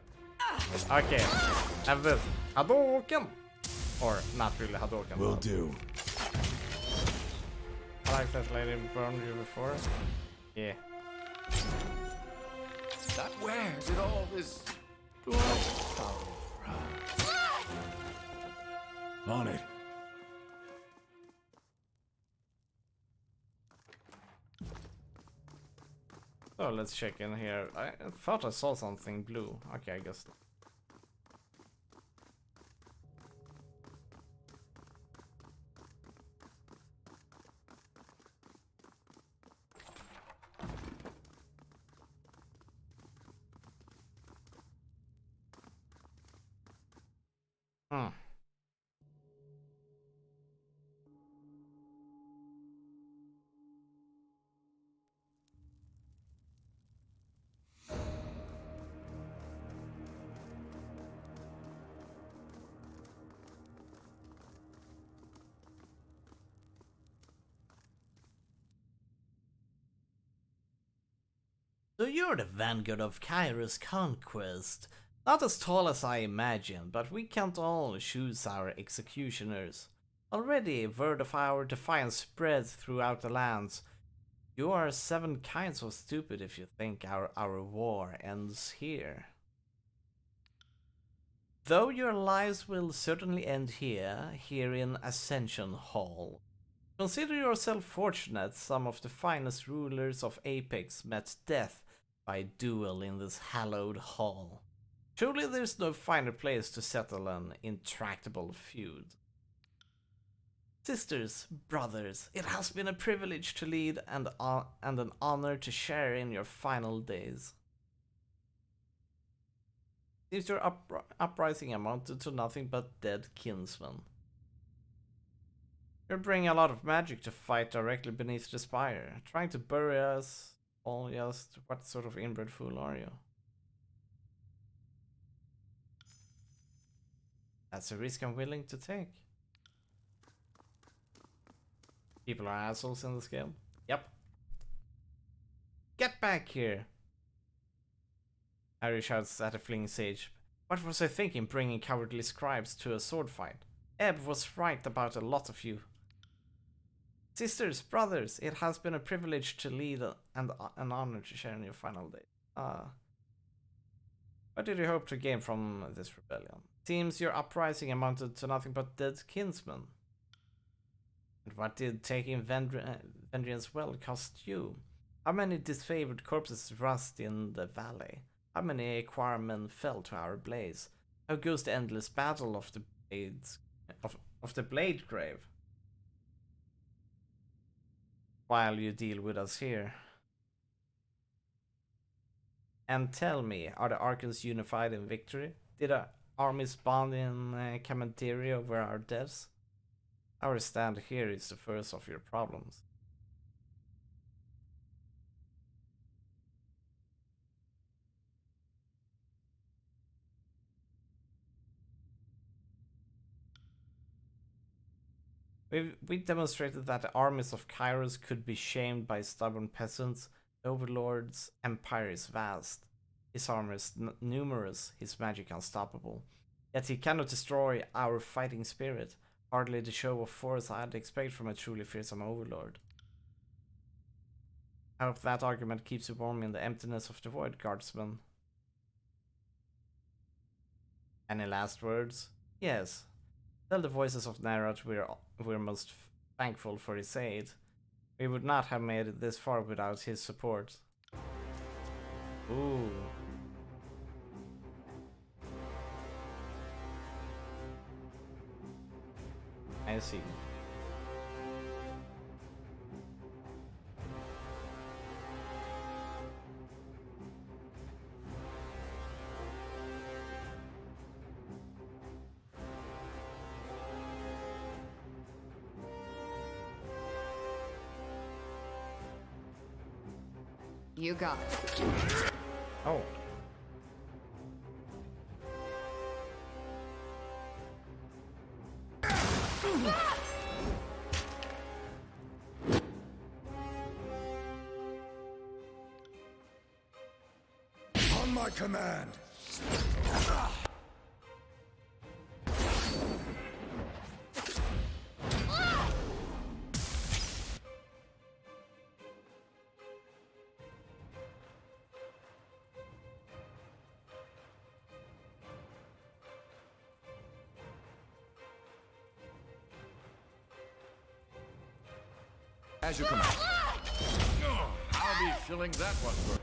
Okay, have this. Hadouken! Or not really Hadouken. Will but do. I like that lady burned you before. Yeah. Not where did all this On it. So let's check in here. I thought I saw something blue. Okay, I guess. Hmm. So you're the vanguard of Kairos conquest. Not as tall as I imagined, but we can't all choose our executioners. Already, word of our defiance spreads throughout the lands. You are 7 kinds of stupid if you think our war ends here. Though your lives will certainly end here in Ascension Hall. Consider yourself fortunate some of the finest rulers of Apex met death by duel in this hallowed hall. Surely there's no finer place to settle an intractable feud. Sisters, brothers, it has been a privilege to lead and an honor to share in your final days. Seems your uprising amounted to nothing but dead kinsmen. You're bringing a lot of magic to fight directly beneath the spire. Trying to bury us all, just what sort of inbred fool are you? That's a risk I'm willing to take. People are assholes in this game. Yep. Get back here! Harry shouts at a fleeing sage. What was I thinking bringing cowardly scribes to a sword fight? Ebb was right about a lot of you. Sisters, brothers, it has been a privilege to lead and an honor to share in your final day. What did you hope to gain from this rebellion? Seems your uprising amounted to nothing but dead kinsmen. And what did taking Vengeance Well cost you? How many disfavored corpses rust in the valley? How many Equar men fell to our blaze? How goes the endless battle of the blades of the Blade Grave? While you deal with us here. And tell me, are the Archons unified in victory? Did our armies bond in Commentary over our deaths? Our stand here is the first of your problems. We demonstrated that the armies of Kairos could be shamed by stubborn peasants. The Overlord's empire is vast. His army is numerous, his magic unstoppable. Yet he cannot destroy our fighting spirit. Hardly the show of force I'd expect from a truly fearsome Overlord. I hope that argument keeps you warm in the emptiness of the void, Guardsman. Any last words? Yes. Tell the voices of Narath we're most thankful for his aid. We would not have made it this far without his support. Ooh. I see. You got it. Oh. On my command! As you command. I'll be filling that one for.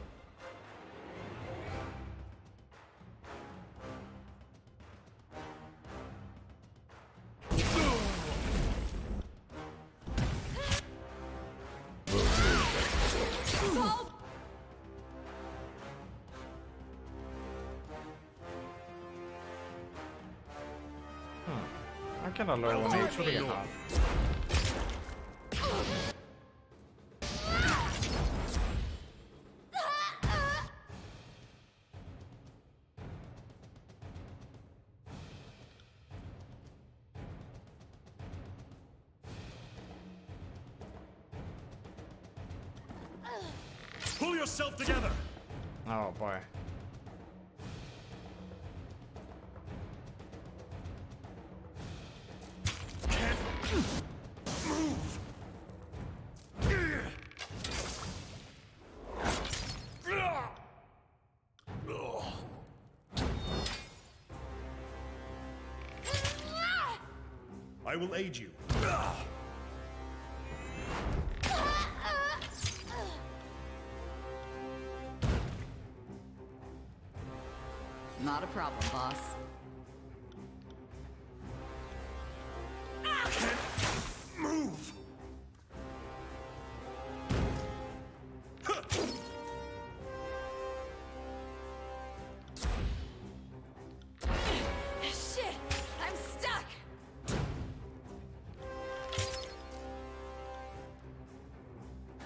I kinda low on HP här. Pull yourself together! Oh boy. Move! I will aid you. Not a problem, boss. Move!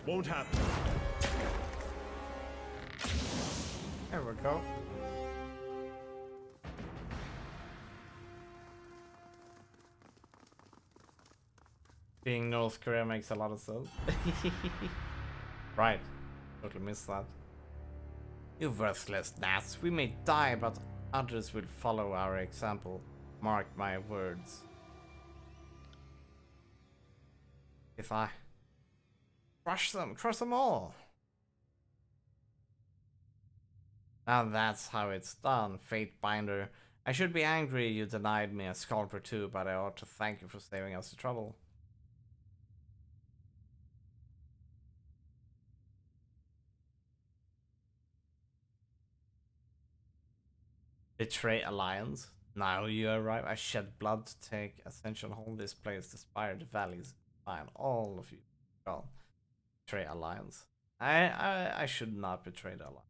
Won't happen. There we go. Being North Korea makes a lot of sense. Right. Totally missed that. You worthless gnats. We may die, but others will follow our example. Mark my words. If I crush them all. Now that's how it's done, Fate Binder. I should be angry you denied me a scalp or two, but I ought to thank you for saving us the trouble. Betray Alliance. Now you arrive. I shed blood to take Ascension hold this place, the spire, the valleys. Fine, all of you. Well, betray Alliance. I should not betray the Alliance.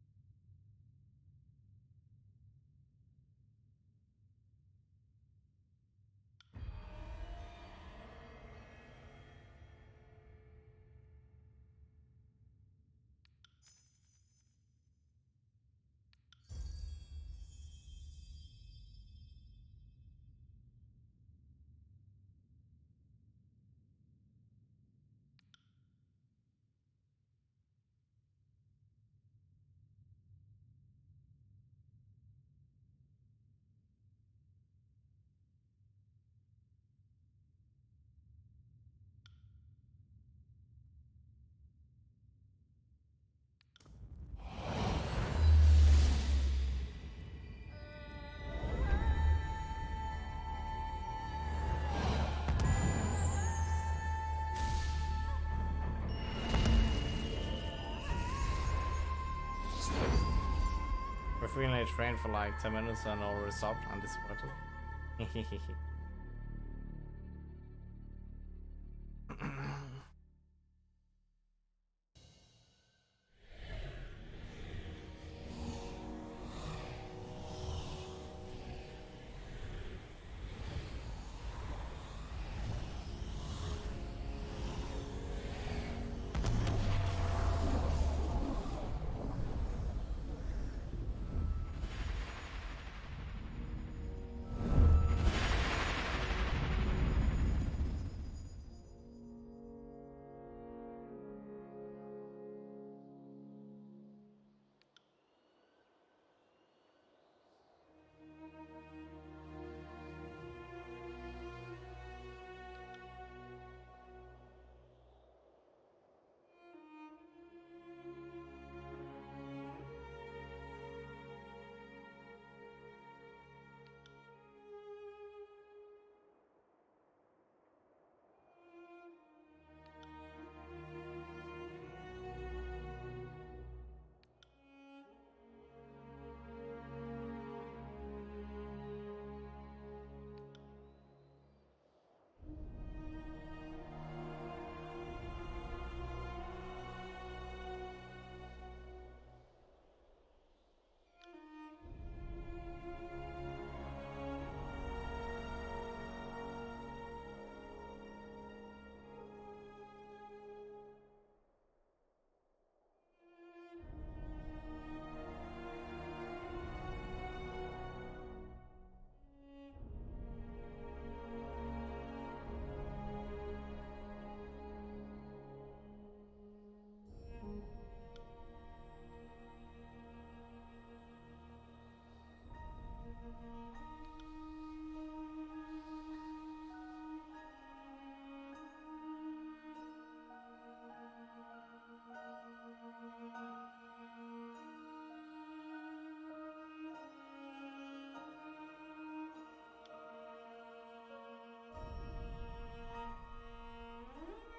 We're feeling it rain for like 10 minutes and already stopped. I'm disappointed.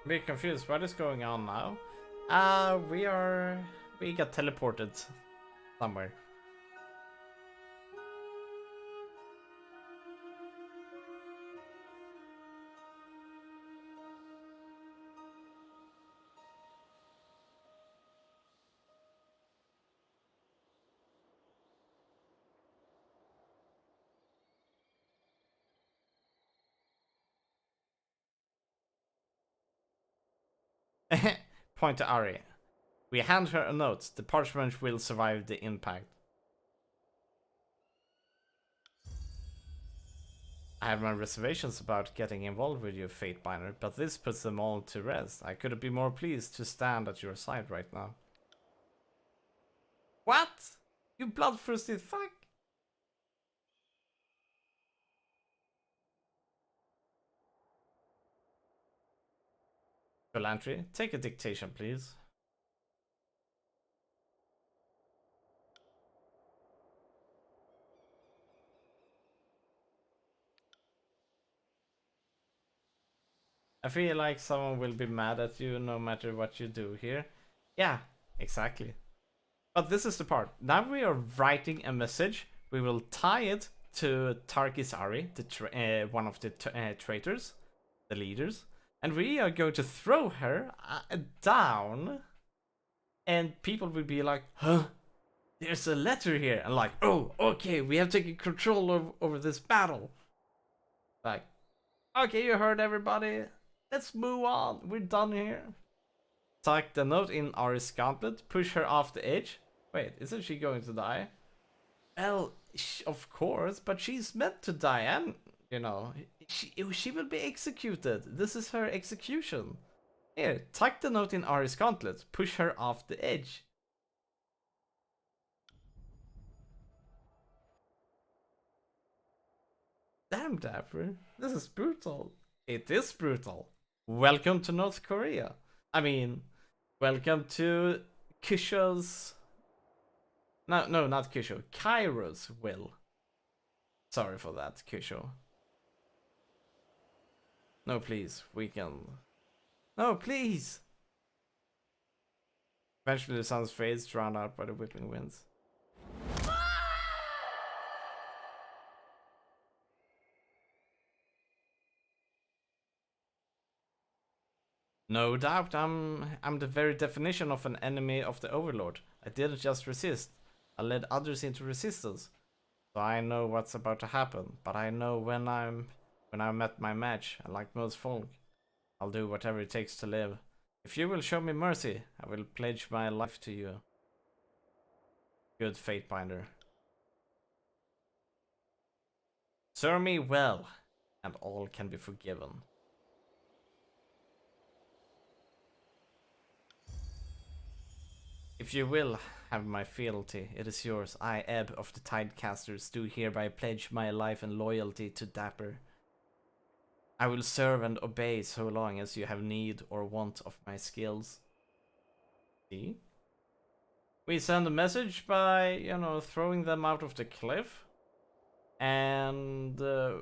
Bit confused. What is going on now? We got teleported somewhere. point to Ari. We hand her a note. The parchment will survive the impact. I have my reservations about getting involved with you, Fatebinder, but this puts them all to rest. I couldn't be more pleased to stand at your side right now. What? You bloodthirsty fuck? Galantry, take a dictation, please. I feel like someone will be mad at you no matter what you do here. Yeah, exactly. But this is the part. Now we are writing a message. We will tie it to Tarkis Ari, one of the traitors, the leaders. And we are going to throw her down. And people will be like, huh? There's a letter here. And like, oh, okay, we have taken control over this battle. Like, okay, you heard everybody. Let's move on. We're done here. Tuck the note in Ari's gauntlet. Push her off the edge. Wait, isn't she going to die? Well, of course, but she's meant to die, and you know, she will be executed. This is her execution. Here, tuck the note in Ari's gauntlet. Push her off the edge. Damn, Dapper. This is brutal. It is brutal. Welcome to North Korea. I mean, welcome to Kisho's... No, not Kisho. Kairo's will. Sorry for that, Kisho. No, please. We can... No, please! Eventually the sun's fades, drowned out by the whipping winds. No doubt, I'm the very definition of an enemy of the Overlord. I didn't just resist. I led others into resistance. So I know what's about to happen, but I know when I'm at my match, and like most folk, I'll do whatever it takes to live. If you will show me mercy, I will pledge my life to you. Good Fatebinder. Serve me well, and all can be forgiven. If you will have my fealty, it is yours. I, Ebb of the Tidecasters, do hereby pledge my life and loyalty to Dapper. I will serve and obey so long as you have need or want of my skills. See? We send a message by, you know, throwing them out of the cliff. And the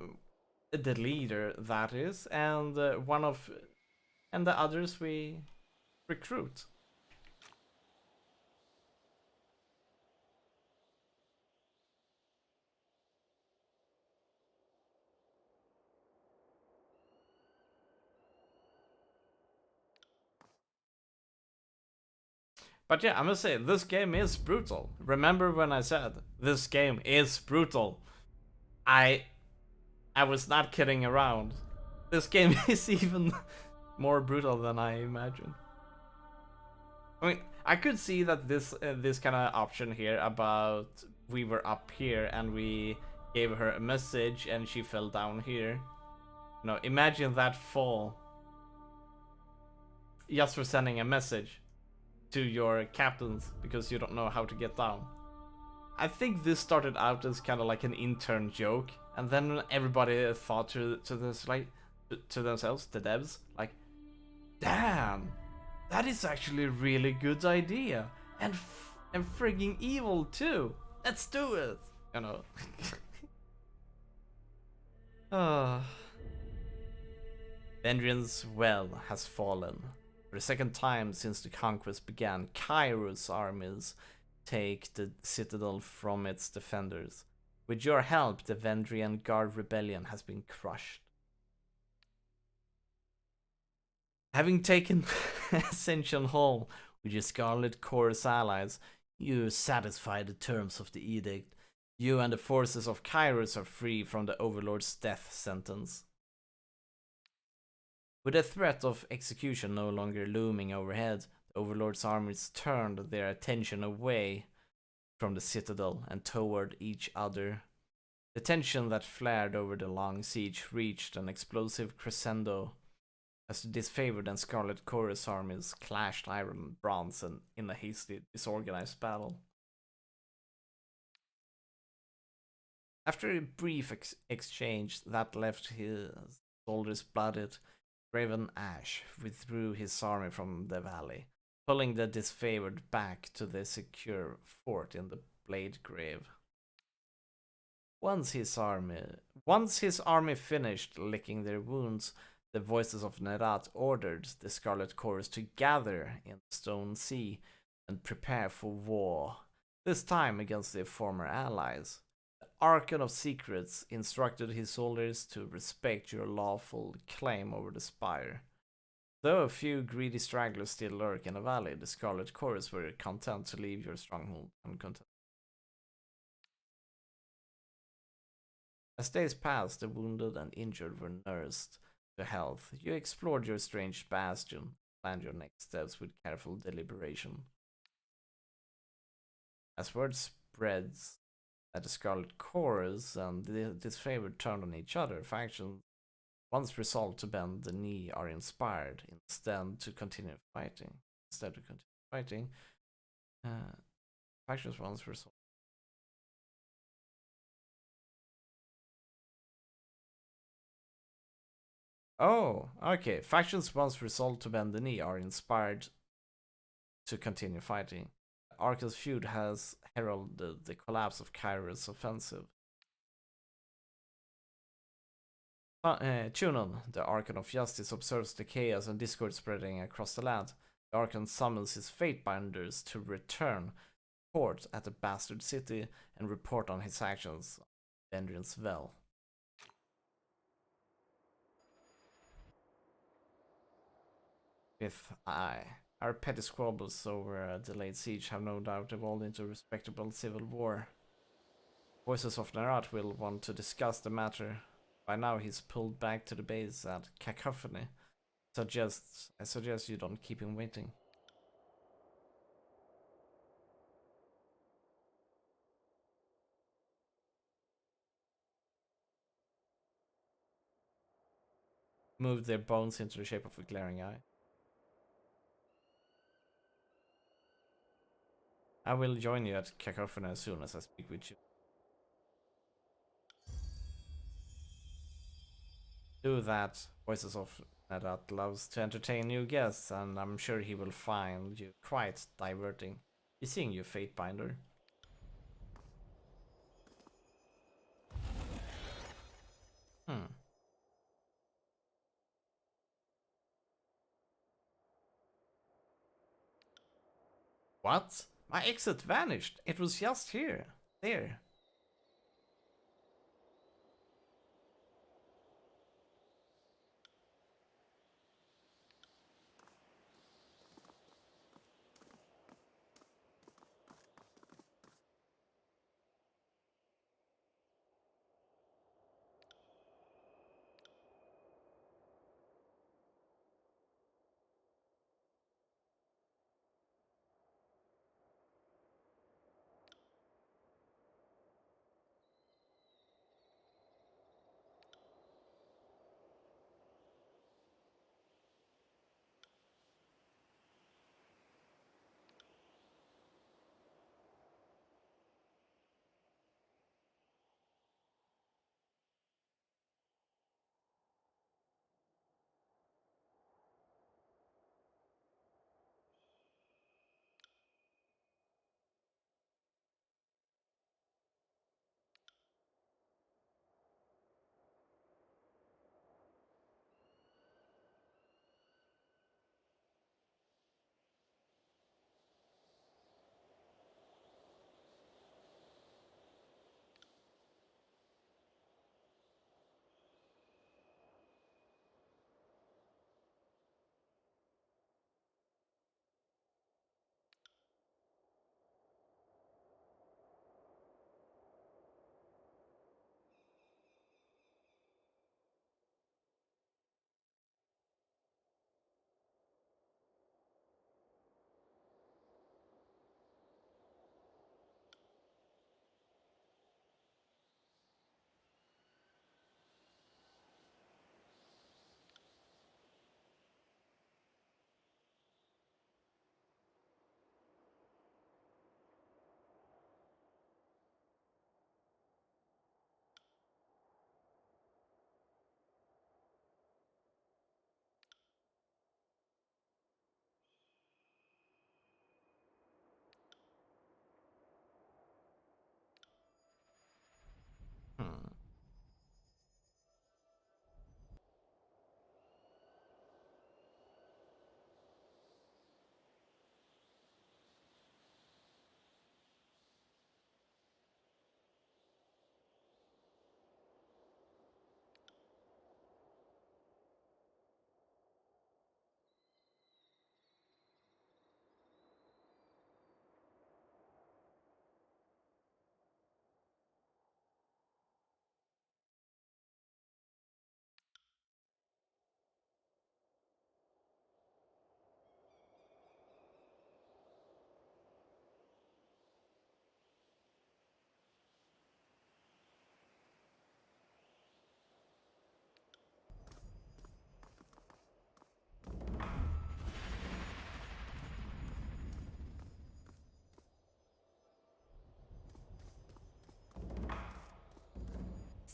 leader, that is, and and the others we recruit. But yeah, I must say, this game is brutal. Remember when I said, this game is brutal. I was not kidding around. This game is even more brutal than I imagined. I mean, I could see that this kind of option here about we were up here and we gave her a message and she fell down here. You know, imagine that fall. Just for sending a message to your captains because you don't know how to get down. I think this started out as kind of like an intern joke, and then everybody thought to this, like, to themselves, the devs, like, damn, that is actually a really good idea, and frigging evil too. Let's do it, you know. Vendrian's well has fallen. For the second time since the conquest began, Kairos armies take the citadel from its defenders. With your help, the Vendrian Guard rebellion has been crushed. Having taken Ascension Hall with your Scarlet Chorus allies, you satisfy the terms of the edict. You and the forces of Kairos are free from the Overlord's death sentence. With the threat of execution no longer looming overhead, The Overlord's armies turned their attention away from the citadel and toward each other. The tension that flared over the long siege reached an explosive crescendo as the disfavored and Scarlet Chorus armies clashed iron and bronze and in a hasty, disorganized battle. After a brief exchange that left his soldiers blooded, Raven Ash withdrew his army from the valley, pulling the disfavored back to the secure fort in the Blade Grave. Once his army finished licking their wounds, the voices of Nerat ordered the Scarlet Chorus to gather in the Stone Sea and prepare for war, this time against their former allies. The Archon of Secrets instructed his soldiers to respect your lawful claim over the spire. Though a few greedy stragglers still lurk in the valley, the Scarlet Chorus were content to leave your stronghold uncontested. As days passed, the wounded and injured were nursed to health. You explored your strange bastion, planned your next steps with careful deliberation. As word spreads that the Scarlet Chorus and the disfavored turned on each other, factions once resolved to bend the knee are inspired to continue fighting. Factions once resolved. Oh, okay. Factions once resolved to bend the knee are inspired to continue fighting. Arca's feud has heralded the collapse of Kairos' offensive. Chunon, the Archon of Justice, observes the chaos and discord spreading across the land. The Archon summons his Fatebinders to return court at the Bastard City and report on his actions on Vendrian's Vel. If our petty squabbles over a delayed siege have no doubt evolved into a respectable civil war. Voices of Nerat will want to discuss the matter. By now he's pulled back to the base at Cacophony. I suggest you don't keep him waiting. Move their bones into the shape of a glaring eye. I will join you at Cacophony as soon as I speak with you. Do that. Voices of Nerat loves to entertain new guests, and I'm sure he will find you quite diverting. He's seeing you, Fatebinder. What? My exit vanished. It was just here. There.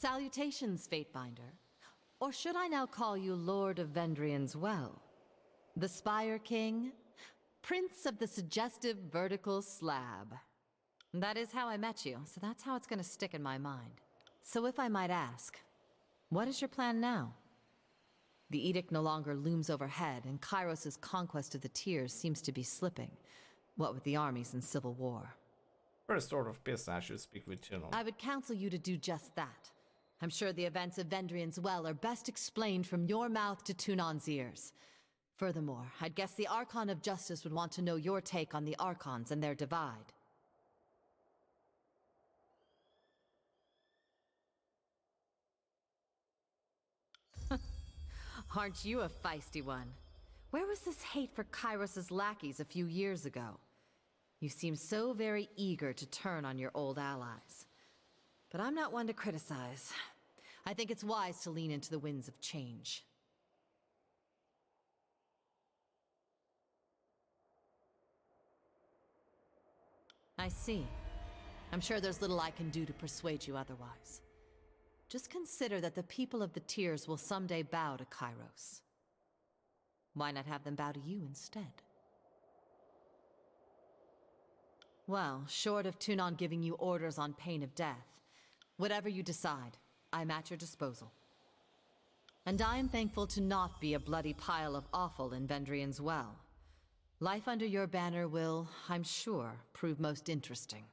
Salutations, Fatebinder. Or should I now call you Lord of Vendrian's Well? The Spire King? Prince of the suggestive vertical slab. That is how I met you, so that's how it's gonna stick in my mind. So if I might ask, what is your plan now? The edict no longer looms overhead, and Kairos' conquest of the Tears seems to be slipping. What with the armies and civil war. First order of business, I should speak with Tunon. I would counsel you to do just that. I'm sure the events of Vendrian's Well are best explained from your mouth to Tunon's ears. Furthermore, I'd guess the Archon of Justice would want to know your take on the Archons and their divide. Aren't you a feisty one? Where was this hate for Kairos' lackeys a few years ago? You seem so very eager to turn on your old allies. But I'm not one to criticize. I think it's wise to lean into the winds of change. I see. I'm sure there's little I can do to persuade you otherwise. Just consider that the people of the Tears will someday bow to Kairos. Why not have them bow to you instead? Well, short of Tunon giving you orders on pain of death, whatever you decide, I'm at your disposal. And I am thankful to not be a bloody pile of offal in Vendrian's Well. Life under your banner will, I'm sure, prove most interesting.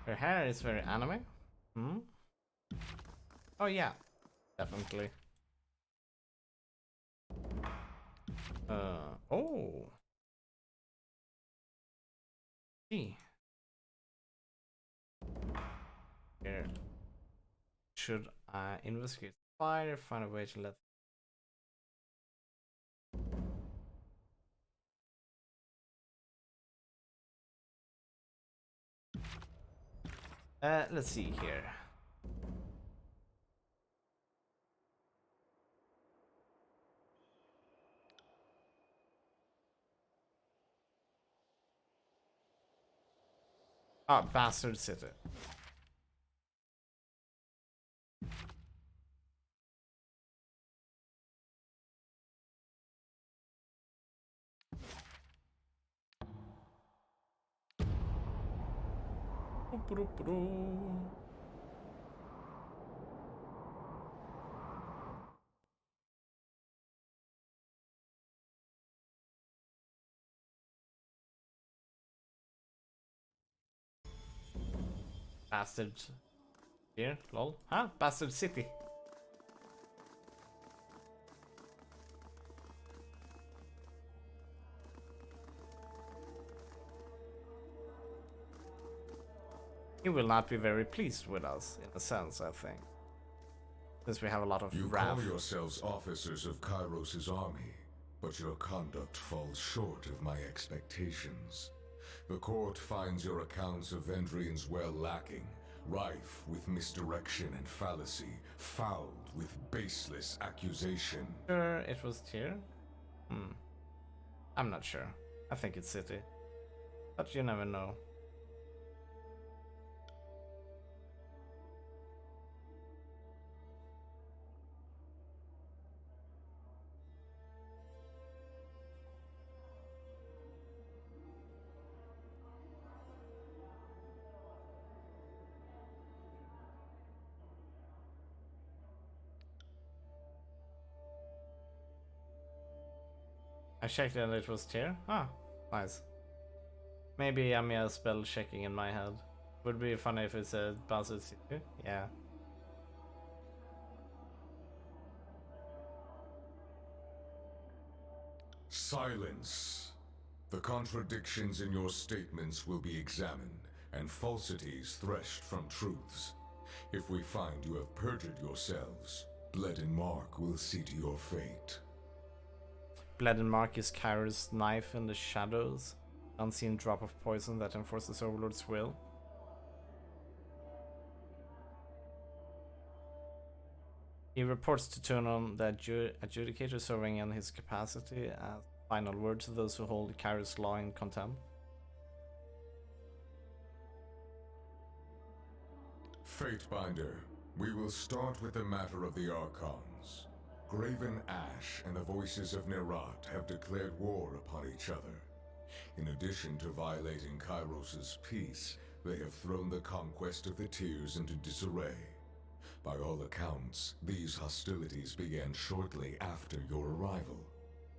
Her hair is very anime. Oh yeah, definitely. Oh. See. Here. Should I investigate the fire, find a way to let... let's see here. Ah, Bastard City. Bastard here, lol. Huh? Bastard City. He will not be very pleased with us, in a sense, I think. Since we have a lot of You wrath. call yourselves officers of Kairos' army, but your conduct falls short of my expectations. The court finds your accounts of Vendrian's Well lacking, rife with misdirection and fallacy, fouled with baseless accusation. Sure, it was here. I'm not sure. I think it's City. But you never know. I checked and it was here. Ah, nice. Maybe I'm a spell checking in my head. Would be funny if it said Buzzard City. Yeah. Silence. The contradictions in your statements will be examined, and falsities threshed from truths. If we find you have perjured yourselves, Bled and Mark will see to your fate. Bled and Mark is Kairos' knife in the shadows. Unseen drop of poison that enforces Overlord's will. He reports to Tunon that adjudicator serving in his capacity as final word to those who hold Kairos law in contempt? Fatebinder, we will start with the matter of the Archons. Graven Ash and the Voices of Nerat have declared war upon each other. In addition to violating Kairos' peace, they have thrown the conquest of the Tears into disarray. By all accounts, these hostilities began shortly after your arrival.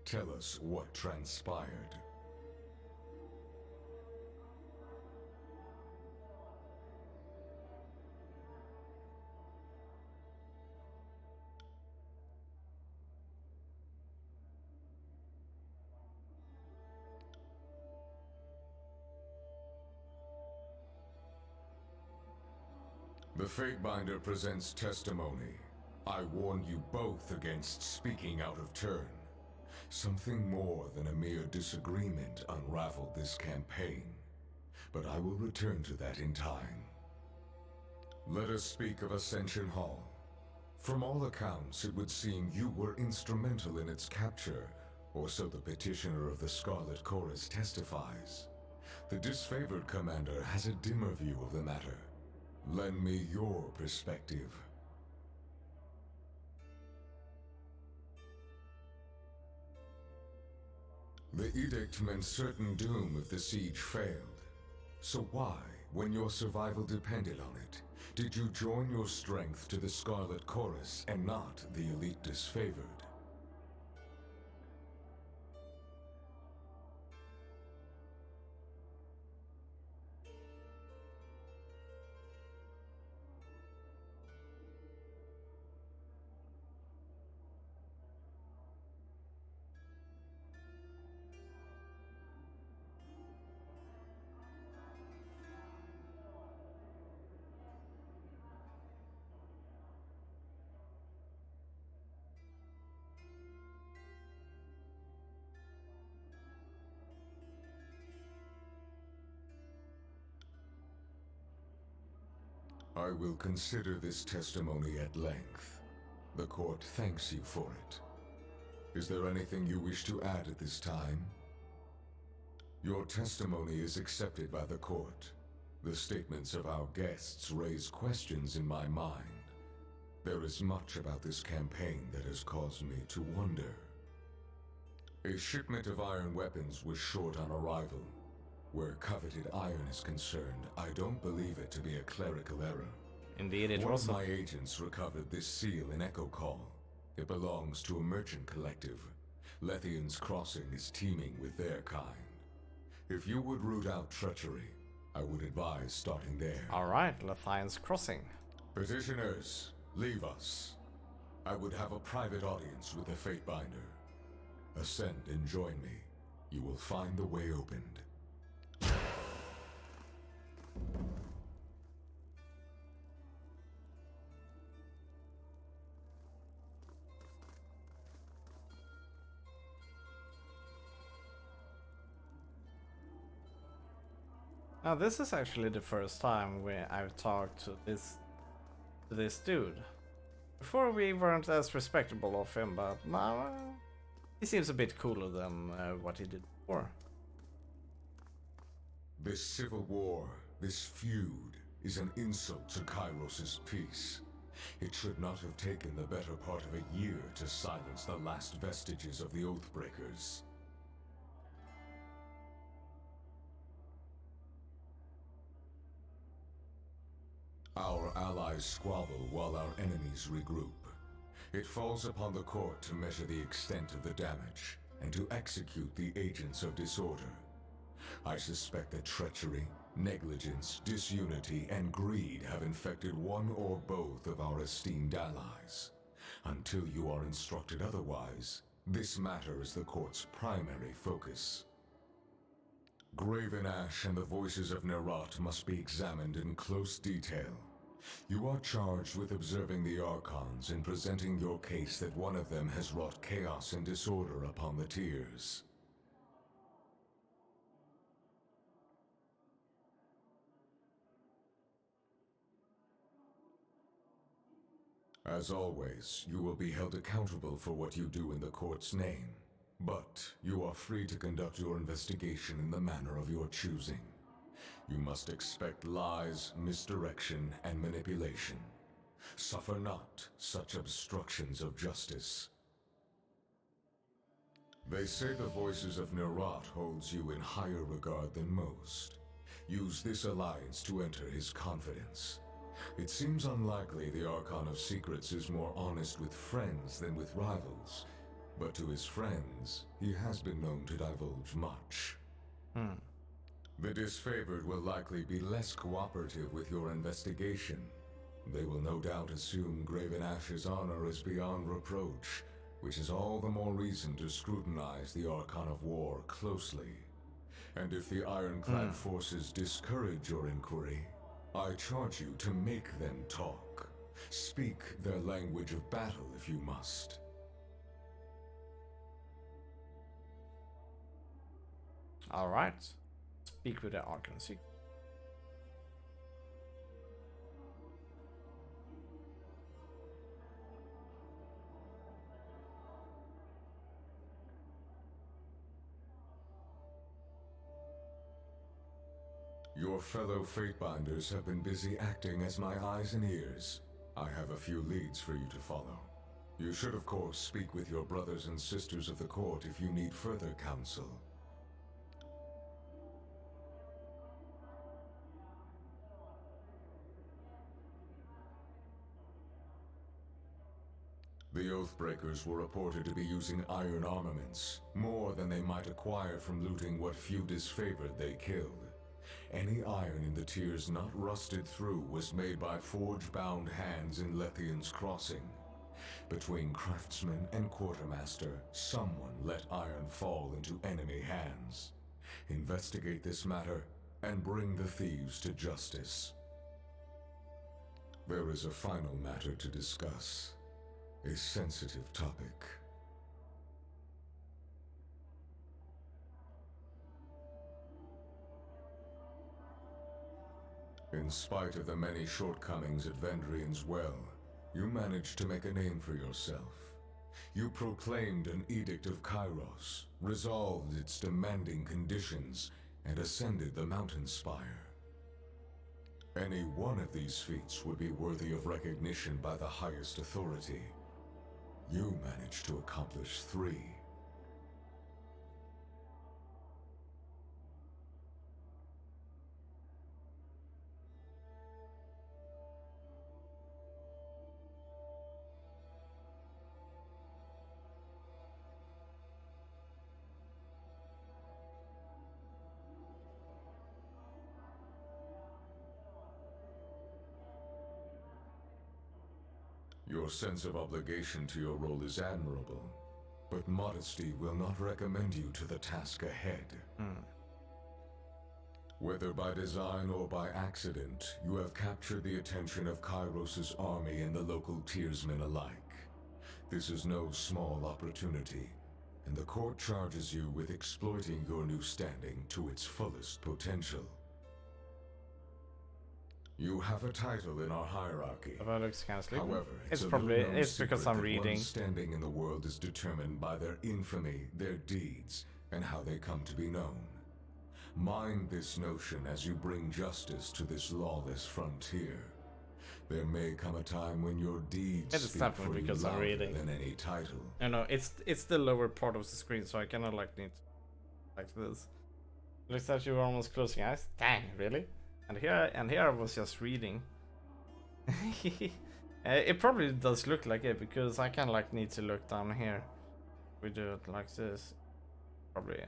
Tell us what transpired. The Fatebinder presents testimony. I warn you both against speaking out of turn. Something more than a mere disagreement unraveled this campaign. But I will return to that in time. Let us speak of Ascension Hall. From all accounts, it would seem you were instrumental in its capture, or so the petitioner of the Scarlet Chorus testifies. The disfavored commander has a dimmer view of the matter. Lend me your perspective. The edict meant certain doom if the siege failed. So why, when your survival depended on it, did you join your strength to the Scarlet Chorus and not the elite disfavored? I will consider this testimony at length. The court thanks you for it. Is there anything you wish to add at this time? Your testimony is accepted by the court. The statements of our guests raise questions in my mind. There is much about this campaign that has caused me to wonder. A shipment of iron weapons was short on arrival. Where coveted iron is concerned, I don't believe it to be a clerical error. Indeed, it One was. of my agents recovered this seal in Echo Call. It belongs to a merchant collective. Lethian's Crossing is teeming with their kind. If you would root out treachery, I would advise starting there. Alright, Lethian's Crossing. Petitioners, leave us. I would have a private audience with the Fatebinder. Ascend and join me. You will find the way opened. Now this is actually the first time I've talked to this dude. Before we weren't as respectable of him, but now he seems a bit cooler than what he did before. This civil war, this feud, is an insult to Kairos' peace. It should not have taken the better part of a year to silence the last vestiges of the Oathbreakers. Our allies squabble while our enemies regroup. It falls upon the court to measure the extent of the damage, and to execute the agents of disorder. I suspect that treachery, negligence, disunity, and greed have infected one or both of our esteemed allies. Until you are instructed otherwise, this matter is the court's primary focus. Graven Ash and the Voices of Nerat must be examined in close detail. You are charged with observing the Archons and presenting your case that one of them has wrought chaos and disorder upon the Tears. As always, you will be held accountable for what you do in the court's name. But you are free to conduct your investigation in the manner of your choosing. You must expect lies, misdirection, and manipulation. Suffer not such obstructions of justice. They say the voices of Nerat holds you in higher regard than most. Use this alliance to enter his confidence. It seems unlikely the Archon of Secrets is more honest with friends than with rivals, but to his friends, he has been known to divulge much. The disfavored will likely be less cooperative with your investigation. They will no doubt assume Graven Ash's honor is beyond reproach, which is all the more reason to scrutinize the Archon of War closely. And if the ironclad forces discourage your inquiry, I charge you to make them talk. Speak their language of battle if you must. Alright. Speak with the Archon. Your fellow Fatebinders have been busy acting as my eyes and ears. I have a few leads for you to follow. You should, of course, speak with your brothers and sisters of the court if you need further counsel. The Oathbreakers were reported to be using iron armaments, more than they might acquire from looting what few disfavored they killed. Any iron in the tiers not rusted through was made by forge-bound hands in Lethian's Crossing. Between craftsman and quartermaster, someone let iron fall into enemy hands. Investigate this matter and bring the thieves to justice. There is a final matter to discuss. A sensitive topic. In spite of the many shortcomings at Vendrian's Well, you managed to make a name for yourself. You proclaimed an Edict of Kairos, resolved its demanding conditions, and ascended the mountain spire. Any one of these feats would be worthy of recognition by the highest authority. You managed to accomplish 3. Your sense of obligation to your role is admirable, but modesty will not recommend you to the task ahead. Whether by design or by accident, you have captured the attention of Kairos' army and the local tiersmen alike. This is no small opportunity, and the court charges you with exploiting your new standing to its fullest potential. You have a title in our hierarchy. However, it's probably because I'm reading. One's standing in the world is determined by their infamy, their deeds, and how they come to be known. Mind this notion as you bring justice to this lawless frontier. There may come a time when your deeds speak for you louder than any title. No, it's the lower part of the screen, so I cannot like need like this. Looks like you were almost closing eyes. Dang, really? And here I was just reading. It probably does look like it because I kind of like need to look down here. We do it like this. Probably.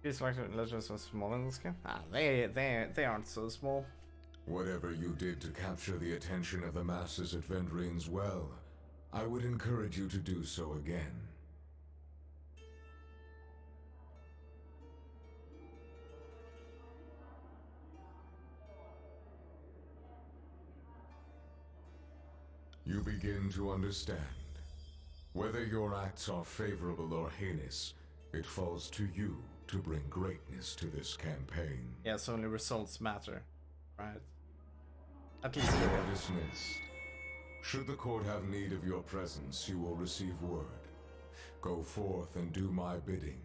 These like letters are small in this game. Ah, they aren't so small. Whatever you did to capture the attention of the masses at Vendrian's Well, I would encourage you to do so again. You begin to understand. Whether your acts are favorable or heinous, it falls to you to bring greatness to this campaign. Yes, only results matter, right? At You least are dismissed. Should the court have need of your presence, you will receive word. Go forth and do my bidding,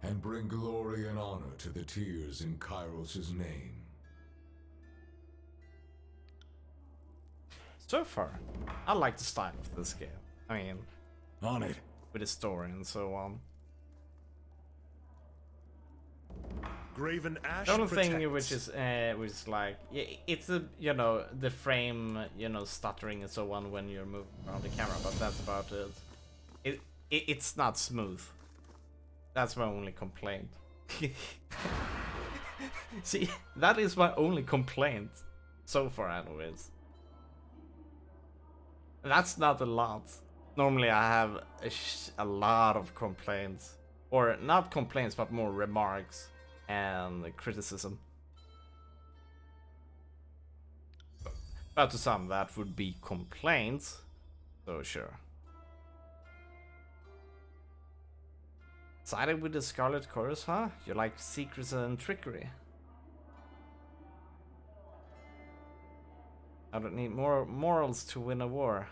and bring glory and honor to the tears in Kairos' name. So far, I like the style of this game. I mean, On it. with the story and so on. Graven Ash The only thing protects. which is like, it's a, the frame, stuttering and so on when you're moving around the camera, but that's about it. It's not smooth. That's my only complaint. See, that is my only complaint so far, anyways. That's not a lot. Normally I have a lot of complaints. Or not complaints, but more remarks and criticism. But to some that would be complaints. So sure. Sided with the Scarlet Chorus, huh? You like secrets and trickery. I don't need more morals to win a war.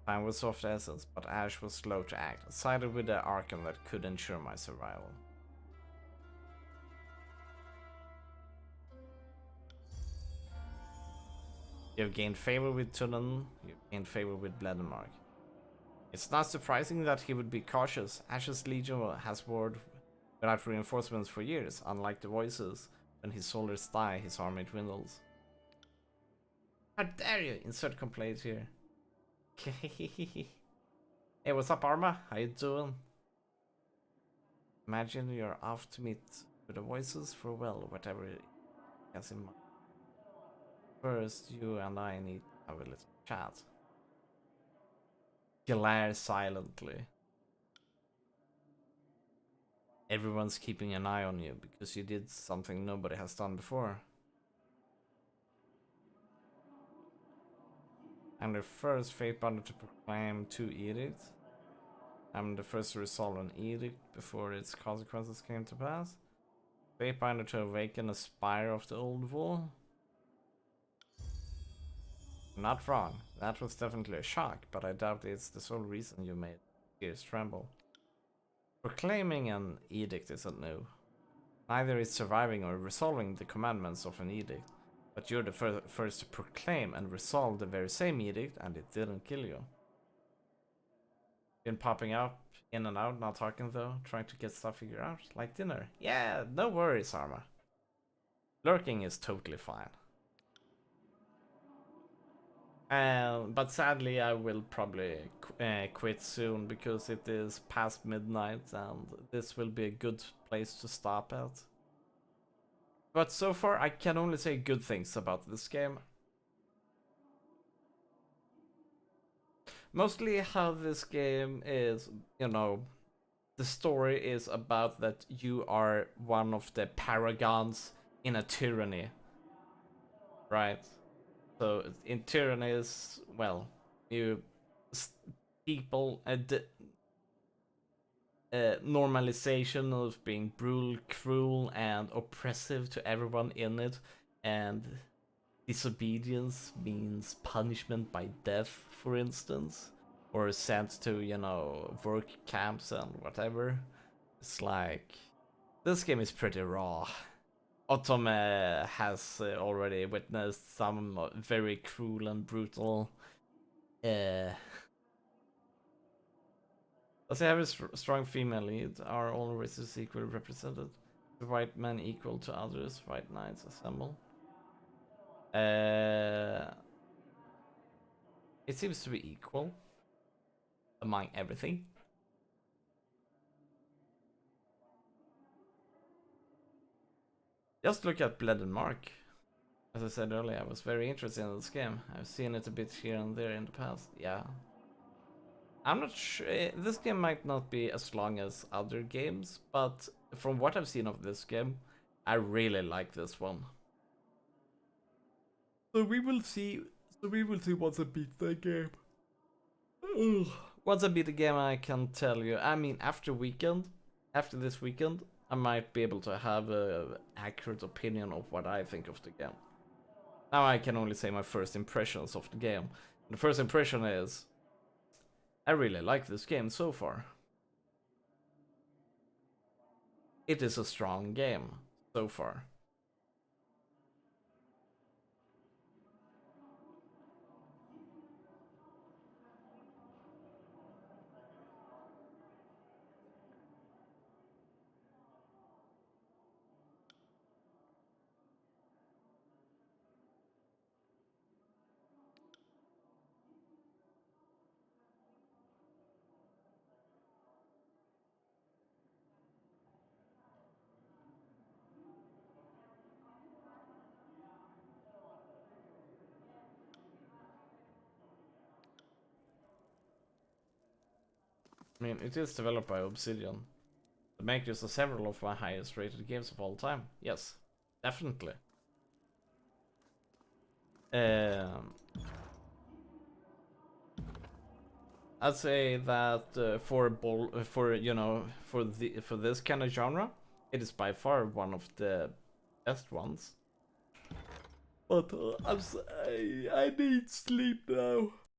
Time was soft essence, but Ash was slow to act. Sided with the Arkham that could ensure my survival. You've gained favor with Tunnen, you've gained favor with Bledenmark. It's not surprising that he would be cautious. Ash's Legion has warred without reinforcements for years, unlike the Voices. When his soldiers die, his army dwindles. How dare you insert complaints here. Hey, what's up, Arma? How you doing? Imagine you're off to meet with the Voices for, well, whatever it has in mind. First, you and I need to have a little chat. Glare silently. Everyone's keeping an eye on you because you did something nobody has done before. I'm the first Fatebinder to proclaim 2 edicts. I'm the first to resolve an edict before its consequences came to pass. Fatebinder to awaken a spire of the old wall. Not wrong. That was definitely a shock, but I doubt it's the sole reason you made ears tremble. Proclaiming an edict isn't new. Neither is surviving or resolving the commandments of an edict. But you're the first to proclaim and resolve the very same edict, and it didn't kill you. Been popping up, in and out, not talking though, trying to get stuff figured out, like dinner. Yeah, no worries, Arma. Lurking is totally fine. But sadly, I will probably quit soon because it is past midnight and this will be a good place to stop at. But so far, I can only say good things about this game. Mostly how this game is, the story is about that you are one of the paragons in a tyranny. Right? So in Tyranny is, well, people normalization of being brutal, cruel, and oppressive to everyone in it, and disobedience means punishment by death, for instance, or sent to work camps and whatever. It's like this game is pretty raw. Otome has already witnessed some very cruel and brutal. Does he have a strong female lead? Are all races equally represented? The white men equal to others? White knights assemble? It seems to be equal among everything. Just look at Bledenmark. As I said earlier, I was very interested in this game. I've seen it a bit here and there in the past. Yeah. I'm not sure. This game might not be as long as other games, but from what I've seen of this game, I really like this one. So we will see. Once I beat the game. Once I beat the game, I can tell you. I mean, after this weekend, I might be able to have an accurate opinion of what I think of the game. Now I can only say my first impressions of the game. The first impression is, I really like this game so far. it is a strong game so far. I mean, it is developed by Obsidian, the makers of several of my highest rated games of all time. Yes, definitely. I'd say that for you know for this kind of genre, it is by far one of the best ones. But I need sleep now.